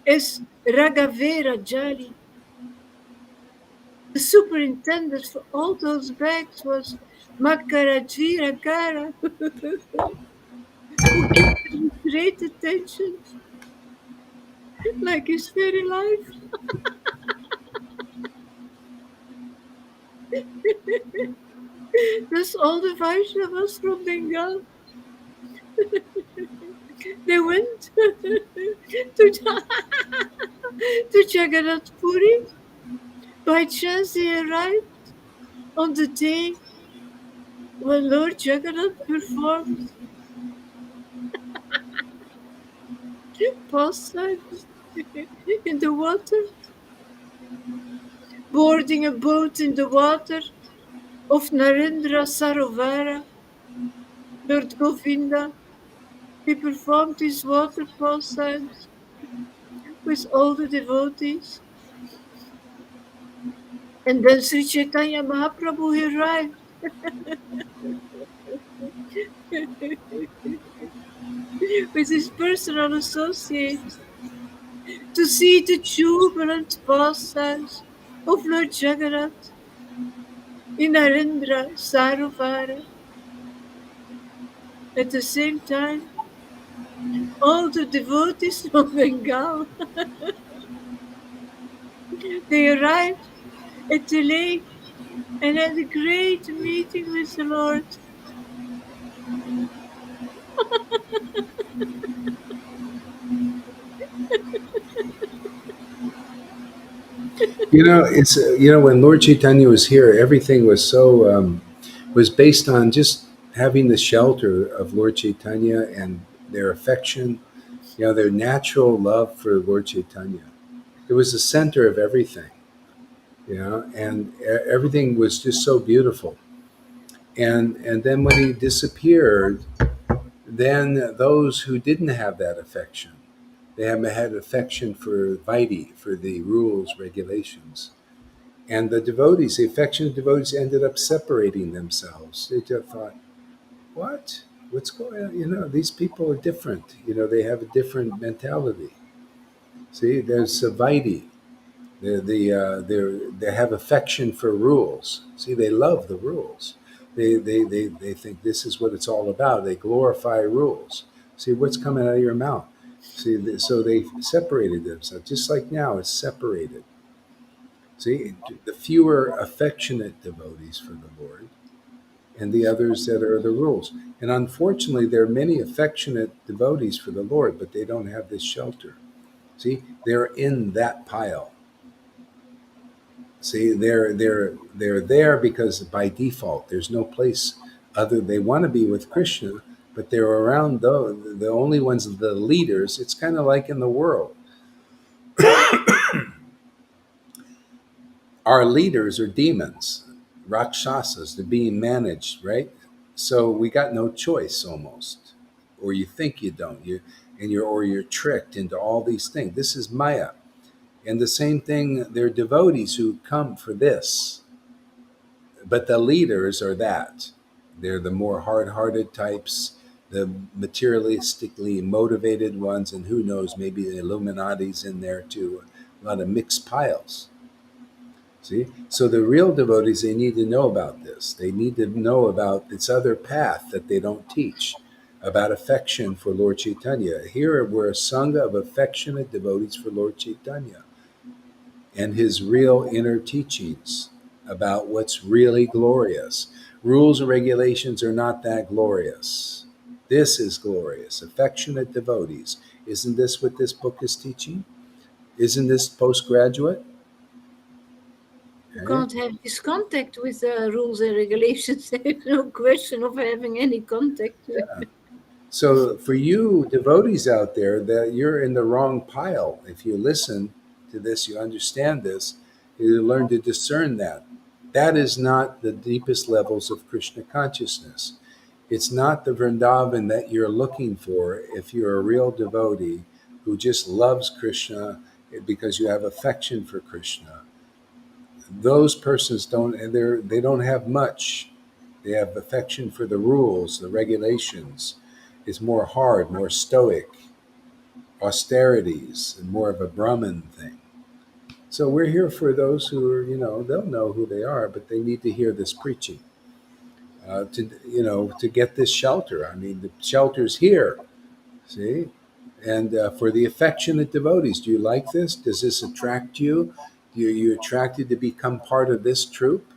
as Raghavera Jali. The superintendent for all those bags was Makarajvira Kara, who gave them great attention, like his very life. Thus all the Vaishnavas from Bengal, they went to, to Jagannath Puri. By chance they arrived on the day when Lord Jagannath performed pastimes in the water, boarding a boat in the water of Narendra Sarovara. Lord Govinda, he performed his water pastimes with all the devotees. And then Sri Chaitanya Mahaprabhu he arrived with his personal associates to see the jubilant pastimes of Lord Jagannath in Narendra Sarovara. At the same time, all the devotees from Bengal, they arrived at the lake and had a great meeting with the Lord. It's when Lord Chaitanya was here, everything was so was based on just having the shelter of Lord Chaitanya and their affection, their natural love for Lord Chaitanya. It was the center of everything, and everything was just so beautiful. And then when he disappeared, then those who didn't have that affection, they had affection for Vaidhi, for the rules, regulations. And the devotees, the affectionate devotees, ended up separating themselves. They just thought, what? What's going on? These people are different. They have a different mentality. See, there's Vaidhi. They have affection for rules. See, they love the rules. They think this is what it's all about. They glorify rules. See, what's coming out of your mouth? See, so they separated themselves, just like now it's separated. See, the fewer affectionate devotees for the Lord and the others that are the rules. And unfortunately, there are many affectionate devotees for the Lord, but they don't have this shelter. See, they're in that pile. See, they're there because by default, there's no place other. They want to be with Krishna, but they're around the only ones, the leaders. It's kind of like in the world. Our leaders are demons, rakshasas. They're being managed, right? So we got no choice almost, or you think you don't. You're tricked into all these things. This is Maya, and the same thing. There are devotees who come for this, but the leaders are that. They're the more hard-hearted types, the materialistically motivated ones, and who knows, maybe the Illuminati's in there too. A lot of mixed piles. See? So the real devotees, they need to know about this. They need to know about this other path that they don't teach. about affection for Lord Caitanya. Here we're a sangha of affectionate devotees for Lord Caitanya and his real inner teachings about what's really glorious. Rules and regulations are not that glorious. This is glorious. Affectionate devotees. Isn't this what this book is teaching? Isn't this postgraduate? You Okay. can't have this contact with the rules and regulations. There's no question of having any contact. So for you devotees out there, that you're in the wrong pile. If you listen to this, you understand this, you learn to discern that. That is not the deepest levels of Krishna consciousness. It's not the Vrindavan that you're looking for if you're a real devotee who just loves Krishna because you have affection for Krishna. Those persons don't, and they don't have much. They have affection for the rules, the regulations. It's more hard, more stoic, austerities, and more of a Brahmin thing. So we're here for those who are, they'll know who they are, but they need to hear this preaching to get this shelter. I mean, the shelter's here. See, and for the affectionate devotees, do you like this? Does this attract you? Are you attracted to become part of this troop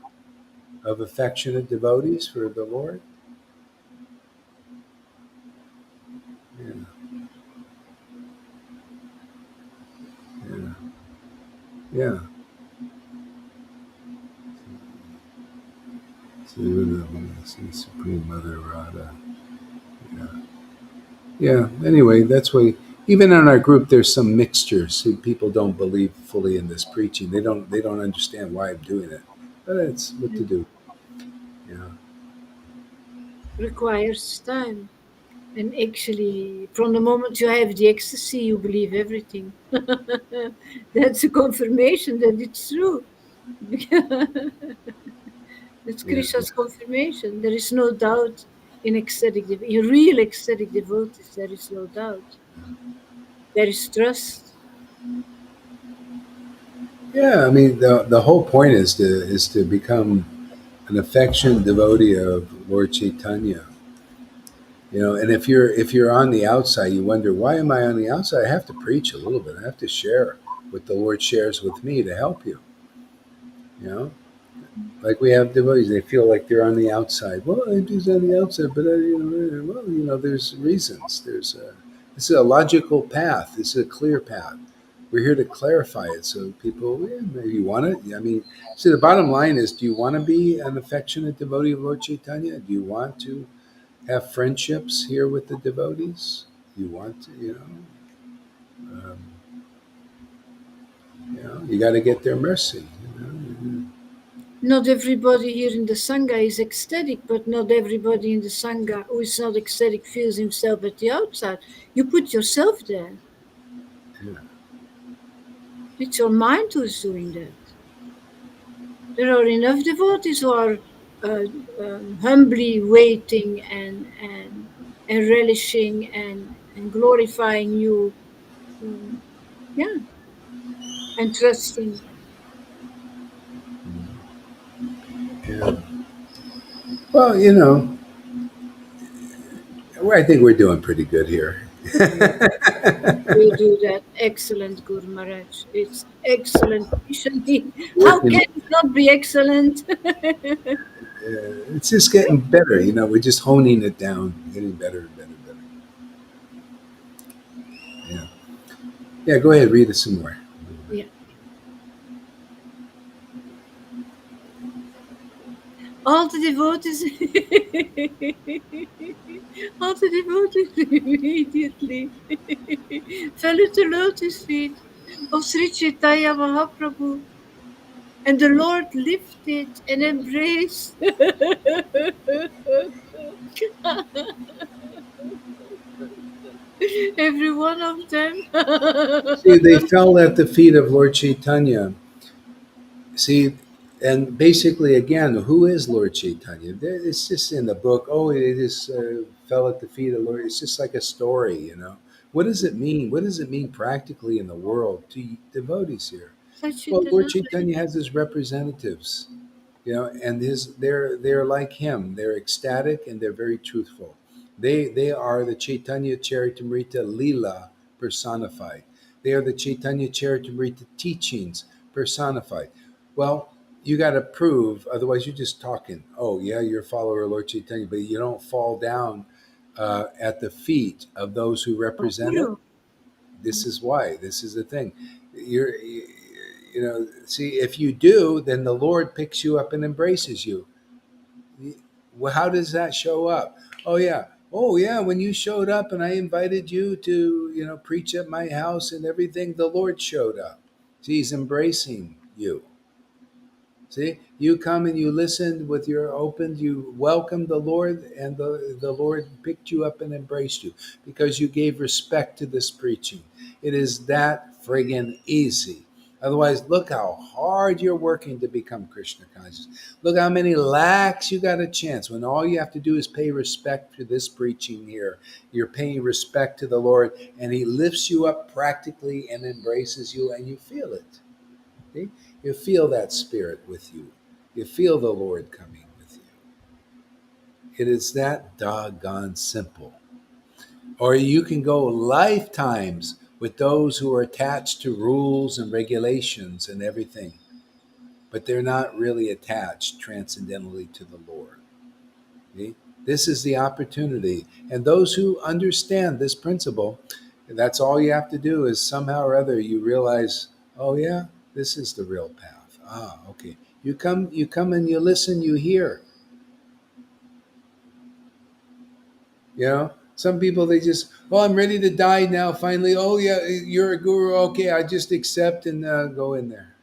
of affectionate devotees for the Lord? Yeah, yeah, yeah. So see Supreme Mother Radha. Yeah, yeah. Anyway, that's why even in our group there's some mixtures. See, people don't believe fully in this preaching. They don't understand why I'm doing it, but it's what to do. Yeah, Requires time. And actually, from the moment you have the ecstasy, you believe everything. That's a confirmation that it's true. That's yeah, Krishna's confirmation. There is no doubt in in real ecstatic devotees. There is no doubt. There is trust. yeah. I mean, the whole point is to become an affectionate devotee of Lord Chaitanya. And if you're on the outside, you wonder, why am I on the outside? I have to preach a little bit. I have to share what the Lord shares with me to help you. You know, like we have devotees, they feel like they're on the outside. Well, I'm just on the outside, but there's reasons. This is a logical path. This is a clear path. We're here to clarify it so people, yeah, maybe you want it. I mean, see, the bottom line is, do you want to be an affectionate devotee of Lord Chaitanya? Do you want to have friendships here with the devotees? You want to, you got to get their mercy. Not everybody here in the Sangha is ecstatic, but not everybody in the Sangha who is not ecstatic feels himself at the outside. You put yourself there. Yeah. It's your mind who is doing that. There are enough devotees who are uh, humbly waiting and relishing and glorifying you. Um, yeah, and trusting. Yeah. Well, I think we're doing pretty good here. You do that. Excellent, Guru Maharaj. It's excellent. How Working, can it not be excellent? it's just getting better. We're just honing it down, getting better and better and better. Yeah. Yeah. Go ahead, read it some more. Yeah. All the devotees, all the devotees immediately fell at the lotus feet of Sri Chaitanya Mahaprabhu, and the Lord lifted and embraced every one of them. See, they fell at the feet of Lord Chaitanya. See, and basically, again, who is Lord Chaitanya? It's just in the book. Oh, it is fell at the feet of Lord. It's just like a story. What does it mean? What does it mean practically in the world to devotees here? Well, Lord Sachidananda. Chaitanya has his representatives, and they're like him. They're ecstatic and they're very truthful. They are the Chaitanya Charitamrita Leela personified. They are the Chaitanya Charitamrita teachings personified. Well, you got to prove, otherwise you're just talking. Oh yeah, you're a follower of Lord Chaitanya, but you don't fall down at the feet of those who Oh, represent it. guru. This is why. This is the thing. See, if you do, then the Lord picks you up and embraces you. Well, how does that show up? Oh yeah, when you showed up and I invited you to, preach at my house and everything, the Lord showed up. See, he's embracing you. See, you come and you listened with your open, you welcomed the Lord, and the Lord picked you up and embraced you because you gave respect to this preaching. It is that friggin' easy. Otherwise, look how hard you're working to become Krishna conscious. Look how many lakhs you got a chance when all you have to do is pay respect to this preaching here. You're paying respect to the Lord, and He lifts you up practically and embraces you, and you feel it. See? You feel that spirit with you. You feel the Lord coming with you. It is that doggone simple. Or you can go lifetimes with those who are attached to rules and regulations and everything, but they're not really attached transcendentally to the Lord. See? This is the opportunity. And those who understand this principle, that's all you have to do is somehow or other you realize, oh yeah, this is the real path. Ah, okay. You come and you listen, you hear. Some people they just, oh, I'm ready to die now. Finally, oh yeah, you're a guru. Okay, I just accept and go in there.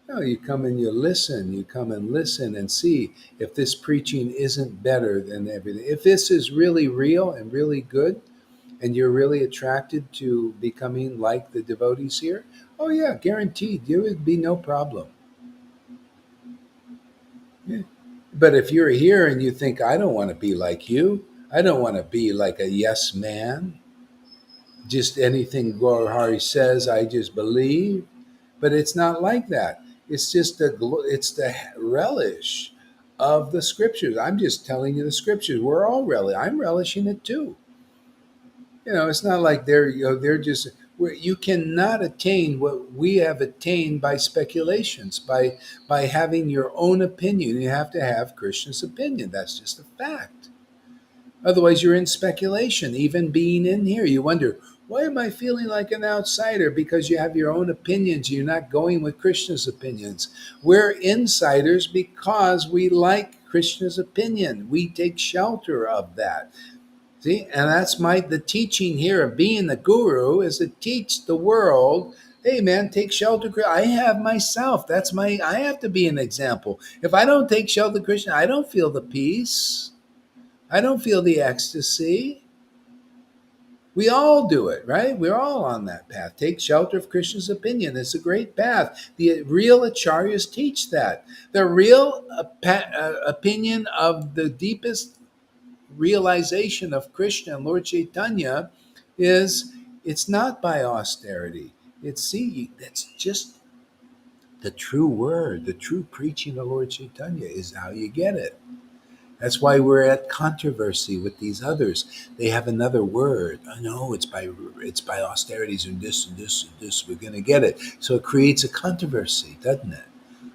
No, you come and you listen. You come and listen and see if this preaching isn't better than everything. If this is really real and really good, and you're really attracted to becoming like the devotees here, oh yeah, guaranteed, there would be no problem. Yeah. But if you're here and you think, I don't want to be like you, I don't want to be like a yes man, just anything Gaur says, I just believe. But it's not like that. It's just it's the relish of the scriptures. I'm just telling you the scriptures. We're all I'm relishing it too. It's not like they're just. You cannot attain what we have attained by speculations, by having your own opinion. You have to have Krishna's opinion. That's just a fact. Otherwise, you're in speculation. Even being in here, you wonder, why am I feeling like an outsider? Because you have your own opinions. You're not going with Krishna's opinions. We're insiders because we like Krishna's opinion. We take shelter of that. See, and that's the teaching here of being the guru is to teach the world. Hey man, take shelter. I have myself. I have to be an example. If I don't take shelter, Krishna, I don't feel the peace. I don't feel the ecstasy. We all do it, right? We're all on that path. Take shelter of Krishna's opinion. It's a great path. The real acharyas teach that. The real opinion of the deepest realization of Krishna and Lord Caitanya is it's not by austerity. That's just the true word, the true preaching of Lord Caitanya is how you get it. That's why we're at controversy with these others. They have another word. Oh, no, it's by austerities and this and this and this. We're going to get it. So it creates a controversy, doesn't it?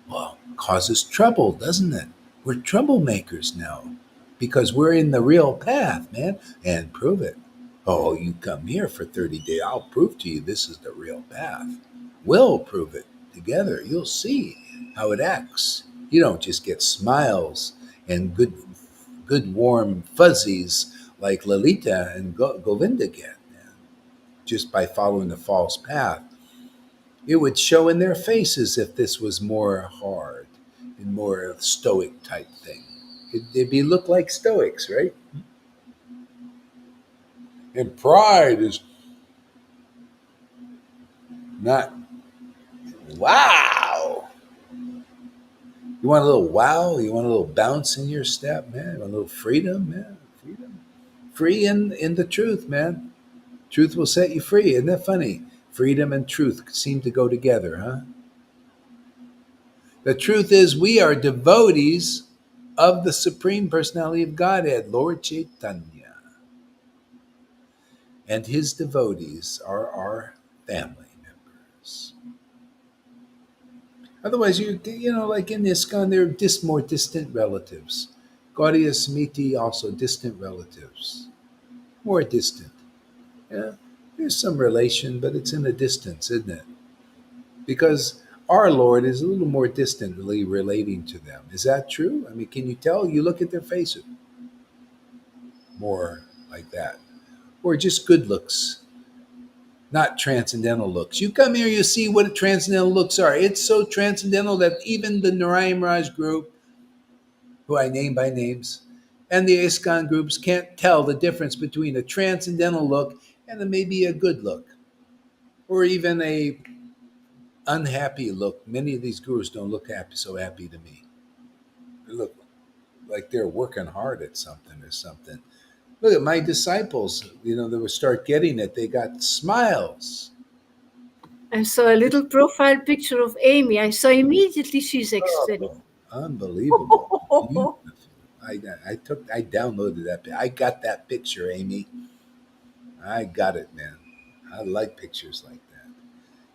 Well, causes trouble, doesn't it? We're troublemakers now because we're in the real path, man. And prove it. Oh, you come here for 30 days. I'll prove to you this is the real path. We'll prove it together. You'll see how it acts. You don't just get smiles and good warm fuzzies like Lalita and Govinda get, man, just by following the false path. It would show in their faces if this was more hard and more stoic type thing. It'd be look like stoics, right? And pride is not wow. You want a little wow? You want a little bounce in your step, man? You want a little freedom, man? Freedom. Free in the truth, man. Truth will set you free. Isn't that funny? Freedom and truth seem to go together, huh? The truth is, we are devotees of the Supreme Personality of Godhead, Lord Caitanya, and his devotees are our family members. Otherwise, like in ISKCON, they're more distant relatives. Gaudiya Smiti, also distant relatives, more distant. Yeah, there's some relation, but it's in the distance, isn't it? Because our Lord is a little more distantly relating to them. Is that true? I mean, can you tell? You look at their faces, more like that, or just good looks, not transcendental looks. You come here, you see what transcendental looks are. It's so transcendental that even the Narayan Raj group, who I name by names, and the ISKCON groups can't tell the difference between a transcendental look and maybe a good look, or even a unhappy look. Many of these gurus don't look happy, so happy to me. They look like they're working hard at something or something. Look at my disciples, they would start getting it. They got smiles. I saw a little profile picture of Amy. I saw immediately she's ecstatic. Oh, unbelievable. Beautiful. I downloaded that. I got that picture, Amy. I got it, man. I like pictures like that.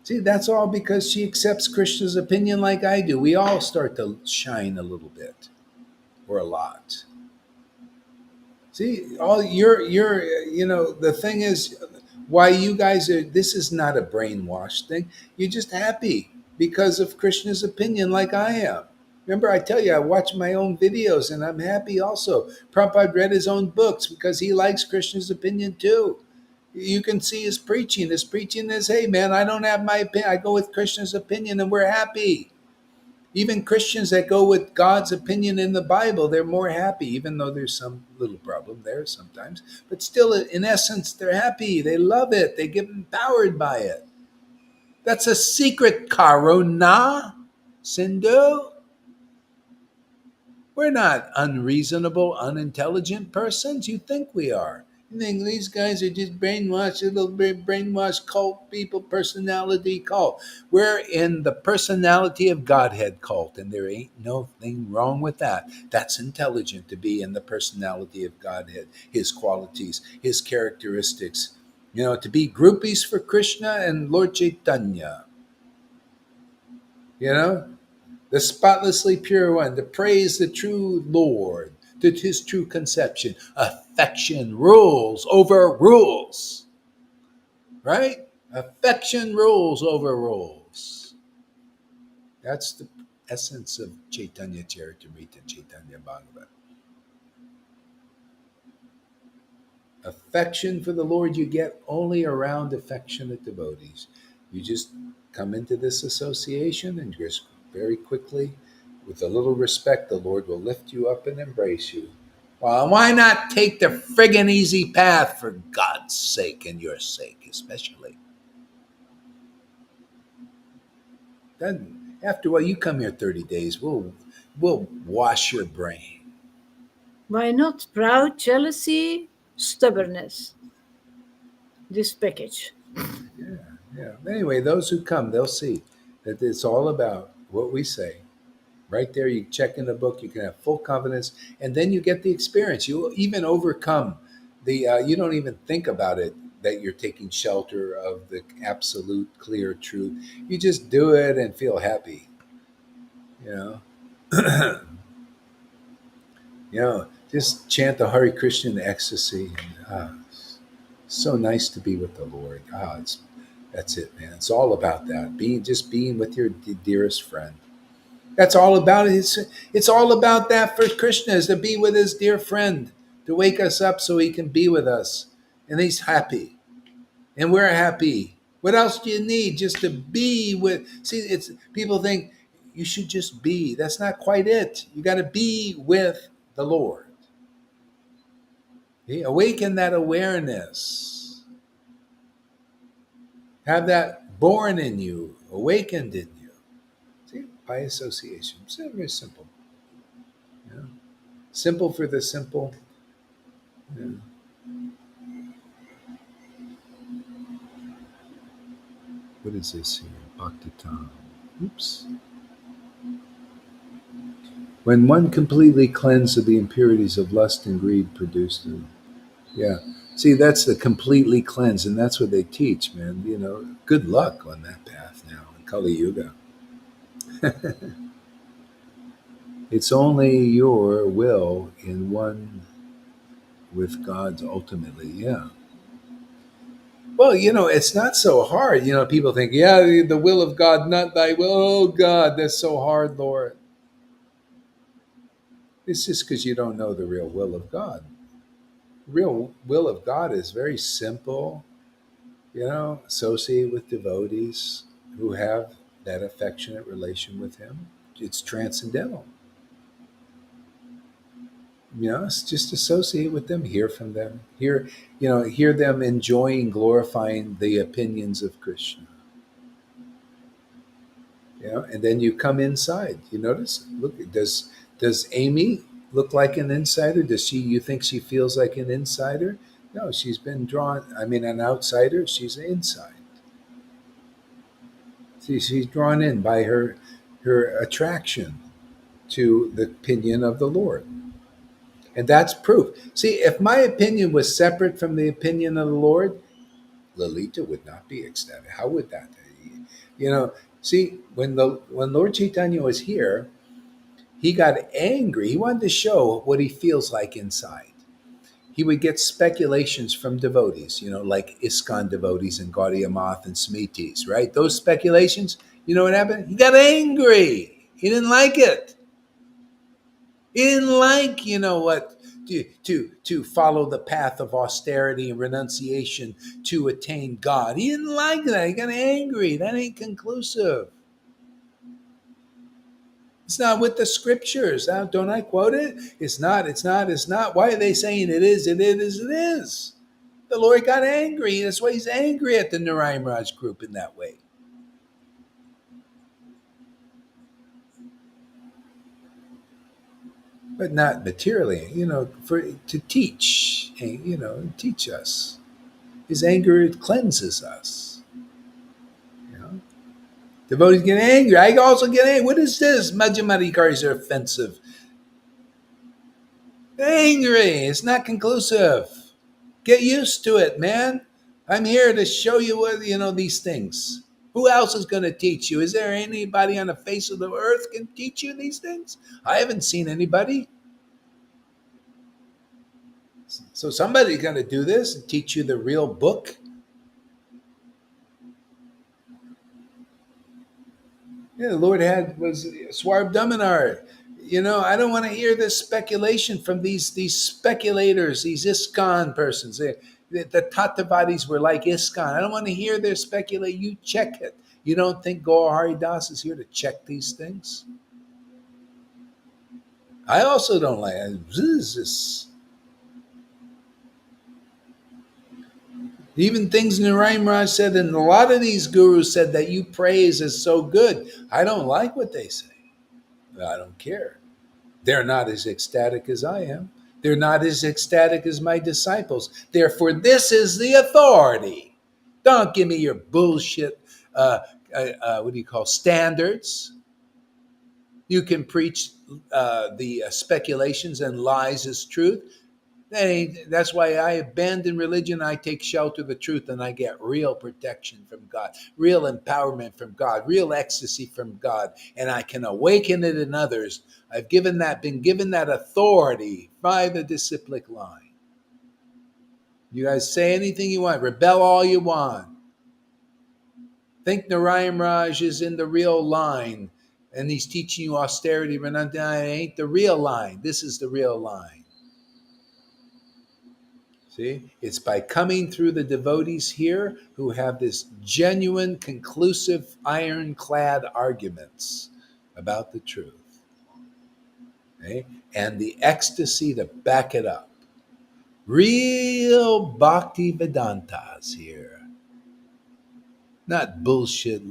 See, that's all because she accepts Krishna's opinion like I do. We all start to shine a little bit or a lot. See, all the thing is why you guys are, this is not a brainwash thing. You're just happy because of Krishna's opinion, like I am. Remember, I tell you, I watch my own videos and I'm happy also. Prabhupada read his own books because he likes Krishna's opinion too. You can see his preaching. His preaching is, hey, man, I don't have my opinion. I go with Krishna's opinion and we're happy. Even Christians that go with God's opinion in the Bible, they're more happy, even though there's some little problem there sometimes. But still, in essence, they're happy. They love it. They get empowered by it. That's a secret, Karuna, Sindhu. We're not unreasonable, unintelligent persons. You think we are. You think these guys are just brainwashed, a little bit brainwashed cult people, personality cult. We're in the personality of Godhead cult, and there ain't no thing wrong with that. That's intelligent to be in the personality of Godhead, his qualities, his characteristics. To be groupies for Krishna and Lord Chaitanya. You know, the spotlessly pure one, to praise the true Lord, to his true conception. Affection rules over rules, right? Affection rules over rules. That's the essence of Chaitanya Charitamrita, Chaitanya Bhagavat. Affection for the Lord you get only around affectionate devotees. You just come into this association and just very quickly, with a little respect, the Lord will lift you up and embrace you. Well, why not take the friggin' easy path for God's sake and your sake, especially? Then, after all, you come here 30 days, we'll wash your brain. Why not? Proud, jealousy, stubbornness. This package. Yeah, yeah. Anyway, those who come, they'll see that it's all about what we say. Right there, you check in the book, you can have full confidence, and then you get the experience. You'll even overcome you don't even think about it that you're taking shelter of the absolute clear truth. You just do it and feel happy, you know. Just chant the Hare Krishna in ecstasy. And, it's so nice to be with the Lord. That's it, man. It's all about that. Being with your dearest friend. That's all about it. It's all about that for Krishna, is to be with his dear friend, to wake us up so he can be with us. And he's happy. And we're happy. What else do you need? Just to be with. See, it's people think you should just be. That's not quite it. You got to be with the Lord. Okay? Awaken that awareness. Have that born in you, awakened in you. See, by association. It's very simple. Yeah. Simple for the simple. Yeah. What is this here? Bhaktitam. Oops. When one completely cleansed of the impurities of lust and greed produced them. Yeah. See, that's the completely cleansed, and that's what they teach, man. Good luck on that path now in Kali Yuga. It's only your will in one with God's ultimately. Yeah. Well, it's not so hard. People think, yeah, the will of God, not thy will. Oh, God, that's so hard, Lord. It's just because you don't know the real will of God. The real will of God is very simple. Associate with devotees who have that affectionate relation with Him. It's transcendental. It's just associate with them, hear from them, hear them enjoying, glorifying the opinions of Krishna. And then you come inside. You notice, look, does Amy look like an insider? Does she, you think she feels like an insider? No, she's been drawn, I mean, an outsider. She's an inside. See, she's drawn in by her attraction to the opinion of the Lord. And that's proof. See, if my opinion was separate from the opinion of the Lord, Lalita would not be ecstatic. How would that? You know, See, when Lord Chaitanya was here, he got angry. He wanted to show what he feels like inside. He would get speculations from devotees, like ISKCON devotees and Gaudiya Math and Smitis, right? Those speculations, you know what happened? He got angry. He didn't like it. He didn't like, what, to follow the path of austerity and renunciation to attain God. He didn't like that. He got angry. That ain't conclusive. It's not with the scriptures. Don't I quote it? It's not, it's not, it's not. Why are they saying it is, it is, it is? The Lord got angry. That's why he's angry at the Narayan Raj group in that way. But not materially, for to teach, teach us. His anger cleanses us. You know? Devotees get angry. I also get angry. What is this? Majjamadikaris are offensive. Angry. It's not conclusive. Get used to it, man. I'm here to show you what these things. Who else is going to teach you? Is there anybody on the face of the earth can teach you these things? I haven't seen anybody. So somebody's going to do this and teach you the real book. Yeah, the Lord was Swarb Damanar. I don't want to hear this speculation from these speculators, these ISKCON persons. The Tattavadis were like ISKCON. I don't want to hear their speculate. You check it. You don't think Gaur Hari Das is here to check these things? I also don't like this. Even things Narayan Raj said, and a lot of these gurus said that you praise is so good. I don't like what they say. I don't care. They're not as ecstatic as I am. They're not as ecstatic as my disciples. Therefore, this is the authority. Don't give me your bullshit, what do you call, standards. You can preach the speculations and lies as truth. That's why I abandon religion. I take shelter of the truth and I get real protection from God, real empowerment from God, real ecstasy from God, and I can awaken it in others. Been given that authority by the disciplic line. You guys say anything you want, rebel all you want. Think Narayan Raj is in the real line and he's teaching you austerity, renunciation. It ain't the real line. This is the real line. See, it's by coming through the devotees here who have this genuine, conclusive, ironclad arguments about the truth, okay? And the ecstasy to back it up. Real bhakti Vedantas here, not bullshit.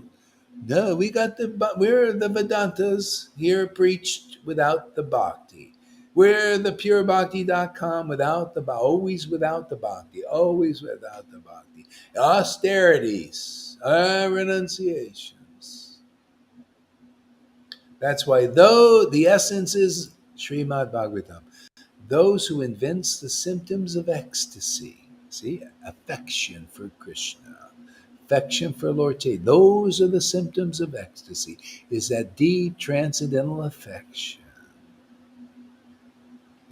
No, we're the Vedantas here preached without the bhakti. We're the purebhakti.com without the always without the bhakti, always without the bhakti. Austerities, renunciations. That's why, though the essence is Srimad Bhagavatam, those who evince the symptoms of ecstasy, see, affection for Krishna, affection for Lord Chaitanya, those are the symptoms of ecstasy, is that deep transcendental affection.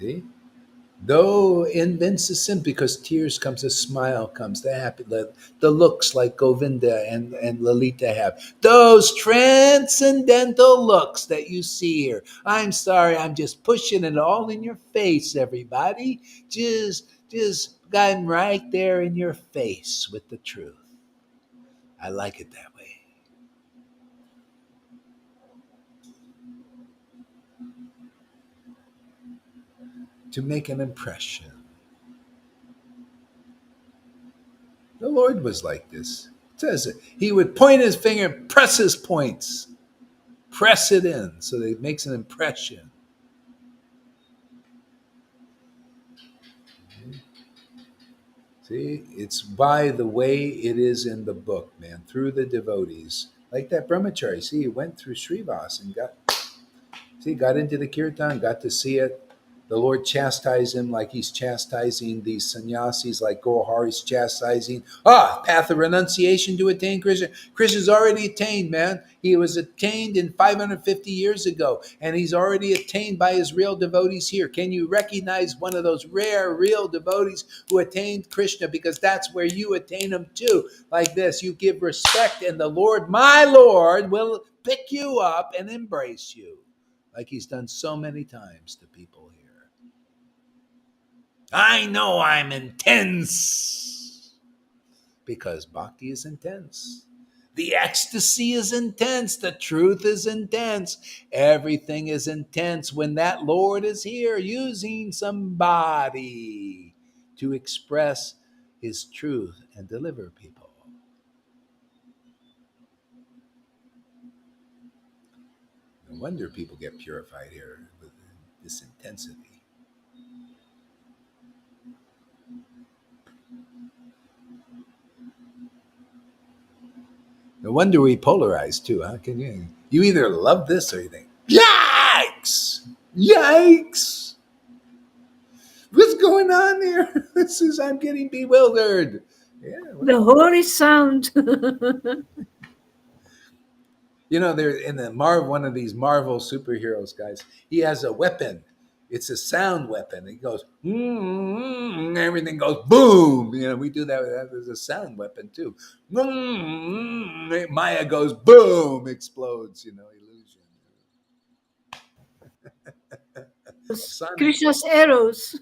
See? Though invents a sin, because tears comes, a smile comes, the happy, the looks like Govinda and Lalita have. Those transcendental looks that you see here. I'm sorry, I'm just pushing it all in your face, everybody. Just gotten right there in your face with the truth. I like it that way. To make an impression. The Lord was like this. It says it. He would point his finger, press his points, press it in so that it makes an impression. See, it's by the way it is in the book, man, through the devotees. Like that brahmachari. See, he went through Srivas and got into the kirtan, got to see it. The Lord chastised him like he's chastising these sannyasis, like Gohar is chastising. Path of renunciation to attain Krishna. Krishna's already attained, man. He was attained in 550 years ago, and he's already attained by his real devotees here. Can you recognize one of those rare, real devotees who attained Krishna? Because that's where you attain him too. Like this, you give respect, and the Lord, my Lord, will pick you up and embrace you like he's done so many times to people here. I know I'm intense because bhakti is intense. The ecstasy is intense. The truth is intense. Everything is intense when that Lord is here using somebody to express his truth and deliver people. No wonder people get purified here with this intensity. No wonder we polarize too, huh? Can you? You either love this or you think, yikes, yikes, what's going on here? I'm getting bewildered. Yeah, The well, holy sound. they're in the one of these Marvel superheroes guys. He has a weapon. It's a sound weapon. He goes, everything goes boom. We do that. There's a sound weapon too. Maya goes boom, explodes. Illusion. Sonic Krishna's arrows.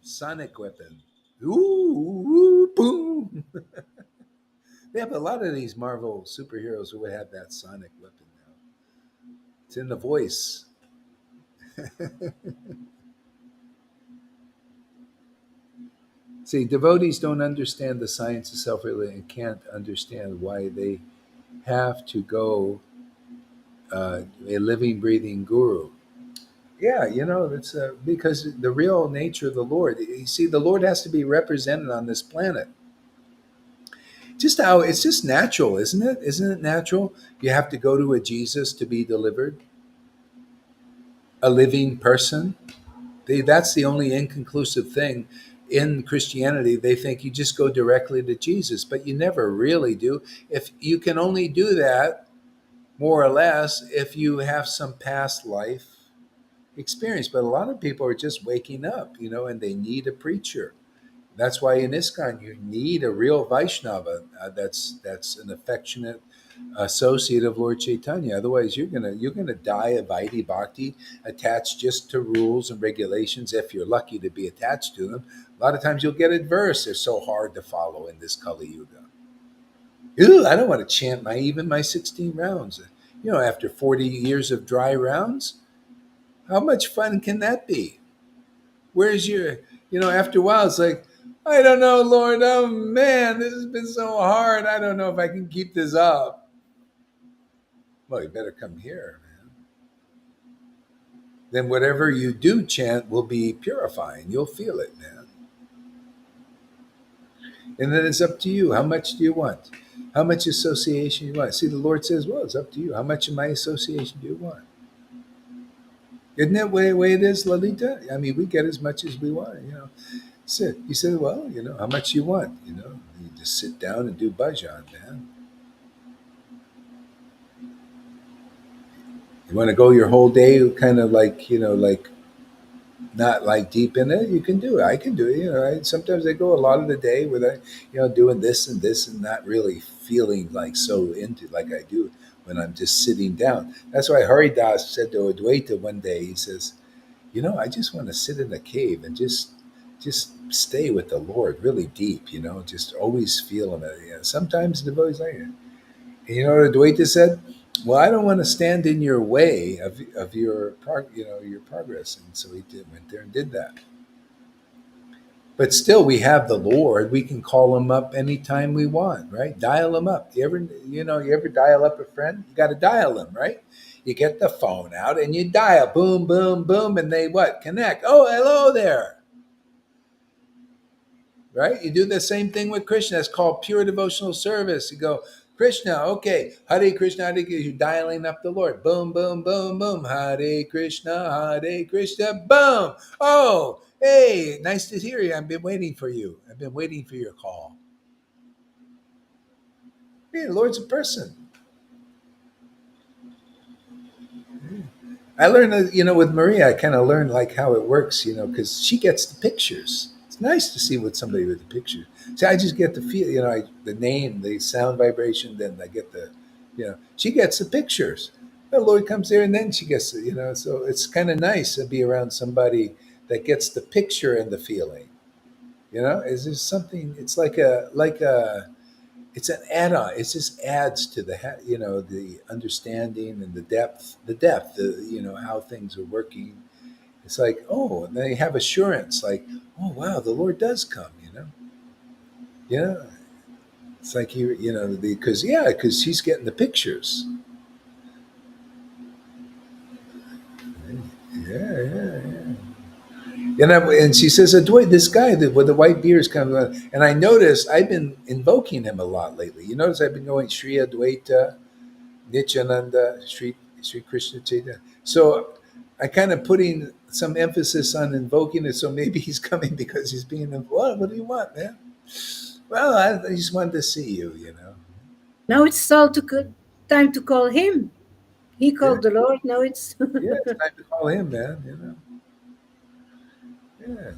sonic weapon. Ooh, boom. They have a lot of these Marvel superheroes who have that sonic weapon now. It's in the voice. See, devotees don't understand the science of self-realization and can't understand why they have to go a living, breathing guru. Yeah, it's because the real nature of the Lord. You see, the Lord has to be represented on this planet. Just how it's just natural, isn't it? Isn't it natural? You have to go to a Jesus to be delivered, a living person. That's the only inconclusive thing in Christianity. They think you just go directly to Jesus, but you never really do. If you can only do that, more or less, if you have some past life experience. But a lot of people are just waking up, and they need a preacher. That's why in ISKCON you need a real Vaishnava that's an affectionate associate of Lord Caitanya. Otherwise, you're gonna die of Vaidhi Bhakti, attached just to rules and regulations. If you're lucky to be attached to them, a lot of times you'll get adverse. They're so hard to follow in this Kali Yuga. Ew, I don't want to chant even my 16 rounds. After 40 years of dry rounds, how much fun can that be? Where's after a while, it's like, I don't know, Lord. Oh man, this has been so hard. I don't know if I can keep this up. Well, you better come here, man. Then whatever you do chant will be purifying. You'll feel it, man. And then it's up to you. How much do you want? How much association you want? See, the Lord says, well, it's up to you. How much of my association do you want? Isn't that way it is, Lalita? I mean, we get as much as we want, Sit. You said, well, how much you want, You just sit down and do bhajan, man. You want to go your whole day kind of like, like not like deep in it, you can do it. I can do it. Sometimes I go a lot of the day without, doing this and not really feeling like so into like I do when I'm just sitting down. That's why Haridas said to Adwaita one day, he says, I just want to sit in a cave and just stay with the Lord really deep, just always feeling it. Sometimes the devotees like it. And you know what Adwaita said? Well, I don't want to stand in your way of your your progress. And so he went there and did that. But still, we have the Lord. We can call him up anytime we want, right? Dial him up. You ever dial up a friend? You got to dial him, right? You get the phone out and you dial, boom, boom, boom, and they what? Connect. Oh, hello there, right? You do the same thing with Krishna. It's called pure devotional service. You go, Krishna, okay, Hare Krishna, Hare Krishna. You're dialing up the Lord. Boom, boom, boom, boom. Hare Krishna, boom. Oh, hey, nice to hear you. I've been waiting for you. I've been waiting for your call. Hey, the Lord's a person. I learned that, with Maria, I kind of learned like how it works, because she gets the pictures. It's nice to see with somebody with the picture. See, I just get the feel, the name, the sound vibration, then I get she gets the pictures. The Lord comes there and then she gets it, so it's kind of nice to be around somebody that gets the picture and the feeling. Is there something, it's like a, it's an add-on. It just adds to the understanding and the depth, how things are working. It's like, oh, and they have assurance, like, oh wow, the Lord does come. You know, it's like because she's getting the pictures. Yeah, yeah, yeah. And she says, Adwait, this guy with the white beard is coming. And I noticed I've been invoking him a lot lately. You notice I've been going Sri Adwaita, Nityananda, Sri Krishna Chaitanya. So I kind of putting some emphasis on invoking it. So maybe he's coming because he's being invoked. What do you want, man? Well, I just wanted to see you. Now it's time to call him. He Yeah, called the Lord. Now it's yeah, it's time to call him, man. Yeah.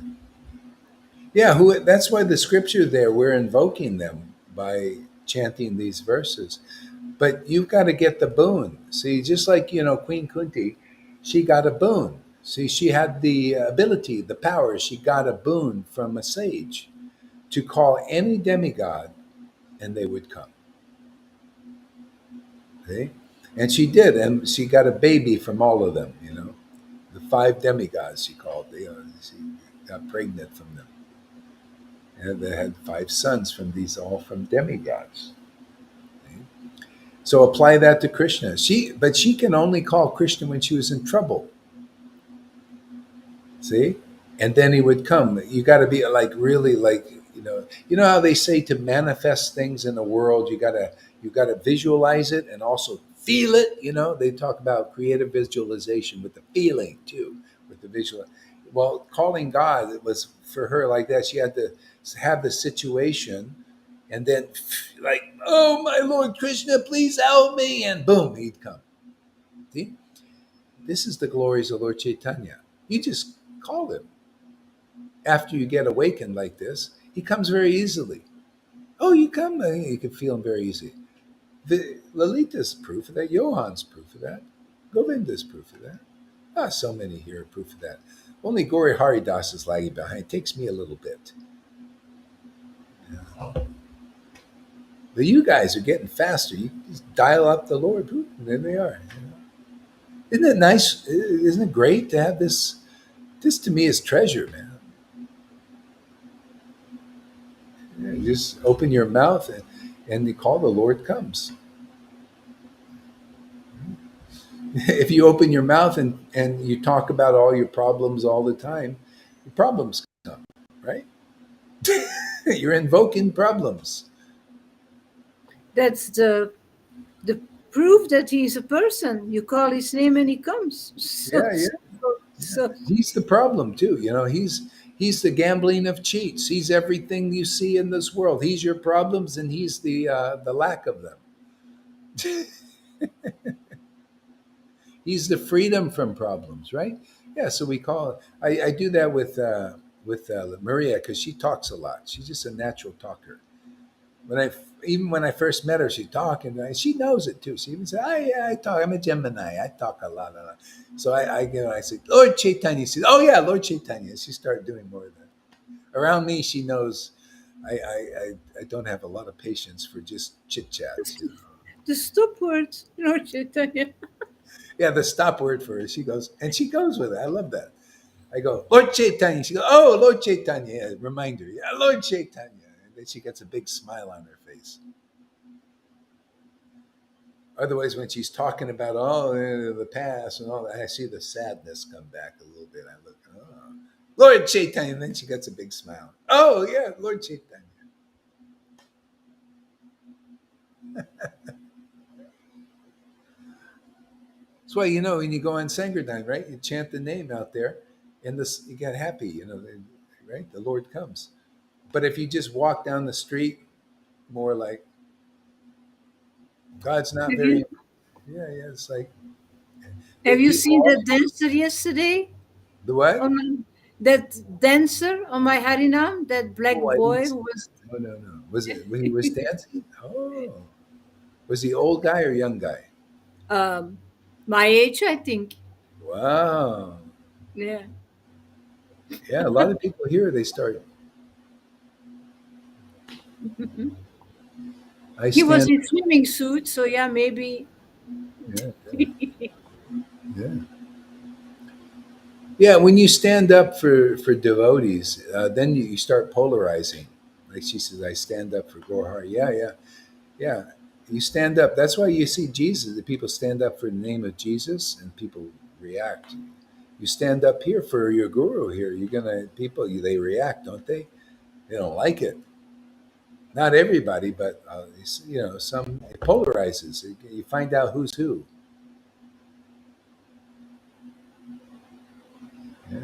Yeah, that's why the scripture there, we're invoking them by chanting these verses. But you've got to get the boon. See, just like, Queen Kunti, she got a boon. See, she had the ability, the power. She got a boon from a sage to call any demigod and they would come. See? And she did. And she got a baby from all of them. The five demigods she called. She got pregnant from them. And they had five sons from these, all from demigods. See? So apply that to Krishna. But she can only call Krishna when she was in trouble. See, and then he would come. You got to be like really like how they say to manifest things in the world. You got to visualize it and also feel it. They talk about creative visualization with the feeling too, with the visual. Well, calling God, it was for her like that. She had to have the situation, and then like, oh my Lord Krishna, please help me, and boom, he'd come. See, this is the glories of Lord Chaitanya. You just call him after you get awakened like this, he comes very easily. Oh, you come, you can feel him very easy. The Lalita's proof of that. Johan's proof of that. Govinda's proof of that. So many here are proof of that. Only Gauri Haridas is lagging behind. It takes me a little bit. But you guys are getting faster. You just dial up the Lord, and there they are. Isn't it nice? Isn't it great to have this? This to me is treasure, man. You just open your mouth and you call, the Lord comes. If you open your mouth and you talk about all your problems all the time, your problems come, right? You're invoking problems. That's the proof that he's a person. You call his name and he comes. Yeah, yeah, yeah. So He's the problem too. He's the gambling of cheats. He's everything you see in this world. He's your problems, and he's the lack of them. He's the freedom from problems, right? Yeah. So we call. I do that with Maria because she talks a lot. She's just a natural talker. When I Even when I first met her, she'd talk, and she knows it too. She even said, "Oh yeah, I talk. I'm a Gemini. I talk a lot." So I said, "Lord Chaitanya." She said, "Oh yeah, Lord Chaitanya." She started doing more of that. Around me, she knows I don't have a lot of patience for just chit chats. the stop word, Chaitanya. Yeah, the stop word for her. She goes, and she goes with it. I love that. I go, Lord Chaitanya. She goes, "Oh, Lord Chaitanya." Yeah, reminder. Yeah, Lord Chaitanya. And then she gets a big smile on her face. Otherwise, when she's talking about the past and all that, I see the sadness come back a little bit. I look, oh, Lord Chaitanya. And then she gets a big smile. Oh, yeah, Lord Chaitanya. That's why, when you go on Sankirtan, right? You chant the name out there, and this you get happy, right? The Lord comes. But if you just walk down the street, more like God's not Have very, you yeah, yeah. It's like have you people, seen the dancer yesterday? the what? On my, that dancer on my Harinam, that black Oh, I didn't boy see who was this. No, no, no. Was it when he was dancing? Oh, was he old guy or young guy? um, my age, I think. Wow. Yeah. Yeah, a lot of people here they start. I He was stand. in swimming suit, so yeah, maybe. Yeah, yeah. Yeah, when you stand up for devotees, then you start polarizing. Like she says, I stand up for Gorhar. Yeah, yeah, yeah. You stand up. That's why you see Jesus. The people stand up for the name of Jesus, and people react. You stand up here for your guru. Here, you're gonna people. They react, don't they? They don't like it. Not everybody, but some it polarizes. You find out who's who. Yeah.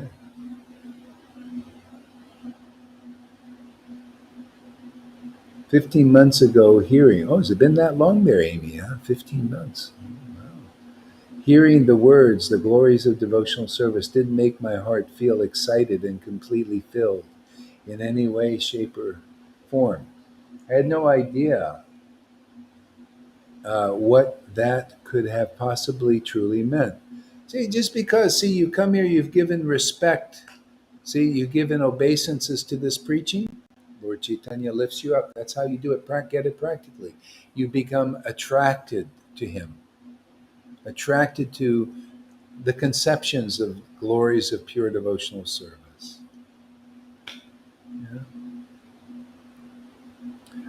15 months ago, hearing. Oh, has it been that long there, Amy? Huh? 15 months. Wow. Hearing the words, the glories of devotional service, did make my heart feel excited and completely filled in any way, shape, or form. I had no idea what that could have possibly truly meant. See, just because, you come here, you've given respect. See, you've given obeisances to this preaching. Lord Chaitanya lifts you up. That's how you do it. Get it practically. You become attracted to him, attracted to the conceptions of glories of pure devotional service. Yeah.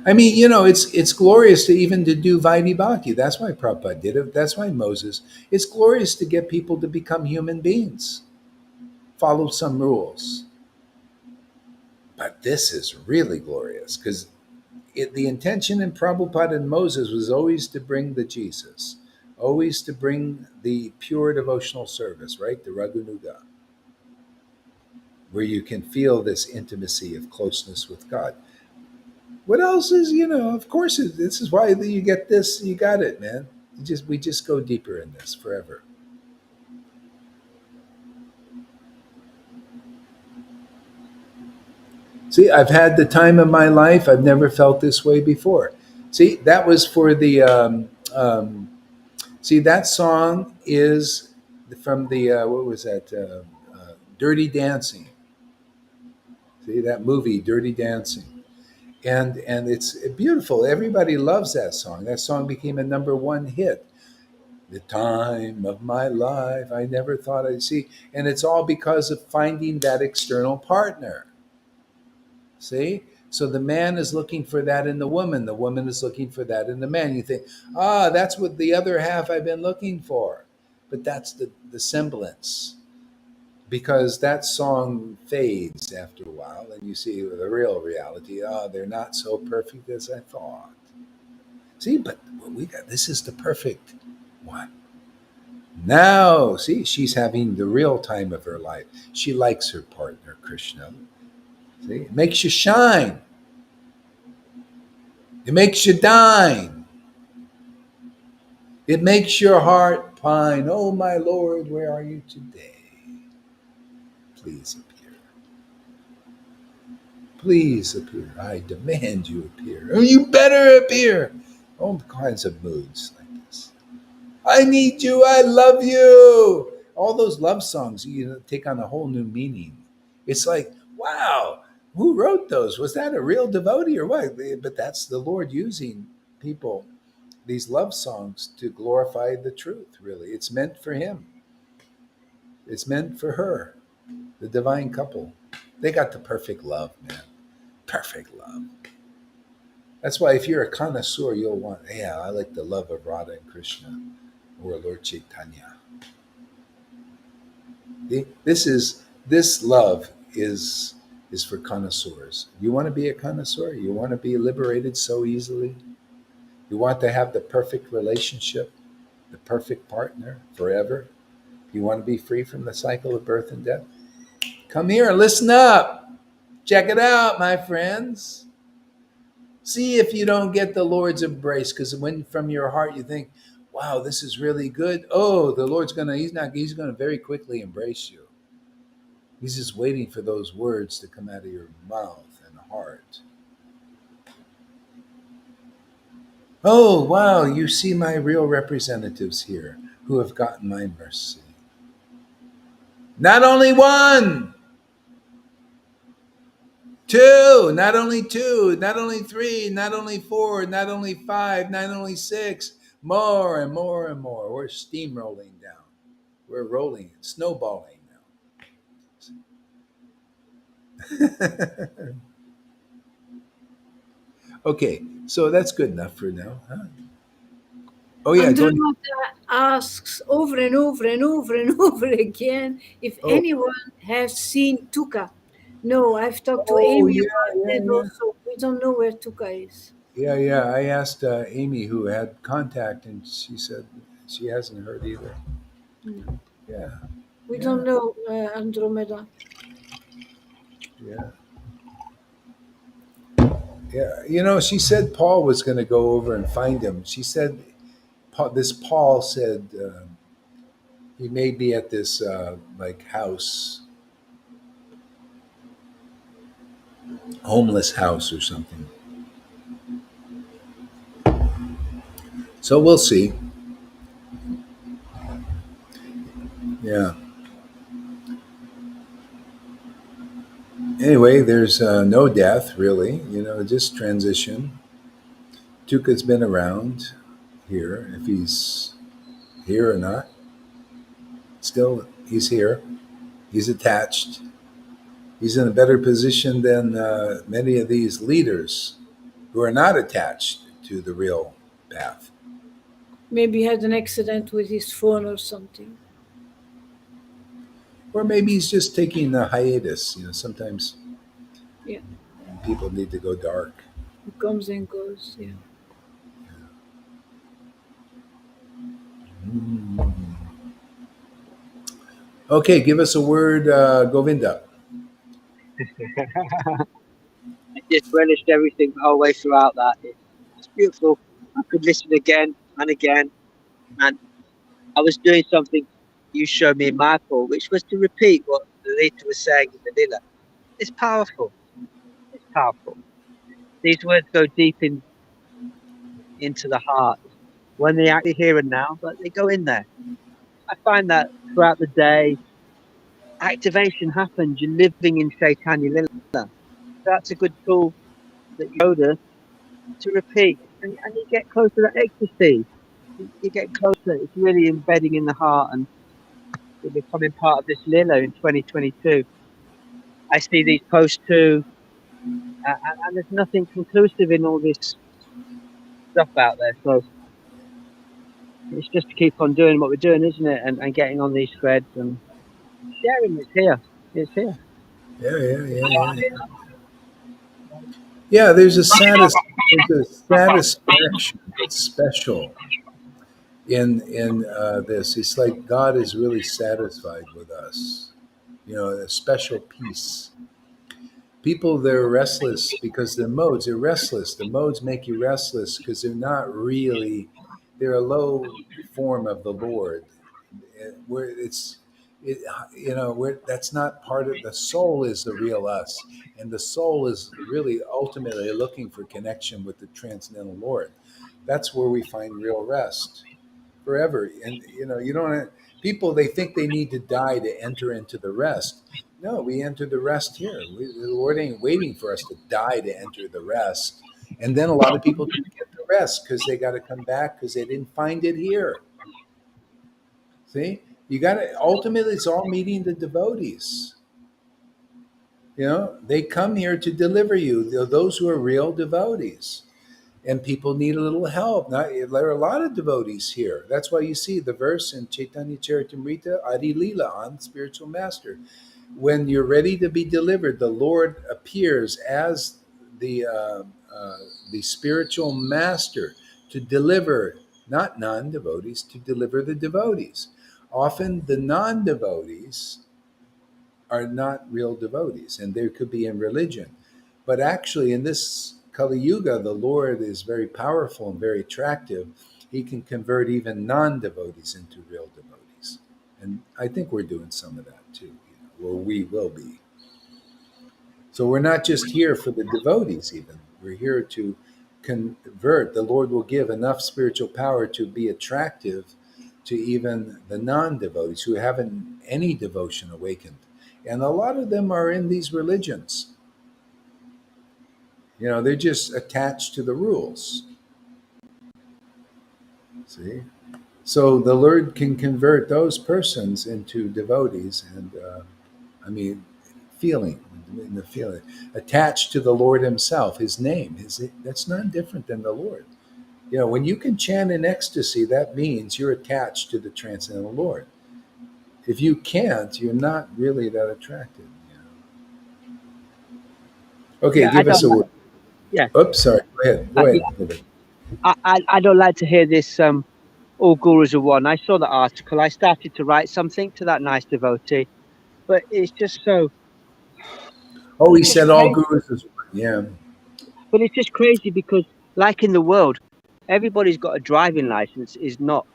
I mean, it's glorious to even to do Vaidhi Bhakti. That's why Prabhupada did it. That's why Moses. It's glorious to get people to become human beings, follow some rules. But this is really glorious because the intention in Prabhupada and Moses was always to bring the Jesus, always to bring the pure devotional service, right? The Raghunuga, where you can feel this intimacy of closeness with God. What else is, of course, this is why you get this, you got it, man. We just go deeper in this forever. See, I've had the time of my life. I've never felt this way before. See, that was for the see, that song is from the what was that? Dirty Dancing. See that movie, Dirty Dancing, and it's beautiful. Everybody loves that song. That song became a number one hit. The time of my life, I never thought I'd see, and it's all because of finding that external partner. See. So the man is looking for that in the woman. The woman is looking for that in the man. You think, that's what the other half I've been looking for. But that's the semblance. Because that song fades after a while, and you see the real reality. They're not so perfect as I thought. See, but we got this is the perfect one. Now, see, she's having the real time of her life. She likes her partner, Krishna. See, it makes you shine. It makes you dine. It makes your heart pine. Oh, my Lord, where are you today? Please appear. Please appear. I demand you appear. Oh, you better appear. All kinds of moods like this. I need you. I love you. All those love songs, take on a whole new meaning. It's like, wow, who wrote those? Was that a real devotee or what? But that's the Lord using people, these love songs, to glorify the truth, really. It's meant for Him, it's meant for her, the divine couple. They got the perfect love, man. Perfect love. That's why if you're a connoisseur, you'll want, yeah, I like the love of Radha and Krishna or Lord Caitanya. This love is for connoisseurs. You want to be a connoisseur? You want to be liberated so easily? You want to have the perfect relationship, the perfect partner forever? You want to be free from the cycle of birth and death? Come here, listen up. Check it out, my friends. See if you don't get the Lord's embrace, because when from your heart you think, wow, this is really good. Oh, the Lord's he's gonna very quickly embrace you. He's just waiting for those words to come out of your mouth and heart. Oh, wow, you see my real representatives here who have gotten my mercy. Not only one, two, not only three, not only four, not only five, not only six, more and more and more. We're steamrolling down. We're rolling, snowballing now. Okay, so that's good enough for now, huh? Oh yeah, go ahead. Andromeda asks over and over and over and over again if Oh, anyone has seen Tuka. No, I've talked to oh Amy yeah, about yeah, it yeah. also. We don't know where Tuka is. Yeah. I asked Amy who had contact, and she said she hasn't heard either. No, Yeah, we don't yeah, know Andromeda. yeah, yeah. She said Paul was going to go over and find him. She said this Paul said he may be at this like house, homeless house or something. So we'll see. Yeah. Anyway, there's no death really. Just transition. Tuka's been around here. If he's here or not, still he's here. He's attached. He's in a better position than many of these leaders who are not attached to the real path. Maybe he had an accident with his phone or something. Or maybe he's just taking a hiatus. Sometimes Yeah, people need to go dark. he comes and goes. Yeah. Mm. Okay, give us a word, Govinda. I just relished everything the whole way throughout that. It's beautiful. I could listen again and again. And I was doing something you showed me in my call, which was to repeat what the leader was saying in the Lila. It's powerful. It's powerful. These words go deep into the heart when they actually here and now, but they go in there. I find that throughout the day, activation happens. You're living in Chaitanya Lila. That's a good tool that you showed us to repeat, and you get closer to that ecstasy. You get closer. It's really embedding in the heart, and you're becoming part of this Lilo in 2022. I see these posts too, and there's nothing conclusive in all this stuff out there. So it's just to keep on doing what we're doing, isn't it? And getting on these threads and sharing. It's here. It's here. Yeah. Yeah, there's a saddest. there's a satisfaction that's special in this. It's like God is really satisfied with us. A special peace. People, they're restless because the modes are restless. The modes make you restless because they're not really. They're a low form of the Lord, where it where that's not part of the soul. Is the real us, and the soul is really ultimately looking for connection with the transcendental Lord. That's where we find real rest forever. And you don't. People, they think they need to die to enter into the rest. No, we enter the rest here. The Lord ain't waiting for us to die to enter the rest. And then a lot of people don't get the rest because they got to come back because they didn't find it here. See, you got to ultimately, it's all meeting the devotees. They come here to deliver you. Those who are real devotees, and people need a little help. There are a lot of devotees here. That's why you see the verse in Chaitanya Charitamrita, Adi Lila, on spiritual master. When you're ready to be delivered, the Lord appears as the uh, the spiritual master to deliver, not non-devotees, to deliver the devotees. Often the non-devotees are not real devotees, and they could be in religion. But actually, in this Kali Yuga, the Lord is very powerful and very attractive. He can convert even non devotees into real devotees. And I think we're doing some of that too, or we will be. So we're not just here for the devotees, even. We're here to convert. The Lord will give enough spiritual power to be attractive to even the non devotees who haven't any devotion awakened. And a lot of them are in these religions. They're just attached to the rules. See? So the Lord can convert those persons into devotees, and I mean, feeling, in the feeling, attached to the Lord Himself, His name. That's not different than the Lord. When you can chant in ecstasy, that means you're attached to the transcendental Lord. If you can't, you're not really that attracted. Okay, Yeah, I give us don't. a word. Yeah, Oops, sorry. Go ahead. Go yeah, ahead. Go ahead. I don't like to hear this. All gurus are one. I saw that article. I started to write something to that nice devotee, but it's just so. Oh, he It's just said all crazy. gurus is one. Yeah. But it's just crazy because, like in the world, everybody's got a driving license. Is not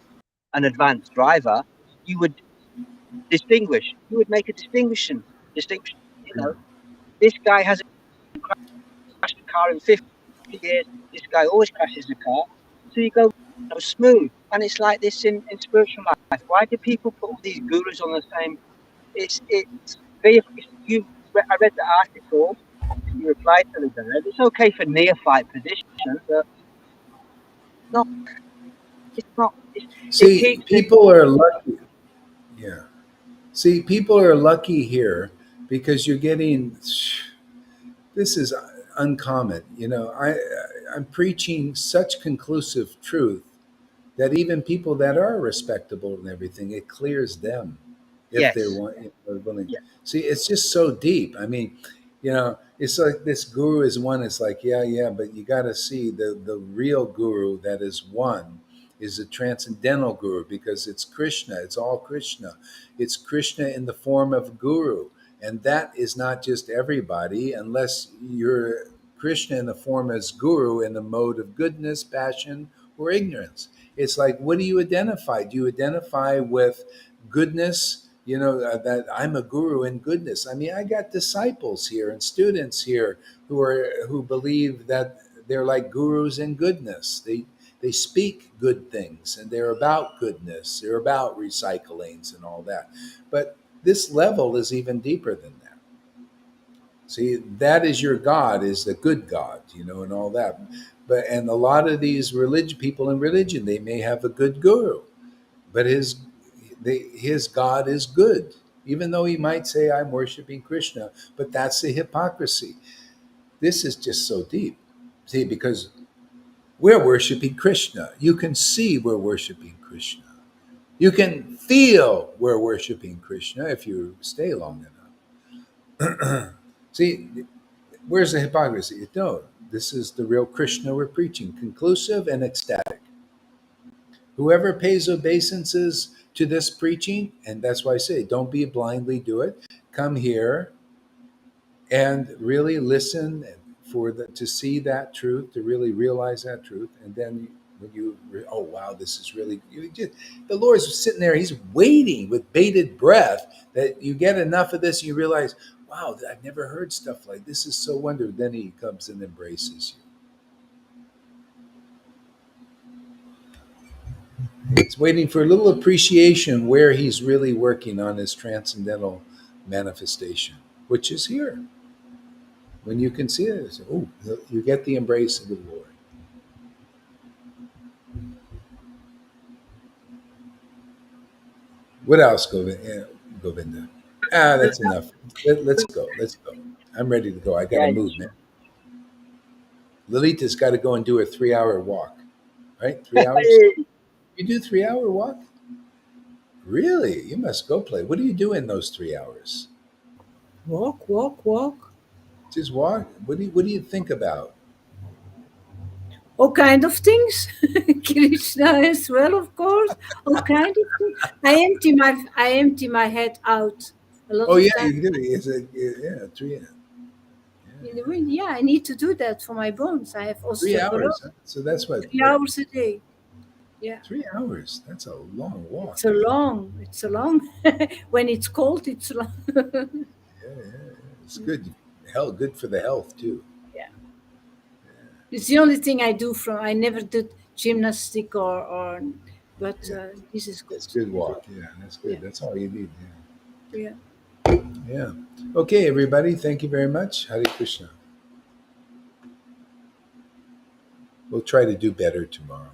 an advanced driver. You would distinguish. You would make a distinction. This guy hasn't crashed a car in 50 years. This guy always crashes the car. So you go smooth. And it's like this in spiritual life. Why do people put all these gurus on the same? It's you. I read the article. You replied to the guy. It's okay for neophyte position, but no, it's not. It See, keeps it. people are lucky. Yeah. See, people are lucky here because you're getting. This is uncommon. I'm preaching such conclusive truth that even people that are respectable and everything, it clears them if they're, Yes. if they're willing. Yeah. See, it's just so deep. I mean, it's like this guru is one. It's like, yeah, yeah, but you got to see the real guru that is one is a transcendental guru because it's Krishna. It's all Krishna. It's Krishna in the form of guru. And that is not just everybody, unless you're Krishna in the form as guru in the mode of goodness, passion, or ignorance. It's like, what do you identify? Do you identify with goodness? That I'm a guru in goodness. I mean, I got disciples here and students here who believe that they're like gurus in goodness. They speak good things and they're about goodness. They're about recyclings and all that. But this level is even deeper than that. See, that is your God, is the good God, and all that. And a lot of these religion people in religion, they may have a good guru, but his God is good, even though he might say, "I'm worshiping Krishna," but that's the hypocrisy. This is just so deep. See, because we're worshiping Krishna. You can see we're worshiping Krishna. You can feel we're worshiping Krishna if you stay long enough. See, where's the hypocrisy? No, This is the real Krishna we're preaching, conclusive and ecstatic. Whoever pays obeisances to this preaching, and that's why I say, don't be blindly do it. Come here and really listen to see that truth, to really realize that truth, and then when oh wow, this is really the Lord's sitting there, He's waiting with bated breath that you get enough of this, and you realize, wow, I've never heard stuff like this. Is so wonderful. Then He comes and embraces you. It's waiting for a little appreciation where He's really working on His transcendental manifestation, which is here. When you can see it, oh, you get the embrace of the Lord. What else, Govinda? That's enough. Let's go. Let's go. I'm ready to go. I got to Yeah, move, man. Lolita's got to go and do a 3-hour walk, right? 3 hours? You do 3-hour walk? Really? You must go play. What do you do in those 3 hours? Walk, walk, walk. Just walk. What do you think about? All kind of things. Krishna as well, of course. All kind of things. I empty my head out a lot Oh of yeah, times. you do. It's a yeah, three. In the wind. Yeah, I need to do that for my bones. I have 3 hours. osteoporosis. Huh? So that's what 3 hours a day. Yeah. 3 hours. That's a long walk. It's a long. When it's cold, it's long. Yeah. It's good. Hell, good for the health too. Yeah. It's the only thing I do from. I never did gymnastic but Yeah, this is good. it's good walk. Yeah, that's Yeah. good. That's all you need. Yeah. Yeah. Okay, everybody. Thank you very much. Hare Krishna. We'll try to do better tomorrow.